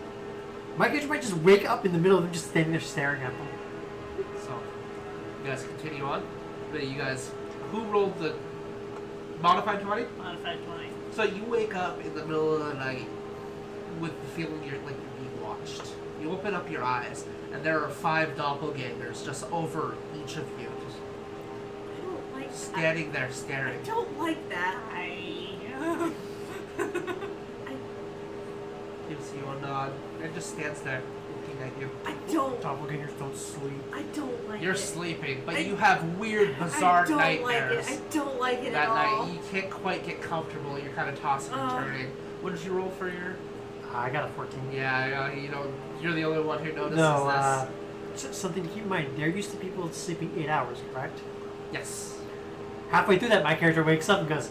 my character might just wake up in the middle of them just standing there staring at them.
So you guys continue on. But you guys, who rolled the modified 20?
Modified 20.
So you wake up in the middle of the night with the feeling you're being watched. You open up your eyes, and there are 5 doppelgangers just over each of you, just
I don't like
standing there
I
staring.
don't like that.
Gives you a nod, and just stands there looking at you.
I don't.
Doppelgangers don't sleep.
I don't like
You're
it.
sleeping, but
I-
you have weird, bizarre
I don't
nightmares.
like it. I don't like it
That
at all.
night, you can't quite get comfortable. You're kind of tossing and turning. What did you roll for your?
I got a 14.
Yeah, you're the only one who notices
No,
this.
something to keep in mind. They're used to people sleeping 8 hours, correct?
Yes.
Halfway through that, my character wakes up and goes,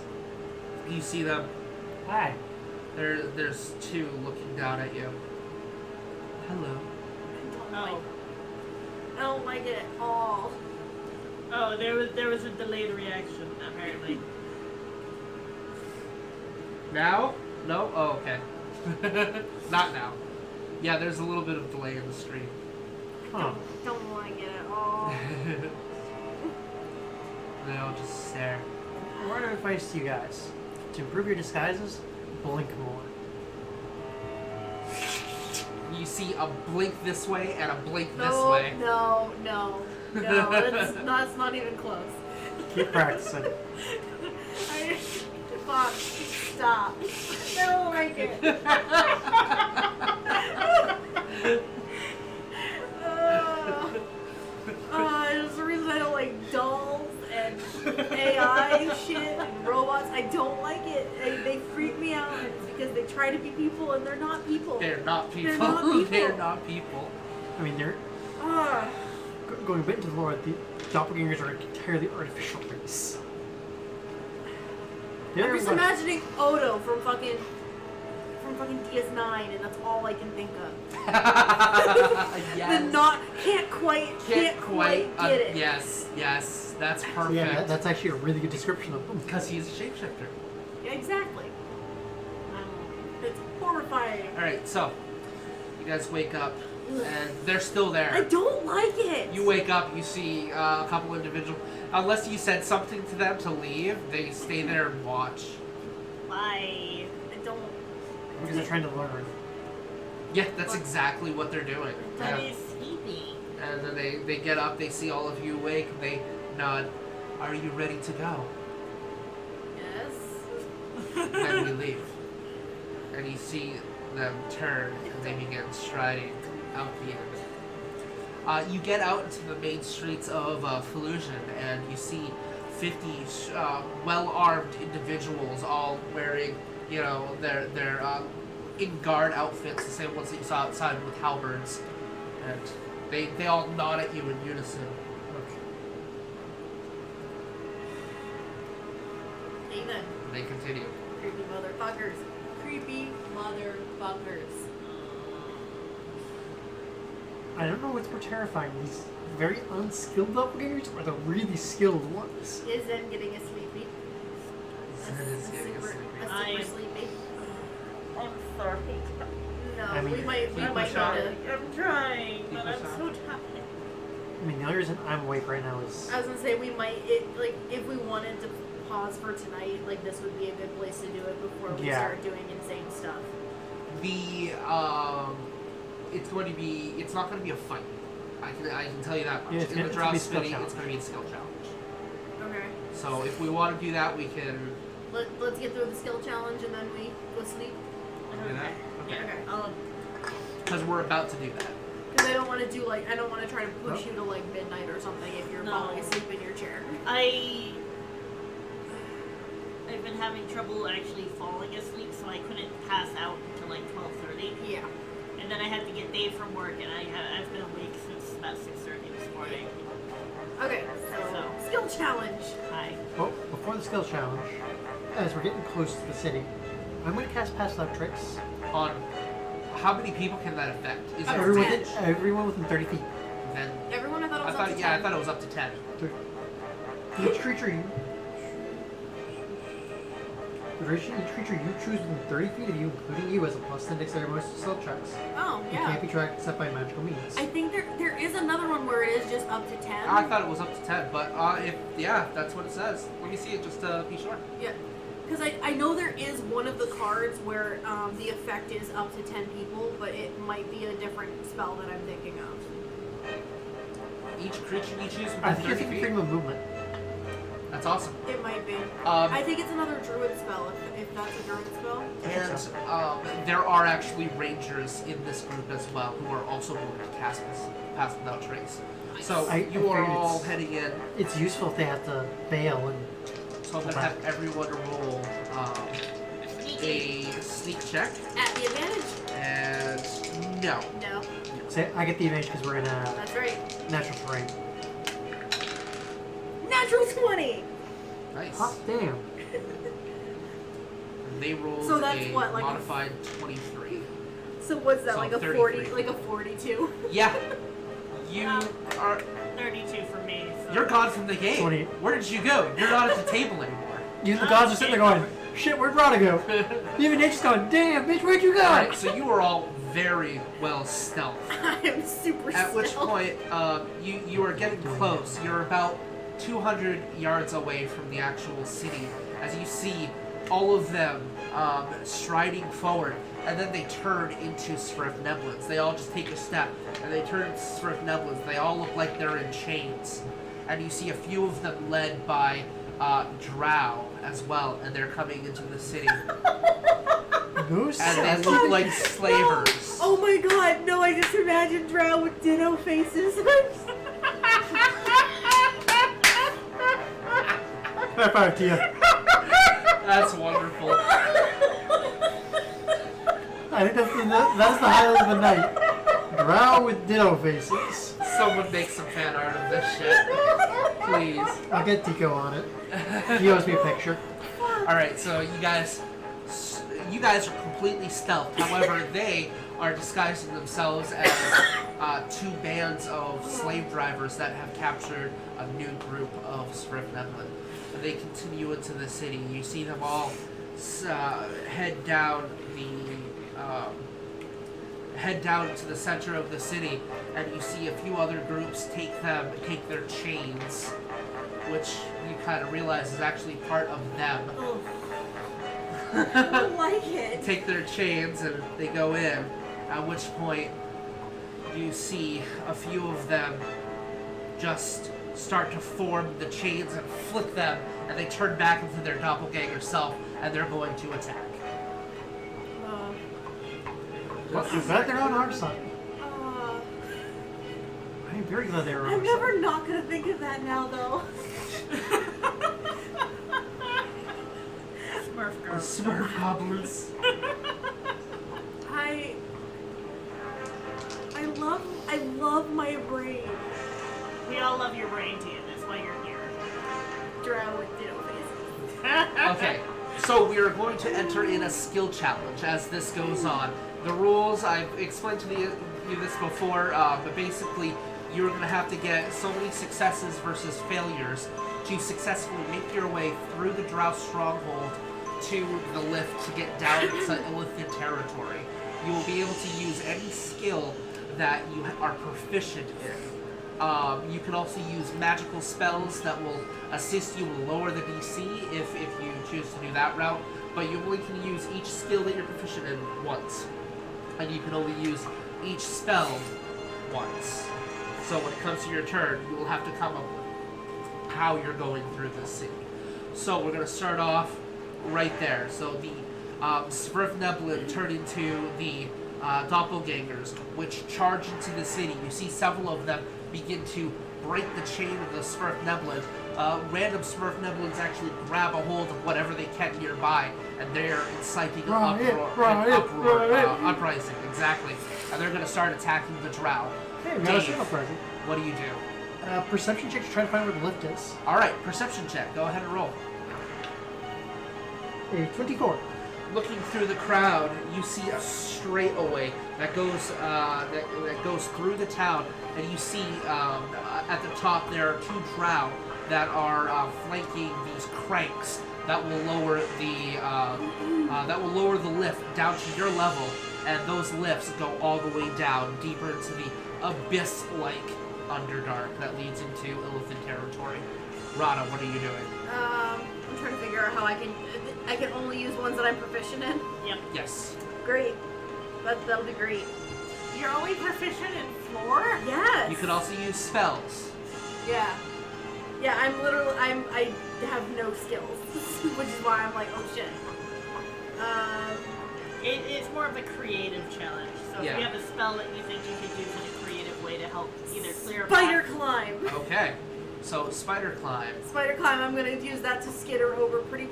You see them.
"Hi."
There's 2 looking down at you. Hello.
I don't like it at all.
Oh, there was a delayed reaction, apparently.
Now? No? Oh, okay. Not now. Yeah, there's a little bit of delay in the stream.
Huh.
Don't like it at all.
They'll just stare.
Word of advice to you guys. To improve your disguises, blink more.
You see a blink this way and a blink this
No,
way.
no, that's not even close.
Keep practicing.
Fuck. Stop. I don't like it. There's a reason I don't like dolls and AI shit and robots. I don't like it. They freak me out. It's because they try to be people and they're not people.
They're not people.
They're not people.
They're not people.
I mean, they're
Ah.
going a bit into the lore. The doppelgangers are an entirely artificial race.
I'm
They're
just
what-
imagining Odo from fucking DS9, and that's all I can think of.
Yes.
Can't quite get it.
Yes, that's perfect.
Yeah, that's actually a really good description of them.
Because he's a shapeshifter.
Yeah, exactly. It's horrifying.
Alright, so you guys wake up and they're still there.
I don't like it.
You wake up, you see a couple individuals. Unless you said something to them to leave, they stay there and watch.
Why?
I don't.
Because they're trying to learn.
Yeah, that's exactly what they're doing.
That
Yeah.
is sleepy.
And then they get up, they see all of you awake, and they nod. Are you ready to go?
Yes.
Then we leave. And you see them turn, and they begin striding out the end. You get out into the main streets of Felusion, and you see 50 well-armed individuals, all wearing, their in guard outfits, the same ones that you saw outside with halberds, and they all nod at you in unison.
Hey then,
And they continue.
creepy motherfuckers. Creepy motherfuckers.
I don't know what's more terrifying, these very unskilled doppelgangers or the really skilled ones.
Is Zen getting a sleepy?
Zen is getting a sleepy.
super sleepy.
I'm sorry.
No,
I mean,
we might
keep
need
pushing on.
to.
I'm trying, but I'm
Keep
so tired.
I mean, the only reason I'm awake right now is...
I was gonna say we might if we wanted to pause for tonight, like this would be a good place to do it before we
Yeah.
start doing insane stuff.
It's not going to be a fight. I can tell you that much.
Yeah, it's
In
gonna-
the
it's gonna
draw
be a skill
spinning, it's
challenge.
going to be a skill challenge.
Okay.
So if we want to do that, we can
Let's get through the skill challenge and then we go sleep.
do that. Okay.
Okay.
Because we're about to do that.
Because I don't want to do I don't want to try to push
Nope.
you to midnight or something if you're
No.
falling asleep in your chair.
I've been having trouble actually falling asleep, so I couldn't pass out until 12:30.
Yeah.
And then I had to get Dave from work, and I've been awake since about 6:30 this morning.
Okay. So skill challenge.
Hi.
Well, before the skill challenge, as we're getting close to the city, I'm going to cast Pass Without Tricks.
On how many people can that affect? Is it
Everyone within 30 feet.
Then
Everyone, I thought it was
I
up
thought
to
yeah,
10.
I thought it was up to 10.
Each creature you choose within 30 feet of you, including you, as a plus 10 dexterity bonus to stealth checks.
Oh
You
yeah.
can't be tracked except by magical means.
I think there is another one where it is just up to 10.
I thought it was up to 10, but that's what it says. Let me see it just to be sure.
Yeah. Because I know there is one of the cards where the effect is up to 10 people, but it might be a different spell that I'm thinking of.
Each creature you choose
I
within
think you're
30
thinking
feet.
freedom of movement.
That's awesome.
It might be. I think it's another druid spell, if that's a druid spell.
And there are actually rangers in this group as well who are also going to cast Pass Without Trace. So
I
you are
figured
all
it's-
heading in.
It's useful if they have to bail and...
So I'm going to have everyone roll a sneak check.
At the advantage?
And no.
No.
Say, I get the advantage because we're in a
That's right.
natural terrain.
Natural 20!
Nice.
Hot damn.
And they rolled
So that's
a
what, like a-
modified 23.
So what's that,
So
like a
33.
40, like a 42?
Yeah. You are...
32 for me. So.
You're gone from the game.
20.
Where did you go? You're not at the table anymore.
Even the gods are sitting there going, shit, where'd Rada go? Even Nature's going, damn, bitch, where'd you go?
Alright, so you are all very well stealthed.
I am super
At which
stealth.
point, you are getting close. You're about 200 yards away from the actual city as you see all of them striding forward, and then they turn into Svrfneblins. They all just take a step, and they turn into Svrfneblins. They all look like they're in chains. And you see a few of them led by Drow as well, and they're coming into the city.
No
And
sense.
they look like slavers.
Oh my god, no, I just imagined Drow with ditto faces.
High five to you.
That's wonderful.
I think that's the highlight of the night. Drow with ditto faces.
Someone make some fan art of this shit. Please.
I'll get Tico on it. He owes me a picture.
Alright, so you guys are completely stealthed. However, they are disguising themselves as two bands of slave drivers that have captured a new group of Svrfneblin. And they continue into the city. You see them all head down head down to the center of the city, and you see a few other groups take their chains, which you kind of realize is actually part of them.
Oh. I don't like it.
Take their chains and they go in, at which point you see a few of them just start to form the chains and flick them, and they turn back into their doppelganger self, and they're going to attack.
I'm glad they're on our side.
Uh,
I'm very glad they're on
I'm
our
never
side.
not gonna think of that now, though.
Smurf girl.
Smurf goblins.
I love my brain.
We all love your brain, too. That's why you're here.
Drow with ditto faces.
Okay, so we are going to enter in a skill challenge as this goes on. The rules, I've explained to you this before, but basically you're going to have to get so many successes versus failures to successfully make your way through the Drow stronghold to the lift to get down to Illithid territory. You will be able to use any skill that you are proficient in. You can also use magical spells that will assist you and lower the DC if you choose to do that route, but you only can use each skill that you're proficient in once. And you can only use each spell once. So when it comes to your turn, you will have to come up with how you're going through the city. So we're going to start off right there. So the Svirfneblin turn into the doppelgangers, which charge into the city. You see several of them begin to break the chain of the Svirfneblin. Random Svirfneblins actually grab a hold of whatever they can nearby, and they're inciting an uprising, exactly. And they're going to start attacking the Drow.
Hey, we got a
Dave,
signal present.
what do you do?
Perception check to try to find where the lift is.
Alright, perception check. Go ahead and roll.
A 24.
Looking through the crowd, you see a straightaway that goes that goes through the town, and you see at the top there are two drow that are flanking these cranks that will lower the lift down to your level, and those lifts go all the way down deeper into the abyss-like Underdark that leads into Illithid territory. Rada, what are you doing?
I'm trying to figure out how I can only use ones that I'm proficient in.
Yep.
Yes.
Great. That'll be great.
You're only proficient in floor?
Yes.
You could also use spells.
Yeah. Yeah, I have no skills, which is why I'm like, oh shit.
It's more of a creative challenge. So
Yeah.
if you have a spell that you think you could use in a creative way to help either clear a
Spider
path-
climb.
Okay. So, spider climb.
Spider climb. I'm gonna use that to skitter over pretty.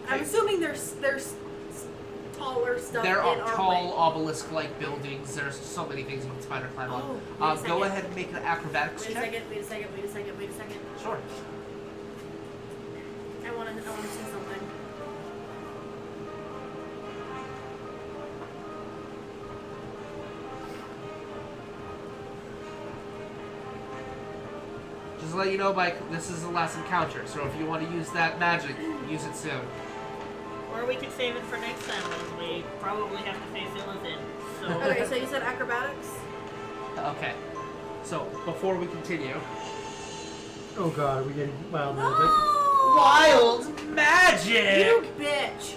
I'm
Okay.
assuming there's taller stuff
There
in
are
our
tall
way.
obelisk-like buildings. There's so many things you can spider climb
Oh, wait
on.
a
Go
second.
ahead and make an acrobatics
Wait a
check.
second. Wait a second. Wait a second. Wait a second.
Sure.
I wanna see something.
Just to let you know, Mike, this is the last encounter, so if you want to use that magic, use it soon.
Or we could save it for next time when we probably have to face Illithid. So
Okay, so you said acrobatics.
Okay. So, before we continue...
Oh god, are we getting wild a little bit?
No!
Wild magic!
You bitch!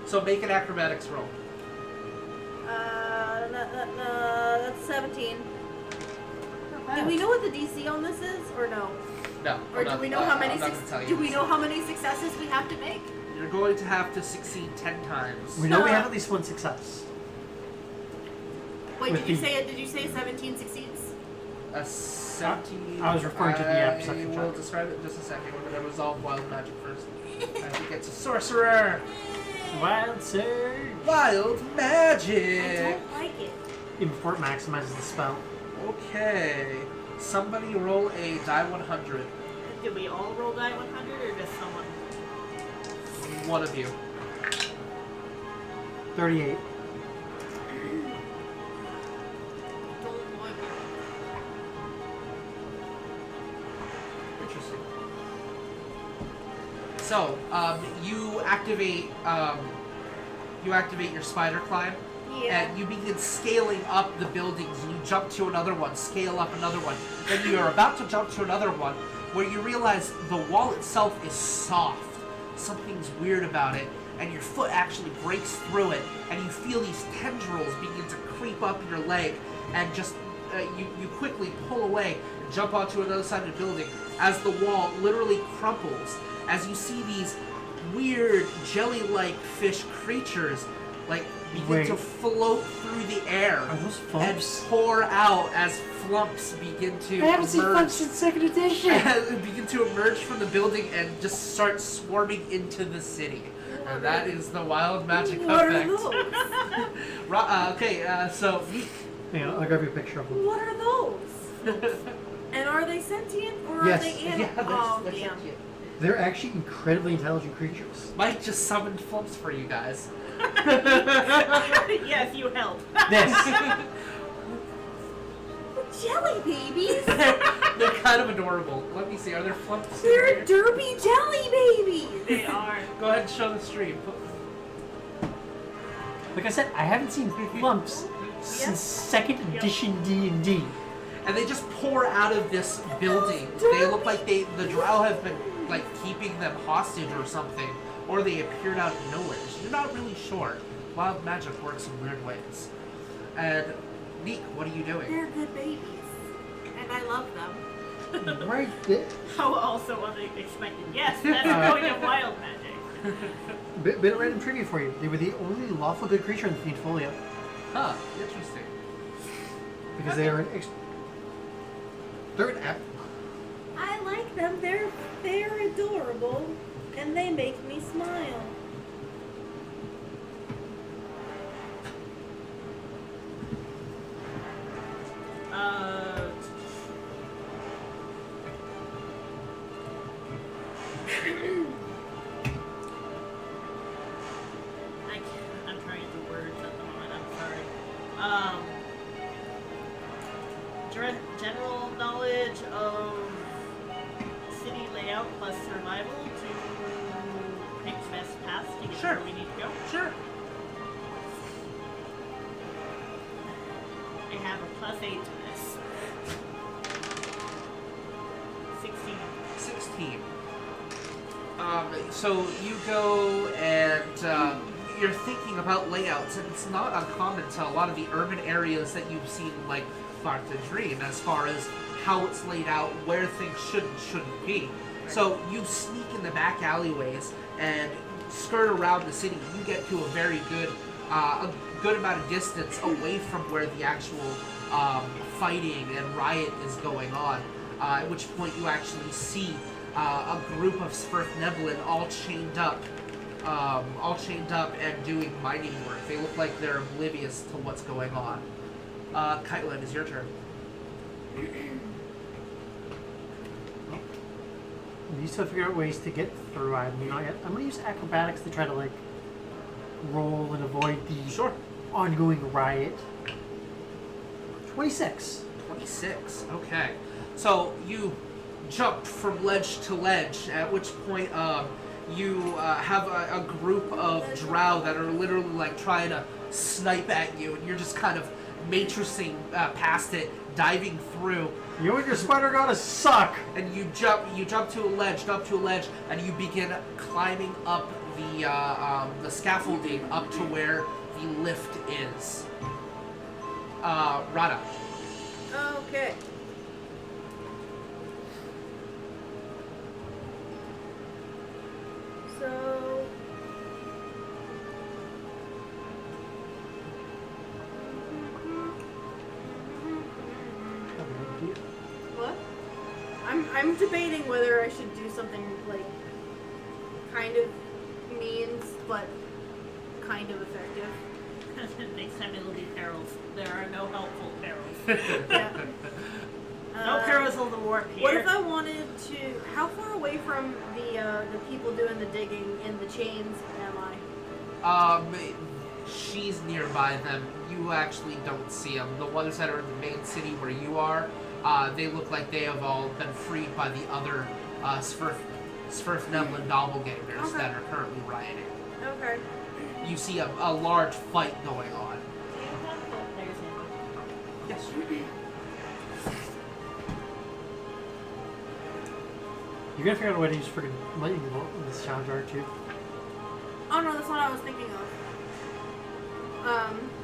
So make an acrobatics roll.
That's 17. Do we know what the DC on this is, or no?
No.
Or do we know how many?
I'm not gonna tell you.
Do we know how many successes we have to make?
You're going to have to succeed 10 times.
We know we have at least one success.
Wait,
With
did you say 17 succeeds?
A 17...
I was referring to the perception
I will
check.
describe it in just a second. We're going to resolve wild magic first. I think it's a sorcerer!
Wild surge!
Wild
I
magic!
don't like it.
Even before it maximizes the spell.
Okay. Somebody roll a die 100.
do we all roll die 100 or just someone?
One of you.
38.
Don't want it.
Interesting. So, you activate your spider climb.
Yeah.
And you begin scaling up the buildings, and you jump to another one, scale up another one. Then you are about to jump to another one, where you realize the wall itself is soft. Something's weird about it, and your foot actually breaks through it, and you feel these tendrils begin to creep up your leg, and just you quickly pull away and jump onto another side of the building as the wall literally crumples, as you see these weird jelly-like fish creatures begin to float through the air
Are those
and
flumps?
pour out as flumps begin to
I haven't seen
emerge.
flumps since 2nd edition.
Begin to emerge from the building and just start swarming into the city. And that is the wild magic
What
effect.
are those?
Okay, so Neeq.
Yeah, I'll grab you a picture of them.
What are those? And are they sentient or
Yes.
are they animals?
Yeah,
Oh,
they're
damn.
sentient.
They're actually incredibly intelligent creatures.
Mike just summoned flumps for you guys.
Yes, you help.
This.
Jelly babies?
They're kind of adorable. Let me see, are there flumps in
They're
here?
derpy jelly babies!
They are.
Go ahead and show the stream.
Like I said, I haven't seen flumps since 2nd edition D&D.
And they just pour out of this building. They look like the drow have been keeping them hostage or something, or they appeared out of nowhere. So you're not really sure. Wild magic works in weird ways. And Neeq, what are you doing?
They're good babies. And I love them.
Right there.
How also unexpected. Yes, that's going to wild magic.
Bit of random trivia for you. They were the only lawful good creature in the Fiend Folio.
Huh, interesting.
Because they are they're an app.
I like them. They're adorable. And they make me smile.
I'm trying to words at the moment. I'm sorry. General knowledge of city layout plus survival to pick best paths to get
Sure.
where we need to go.
Sure.
I have a +8 to this. 16.
16. So you go and you're thinking about layouts, and it's not uncommon to a lot of the urban areas that you've seen, like Clark the Dream, as far as how it's laid out, where things should and shouldn't be. So you sneak in the back alleyways and skirt around the city. You get to a very good, a good amount of distance away from where the actual fighting and riot is going on. At which point you actually see a group of Svirfneblin all chained up and doing mining work. They look like they're oblivious to what's going on. Kaitla, it is your turn.
You still figure out ways to get through. I'm not yet. I'm gonna use acrobatics to try to roll and avoid the ongoing riot. 26.
26. Okay. So you jump from ledge to ledge, at which point you have a group of drow that are literally trying to snipe at you, and you're just kind of matrixing past it, diving through.
You and your spider goddess suck.
And you jump to a ledge, and you begin climbing up the scaffolding up to where the lift is. Rada.
Okay. So... What? I'm debating whether I should do something kind of means, but kind of effective.
Next time it'll be perils. There are no helpful perils.
Yeah.
No perils of the warp here.
What if I wanted to? How far away from the people doing the digging in the chains am I?
She's nearby them. You actually don't see them. The ones that are in the main city where you are, they look like they have all been freed by the other Svirfneblin doppelgangers
Okay.
that are currently rioting.
Okay.
You see a large fight going on. Yes.
You're gonna figure out a way to use freaking lightning bolt in this challenge, aren't you?
Oh no, that's what I was thinking of.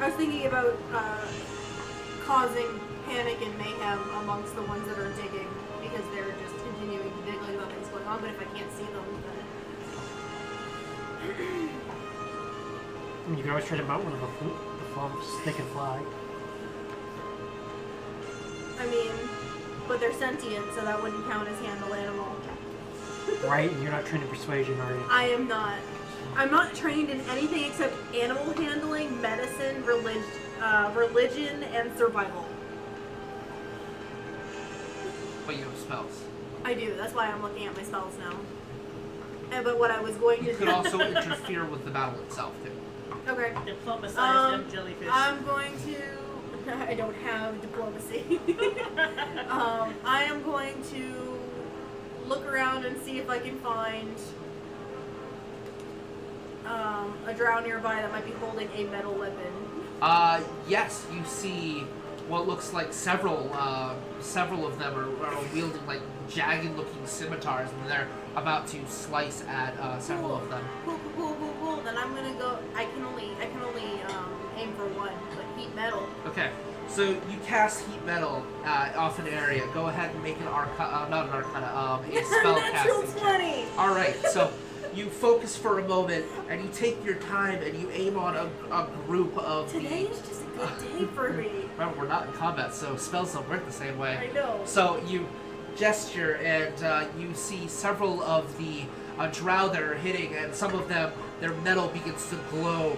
I was thinking about causing panic and mayhem amongst the ones that are digging because they're just continuing to dig like nothing's going on. But if I can't see them, then
I mean, you can always try to mount one of the snake and fly.
I mean, but they're sentient, so that wouldn't count as handle animal.
Right, and you're not trained in persuasion, are you?
I am not. I'm not trained in anything except animal handling, medicine, religion, and survival.
But you have spells.
I do. That's why I'm looking at my spells now. But what I was going to
You could also interfere with the battle itself, too.
Okay.
Diplomatize them jellyfish.
I'm going to. I don't have diplomacy. I am going to look around and see if I can find a drow nearby that might be holding a metal weapon.
Yes, you see what looks like several of them are wielding like jagged-looking scimitars, and they're about to slice at several of them.
Cool. Then I'm gonna go. I can only aim for one, but heat metal.
Okay, so you cast heat metal off an area. Go ahead and make an not an arcana, a spell
Natural
casting
20.
check. All right, so you focus for a moment and you take your time and you aim on a group of
Today is just a good day for me.
Remember, we're not in combat, so spells don't work the same way.
I know.
So you gesture and you see several of the drow that are hitting, and some of them, their metal begins to glow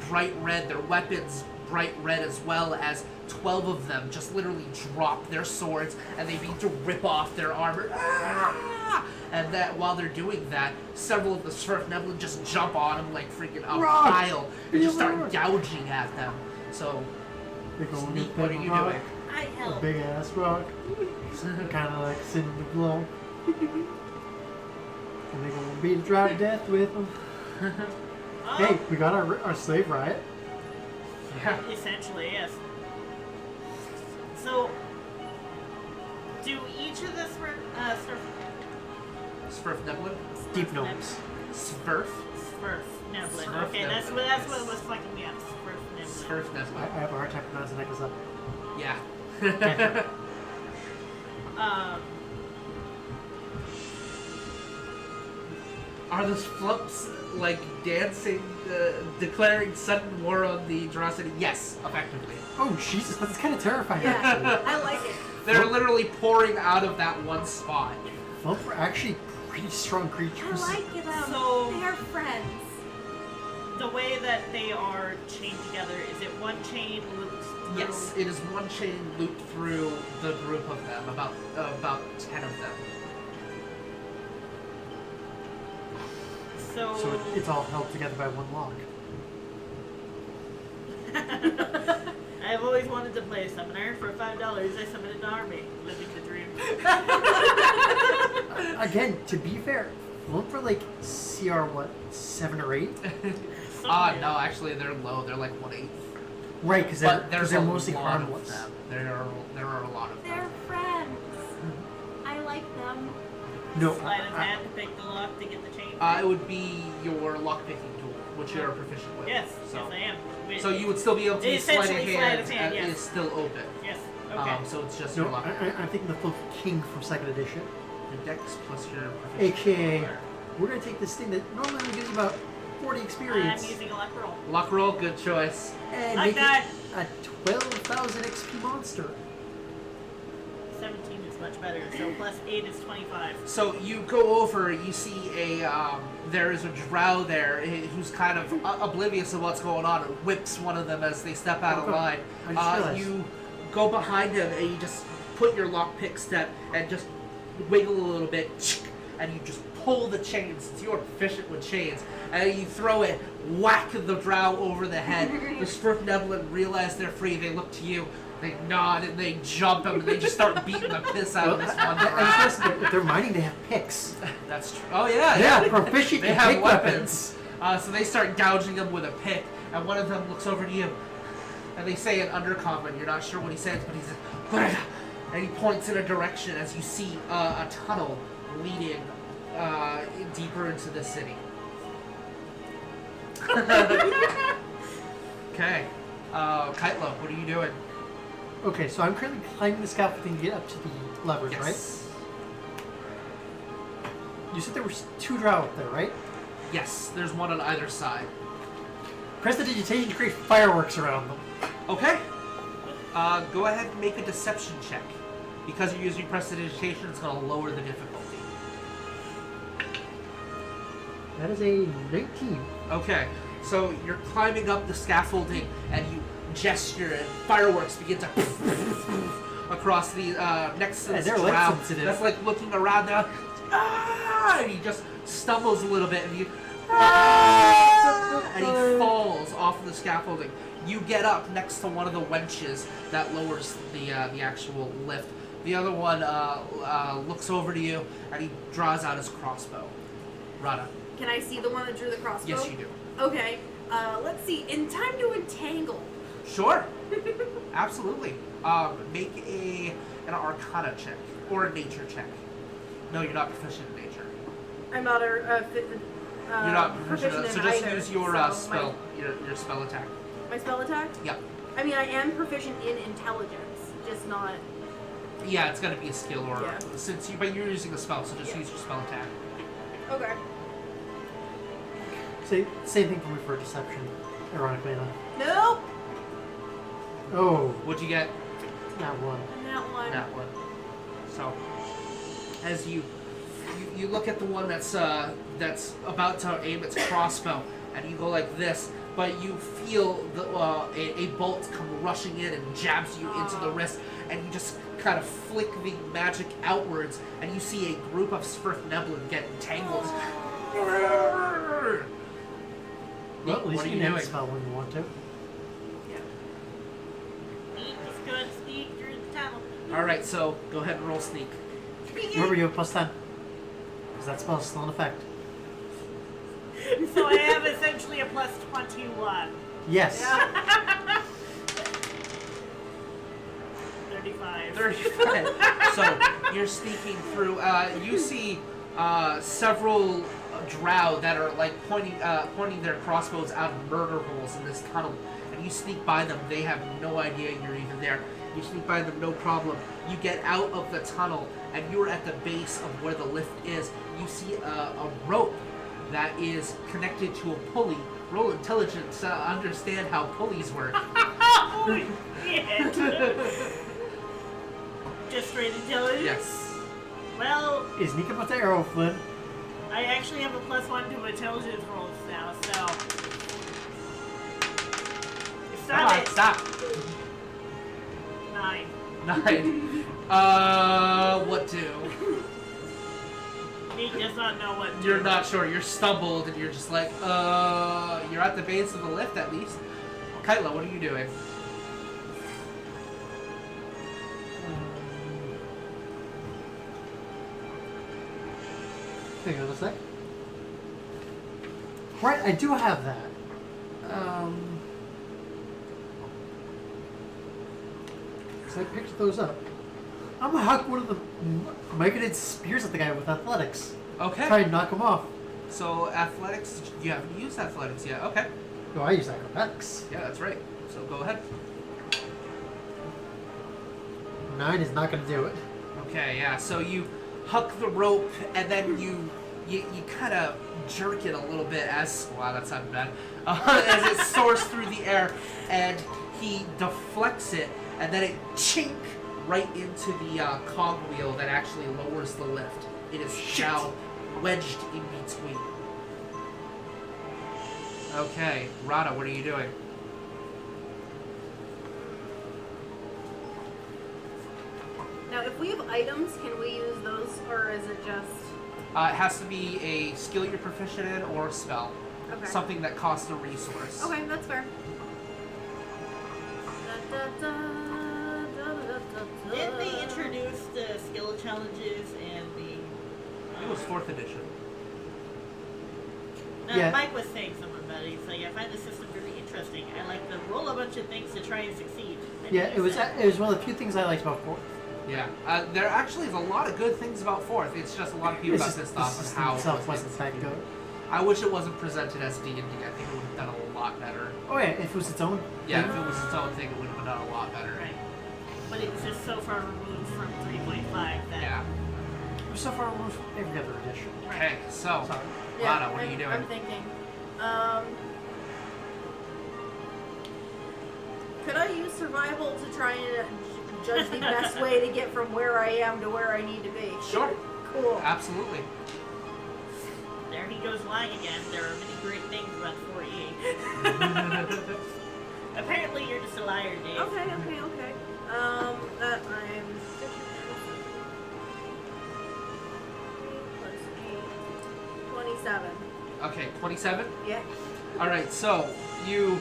bright red, their weapons bright red, as well as 12 of them just literally drop their swords and they begin to rip off their armor. Ah! And that while they're doing that, several of the Surf Nebulin just jump on them like freaking a pile and just start gouging at them. So, Neeq, what are you doing?
I
A
help.
big ass rock. Kind of like sitting in the blow. And they're gonna beat a drow to death with them.
Oh,
Hey, we got our slave riot.
Yeah.
essentially, yes. So, do each of the
Surf Nebulin?
Deep gnomes.
Smurf?
Smurf Neblin.
Smurf
Okay, that's
Neblin,
what
yes.
was fucking me up. Smurf Neblin.
Smurf
I
Nebulin.
have a hard time pronouncing that because
Yeah. Are the flumps like dancing, declaring sudden war on the Jurassic? Yes, effectively.
oh Jesus, that's kind of terrifying.
Yeah,
Actually.
I like it.
They're literally pouring out of that one spot.
Flump are actually pretty strong
I
creatures.
like them.
So-
They are friends.
The way that they are chained together, is it one chain loops through?
Yes, it is one chain looped through the group of them, about 10 of them.
So,
So it's all held together by one log.
I've always wanted to play a summoner. For $5, I summoned an army. Living the dream.
Again, to be fair, Flump are like CR what, 7 or 8?
No, actually they're low. They're like 1/8.
Right, because
But there's
they're
a
mostly
lot of
harmless.
them. There are a lot of them.
They're friends. I like them.
No,
Slide his hand to pick the lock to get the chain.
It would be your lockpicking tool, which you're proficient with.
Yes,
So,
yes I am.
so you would still be able to use sleight of
Essentially sleight of
hand,
hand,
and
yes.
it's still open.
Yes, okay.
So it's just
no,
your lock.
I'm thinking the Flump King from 2nd edition.
Your dex plus your proficiency.
AKA, we're going to take this thing that normally gives about 40 experience.
I'm using a luck roll.
Luck roll, good choice.
and
Like
make
that.
it a 12,000 XP monster.
17 is much better, so plus 8 is 25.
So you go over, you see there is a drow there who's kind of oblivious of what's going on and whips one of them as they step out of
Okay.
line.
I just realized.
You go behind him and you just put your lockpick step and just wiggle a little bit, and you just pull the chains, since you're proficient with chains, and you throw it, whack the drow over the head. The Smurf Nebulin realize they're free, they look to you, they nod, and they jump him, and they just start beating the piss out of this one
I
drow.
just realized if they're mining, they have picks.
That's true. Oh yeah,
Yeah, proficient
They
in
have
pick
weapons. So they start gouging him with a pick, and one of them looks over to you. And they say in Undercommon, you're not sure what he says, but he says, Rada! And he points in a direction as you see a tunnel leading deeper into the city. Okay. Kaitla, what are you doing?
Okay, so I'm currently climbing the scaffolding to get up to the levers, right?
Yes.
You said there were 2 drow up there, right?
Yes, there's one on either side.
Press the digitation to create fireworks around them.
Okay. Go ahead and make a deception check. Because you're using prestidigitation, it's going to lower the difficulty.
That is a 19.
Okay, so you're climbing up the scaffolding and you gesture and fireworks begin to across the next to this
they're light
drow
sensitive.
that's like looking around now. And he just stumbles a little bit and he falls off of the scaffolding. You get up next to one of the wenches that lowers the actual lift. The other one looks over to you and he draws out his crossbow. Rada.
Can I see the one that drew the crossbow?
Yes, you do.
Okay. Let's see. In time to entangle.
Sure. Absolutely. Make an Arcana check or a Nature check. No, you're not proficient in Nature.
I'm not
You're not proficient,
in
so just
either,
use your
so
spell, your spell attack.
My spell attack?
Yep.
I mean, I am proficient in intelligence, just not.
Yeah, it's gonna be a skill or
Yeah.
but you're using a spell, so just use your spell attack.
Okay.
Same thing for me for deception, ironically enough.
Nope.
Oh,
What'd you get?
not one.
That one.
That one. So, as you look at the one that's about to aim its crossbow, and you go like this, but you feel a bolt come rushing in and jabs you into the wrist, and you just kind of flick the magic outwards, and you see a group of Svirfneblin get entangled.
Well, at least
What are
you
you
can
doing?
spell when you want to.
Sneak is good. Sneak through the tunnel.
Alright, so go ahead and roll sneak.
Remember, you have +10. Because that spell is still in effect.
So I have essentially a plus 21.
Yes.
Yeah.
35.
35. So you're sneaking through. You see several drow that are like pointing their crossbows out of murder holes in this tunnel, and you sneak by them. They have no idea you're even there. You sneak by them, no problem. You get out of the tunnel, and you're at the base of where the lift is. You see a rope that is connected to a pulley. Roll intelligence to understand how pulleys work.
Holy shit! Just straight intelligence?
Yes.
Well,
Is Neeq about to arrow Flynn?
I actually have a +1 to intelligence rolls now, so.
Come on, stop.
9.
9. What do?
Neeq does not know what to
You're
do.
not sure. You're stumbled, and you're just like, you're at the base of the lift at least. Kaitla, what are you doing?
Hang on a sec. Right, I do have that. So I picked those up. I'm gonna huck one of the micronid spears at the guy with athletics.
Okay.
Try and knock him off.
So athletics, you haven't used athletics yet. Okay.
No, I use acrobatics.
Yeah, that's right. So go ahead.
9 is not gonna do it.
Okay, yeah. So you huck the rope, and then you kind of jerk it a little bit as, wow, that sounded bad, as it soars through the air, and he deflects it, and then it chink right into the cogwheel that actually lowers the lift. It is now wedged in between. Okay, Rada, what are you doing?
Now, if we have items, can we use those, or is it just?
It has to be a skill you're proficient in or a spell.
Okay.
Something that costs a resource.
Okay, that's fair.
Didn't they introduce the skill challenges and the...
It was 4th edition.
No,
Yeah.
Mike was saying something about it. He's like, I find the system really interesting. interesting. I like to roll a bunch of things to try and succeed. And
Yeah, it
use
was one of the few things I liked about 4th.
Yeah, there actually is a lot of good things about 4th. It's just a lot of people got pissed off
the
on how
system
it
itself
was
wasn't that good.
I wish it wasn't presented as D&D. I think it would have done a lot better.
Oh yeah, if it was its own.
Yeah,
thing.
if it was its own thing, it would have done a lot better.
Right. But it's just so far removed from 3.5 that...
Yeah.
We're so far removed from every other edition.
Okay, so,
Sorry.
Rada, what are you doing?
I'm thinking. Could I use survival to try and judge the best way to get from where I am to where I need to be?
Sure.
Cool.
Absolutely.
There he goes lying again. There are many great things about 4E. Apparently you're just a liar, Dave.
Okay. That I'm 27.
Okay, 27?
Yeah.
Alright, so you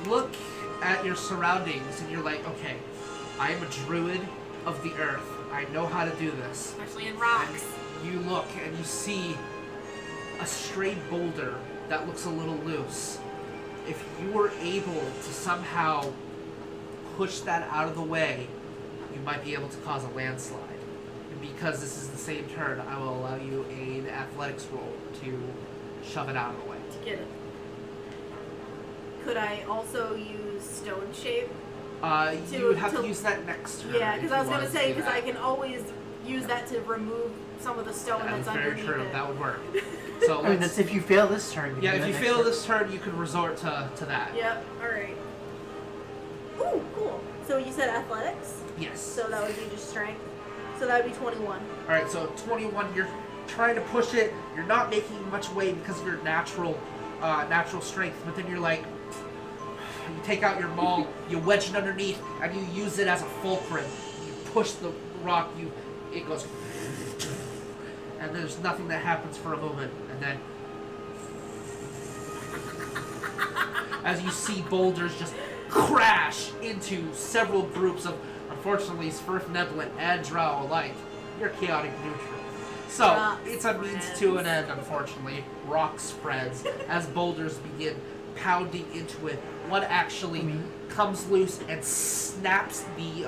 look at your surroundings and you're like, okay, I am a druid of the earth. I know how to do this.
Especially in rocks.
And you look and you see a stray boulder that looks a little loose. If you were able to somehow push that out of the way, you might be able to cause a landslide. And because this is the same turn, I will allow you an athletics roll to shove it out of the way.
To get it. Could I also use stone shape?
You would have to use that next turn.
Yeah,
if
because
you
I was
wanted
gonna
to
say,
do
because
that.
I can always use that to remove some of the stone
That is
that's
very
underneath
true.
it.
That would work. So
I mean, that's if you fail this turn.
yeah,
can
if
do
you
that
fail
next
this turn, you can resort to that.
Yep. All right. Ooh, cool. So you said athletics,
Yes.
so that would be just strength. So that would be 21.
All right. So 21. You're trying to push it. You're not making much weight because of your natural strength. But then you're like, you take out your maul, you wedge it underneath, and you use it as a fulcrum. You push the rock. It goes, and there's nothing that happens for a moment, and then as you see boulders just crash into several groups of, unfortunately, Svirfneblin and Drow alike. You're chaotic neutral. So,
Rock
it's a means
spreads.
to an end, unfortunately. Rock spreads as boulders begin pounding into it. One actually comes loose and snaps the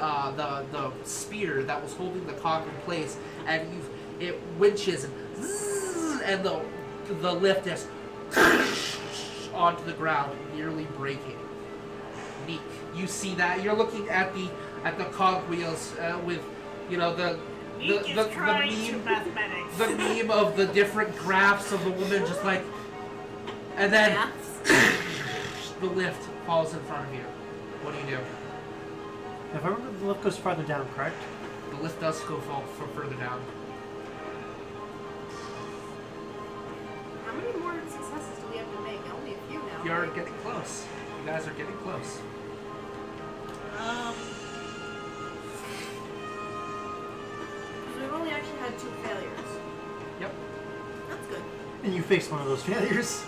spear that was holding the cock in place, and it winches and the lift is onto the ground, nearly breaking. Neeq, you see that? You're looking at the cogwheels with, the
Neeq is trying to mathematics.
the meme of the different graphs of the woman just like, and then the lift falls in front of you. What do you do?
If I remember, the lift goes farther down, correct?
The lift does go fall further down.
How many more successes do we have to make? Only a few now.
You're
right?
getting close. You guys are getting close.
We've only actually had 2 failures.
Yep.
That's good.
And you faced one of those failures.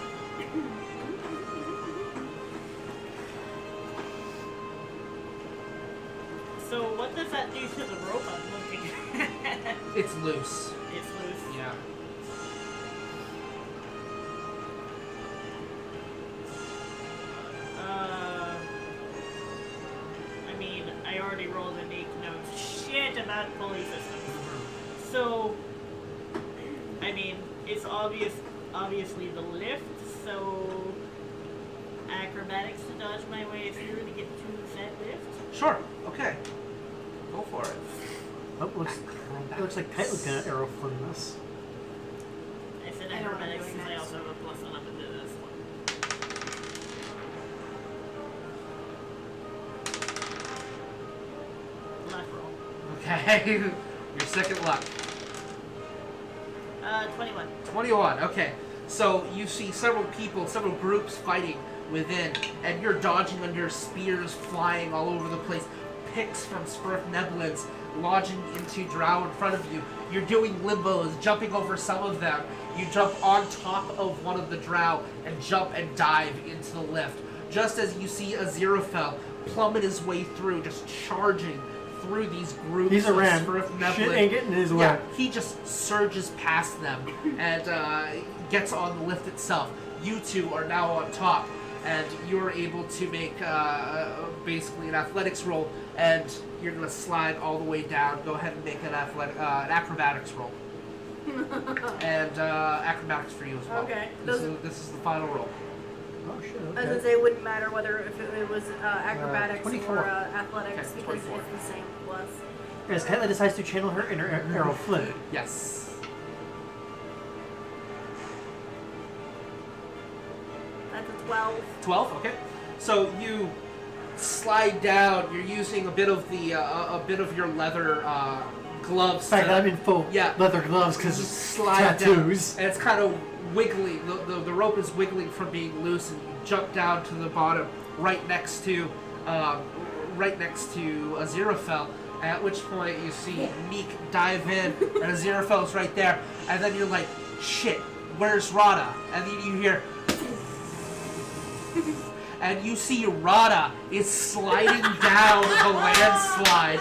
So what does that do to the rope I'm looking at?
It's loose.
It's loose.
Yeah.
I mean, I already rolled a Neeq knows shit about pulley systems. So, I mean, it's obviously the lift, so acrobatics to dodge my way through to get to that lift.
Sure. Okay. Go for it.
Oh, it looks like Kaitla's gonna arrow fling this.
I said
I know what I'm
acrobatics
doing
because I
next.
also have a +1 up into this one. Luck roll.
Okay. Your second luck.
21.
21. Okay. So you see several groups fighting within, and you're dodging under spears flying all over the place. Picks from Svirfneblins lodging into Drow in front of you. You're doing limbos, jumping over some of them. You jump on top of one of the Drow and jump and dive into the lift. Just as you see Aziraphale plummet his way through, just charging through these groups
He's a
of
ram.
Svirfneblin.
Shit ain't getting in his way.
Yeah, he just surges past them and gets on the lift itself. You two are now on top. and you're able to make basically an athletics roll, and you're going to slide all the way down. Go ahead and make an acrobatics roll. And acrobatics for you as well.
Okay.
This is the final roll.
Oh shit.
I was
Okay.
gonna say it wouldn't matter whether if it was acrobatics
24.
or athletics
Okay,
because
24.
it's the same plus.
As Kaitla decides to channel her inner arrow flint.
Yes.
That's a 12.
12. Okay. So you slide down. You're using a bit of your leather gloves.
In fact, I'm in full
Yeah.
leather gloves because
You
of
slide
tattoos.
down, and it's kind of wiggling. The rope is wiggling from being loose, and you jump down to the bottom, right next to Aziraphale. At which point you see Neeq dive in, and Aziraphel's right there, and then you're like, "Shit, where's Rada?" And then you hear, and you see Rada is sliding down the landslide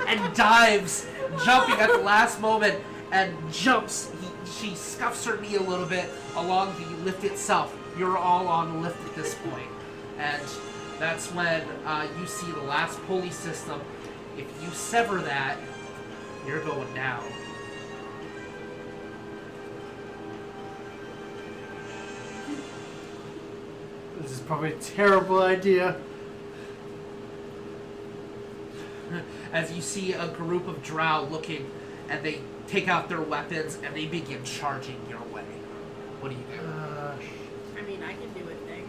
and dives, jumping at the last moment, and jumps. She scuffs her knee a little bit along the lift itself. You're all on the lift at this point. And that's when you see the last pulley system. If you sever that, you're going down.
This is probably a terrible idea.
As you see a group of drow looking, and they take out their weapons and they begin charging your way. What do you do?
I mean, I can do a thing.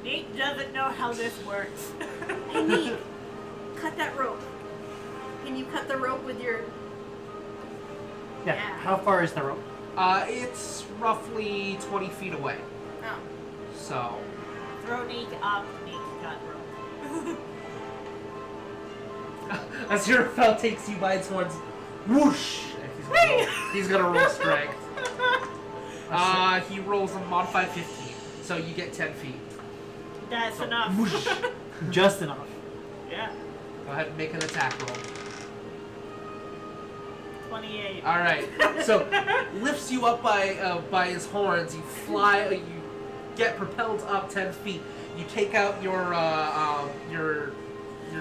Neeq doesn't know how this works.
Hey, Neeq, cut that rope. Can you cut the rope with your...
Yeah.
Yeah.
How far is the rope?
It's roughly 20 feet away.
Oh.
So,
Throw Neeq up, Neeq got rope.
Aziraphale takes you by its horns. Whoosh! And he's gonna roll strength. He rolls a modified 15, so you get 10 feet.
That's enough.
Whoosh!
Just enough.
Yeah.
Go ahead and make an attack roll.
28.
Alright, so lifts you up by his horns. You fly, you get propelled up 10 feet. You take out your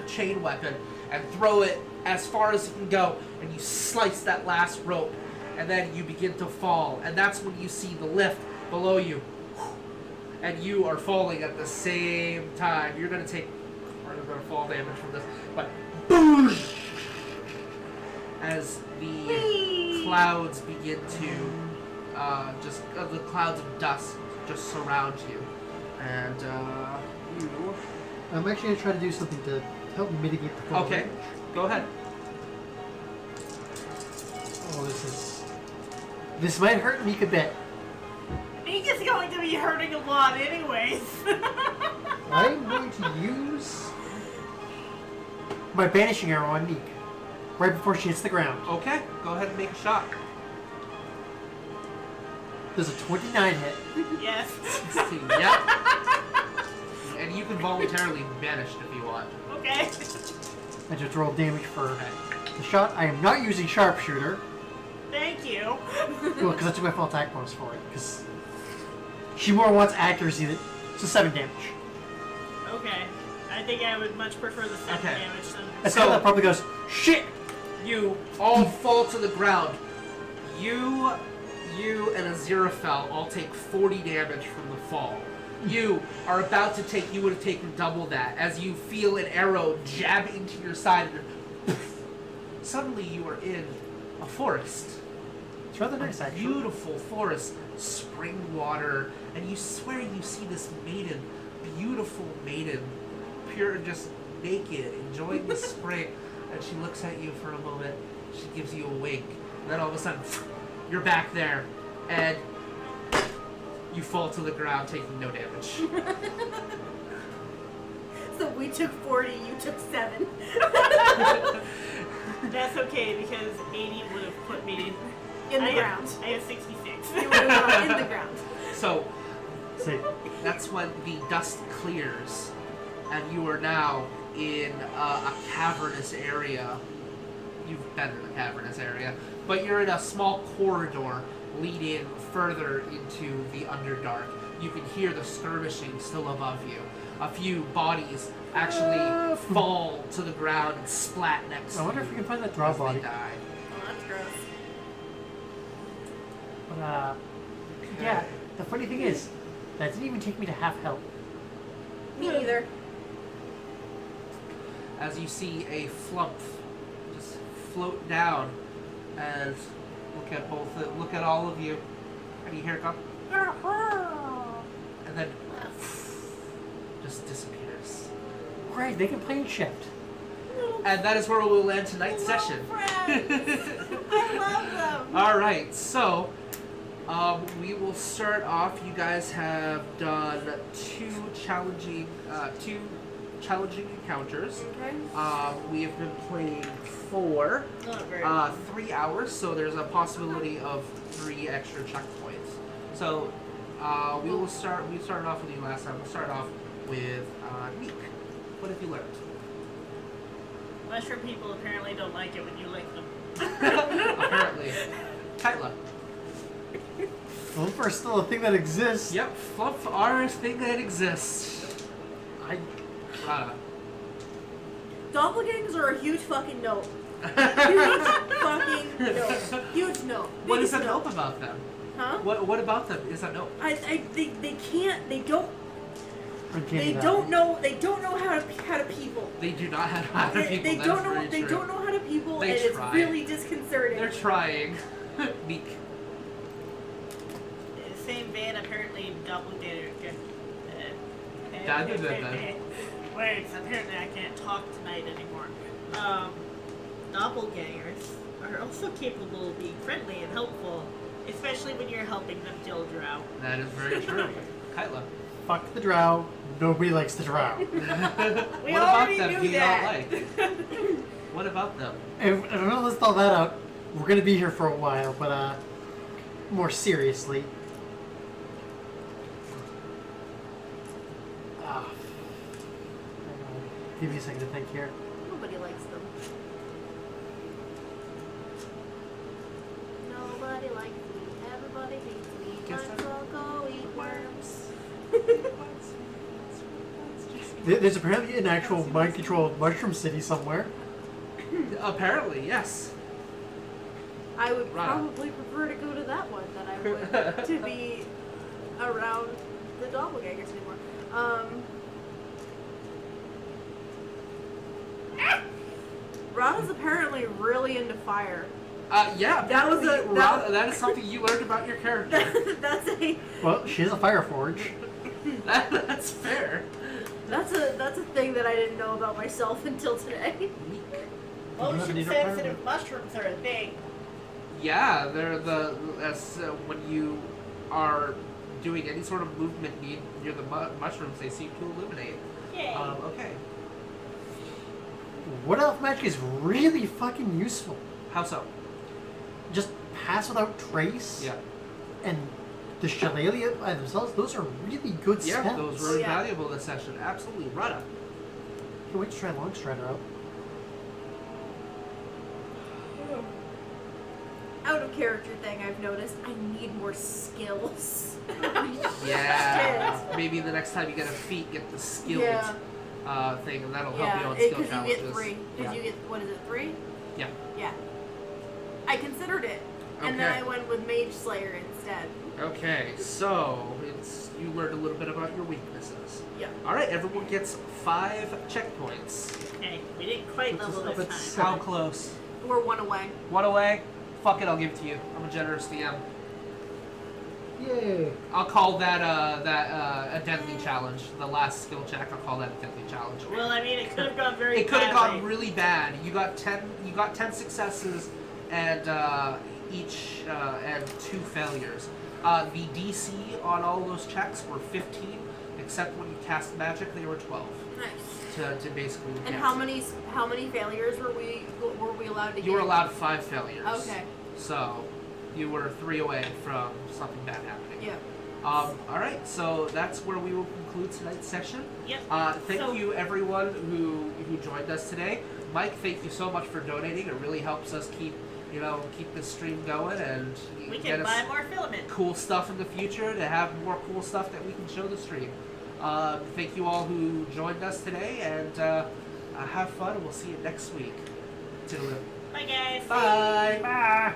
chain weapon and throw it as far as you can go, and you slice that last rope, and then you begin to fall. And that's when you see the lift below you, and you are falling at the same time. You're gonna take part of the fall damage from this, but boosh! As the clouds begin to the clouds of dust just surround you, and you.
I'm actually going to try to do something to help mitigate the fall
Okay,
damage.
go ahead.
Oh, this might hurt Neeq a bit.
Neeq is going to be hurting a lot anyways.
I'm going to use my banishing arrow on Neeq right before she hits the ground.
Okay, go ahead and make a shot.
There's a 29 hit.
Yes.
Yep. And you can voluntarily banish if you want.
Okay.
I just rolled damage for
Okay.
the shot. I am not using sharpshooter.
Thank you.
Well, because I took my full attack bonus for it. Because she more wants accuracy. So 7 damage.
Okay. I think I would much prefer the 7
Okay.
damage than...
As
So-
that probably goes, shit!
You all fall to the ground. You and Aziraphale all take 40 damage from the fall. You are about to take, you would have taken double that, as you feel an arrow jab into your side, and poof, suddenly you are in a forest.
It's rather nice, actually.
Beautiful forest, spring water, and you swear you see this maiden, beautiful maiden, pure, just naked, enjoying the spring, and she looks at you for a moment, she gives you a wink, and then all of a sudden, you're back there, and you fall to the ground taking no damage.
So we took 40, you took 7.
That's okay, because 80 would have put me...
In the
I
ground.
I have 66.
You would have gone in the ground.
So,
See,
that's when the dust clears, and you are now in a cavernous area. You've been in a cavernous area, but you're in a small corridor leading further into the Underdark. You can hear the skirmishing still above you. A few bodies actually fall to the ground and splat next to you.
I wonder if we can find that draw
as
body.
they die.
Oh, that's gross.
But, yeah, the funny thing is, that didn't even take me to half health.
Me neither.
As you see a flump just float down and look at all of you, and you hear it go, and then just disappears.
Great, they can play in shift.
And that is where we will end tonight's session.
I love them.
All right, so we will start off. You guys have done two challenging encounters.
Okay.
We have been playing for
Not very
3 hours, so there's a possibility of 3 extra checkpoints. So we started off with you last time. We'll start off with Neeq. What have you learned?
Mushroom people apparently don't like it when you lick them.
Apparently. Kaitla.
Flump are still a thing that exists.
Yep, flump are a thing that exists. Rada.
Doppelgangers are a huge fucking no. Huge fucking no. Huge no.
What is
Biggest
a nope about them?
Huh?
What about them is a nope?
They can't. They don't.
Uncanny
They
valley.
don't know. They don't know how to people.
They do not have how to people.
They
That
don't
is
know.
very
They
true.
don't know how to people,
They
and
try.
it's really disconcerting.
They're trying. Neek.
In the same vein, apparently doppelganger. Words. Apparently, I can't talk tonight anymore. Doppelgangers are also capable of being friendly and helpful, especially when you're helping them kill drow.
That is very true. Kyla.
Fuck the drow. Nobody likes the drow.
We
What about
already
them
knew
do you
that.
not like? What about them?
If I'm gonna list all that out, we're gonna be here for a while, but more seriously. Give me a second to think here.
Nobody likes them. Nobody likes me. Everybody hates me.
Guess
Let's all go eat worms.
There's apparently an actual mind-controlled mushroom city somewhere.
Apparently, yes.
I would
Rada.
probably prefer to go to that one than I would to be around the doppelgangers anymore. Rada's apparently really into fire.
Yeah.
That was
apparently,
a- that-
Rada, that is something you learned about your character.
That's a
Well, she's a fire forge.
That's fair.
that's a thing that I didn't know about myself until today.
You have an
Motion
inner
sensitive mushrooms are a thing.
Yeah, they're when you are doing any sort of movement near the mushrooms, they seem to illuminate.
Yay.
Okay.
Wood elf magic is really fucking useful.
How so?
Just pass without trace.
Yeah.
And the shillelagh by themselves, those are really good
Yeah,
spells.
those were
Oh, yeah.
invaluable this session. Absolutely. Rada.
Can't wait to try Longstrider out.
Out of character thing I've noticed, I need more skills.
Yeah.
Shit.
Maybe the next time you get a feat, get the skilled
Yeah.
thing, and that'll help
Yeah,
you on skill
because you
challenges.
get 3. Did
Yeah.
you get, what is it, 3?
Yeah.
Yeah. I considered it. And then
Okay.
I went with Mage Slayer instead.
Okay, so you learned a little bit about your weaknesses.
Yeah.
All right, everyone gets 5 checkpoints.
Okay, we didn't quite
Puts us
level
up
this
at
time.
How close?
We're 1 away.
1 away? Fuck it, I'll give it to you. I'm a generous DM.
Yay.
I'll call that a deadly challenge. The last skill check, I'll call that a deadly challenge.
Well, I mean, it could have gone very
It could have
badly.
gone really bad. You got 10 successes and each and 2 failures. The DC on all those checks were 15, except when you cast magic, they were 12
Nice.
to basically.
And
cancel.
how many failures were we allowed to get?
You were allowed 5 failures.
Okay.
So you were 3 away from something bad happening.
Yeah.
All right, so that's where we will conclude tonight's session.
Yep.
Thank
So-
you everyone who joined us today. Mike, thank you so much for donating. It really helps us keep keep this stream going and
We
get
can
us
buy more filament.
cool stuff in the future to have more cool stuff that we can show the stream. Thank you all who joined us today, and have fun. We'll see you next week. Toodaloo.
Bye, guys.
Bye.
Bye.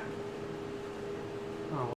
Oh.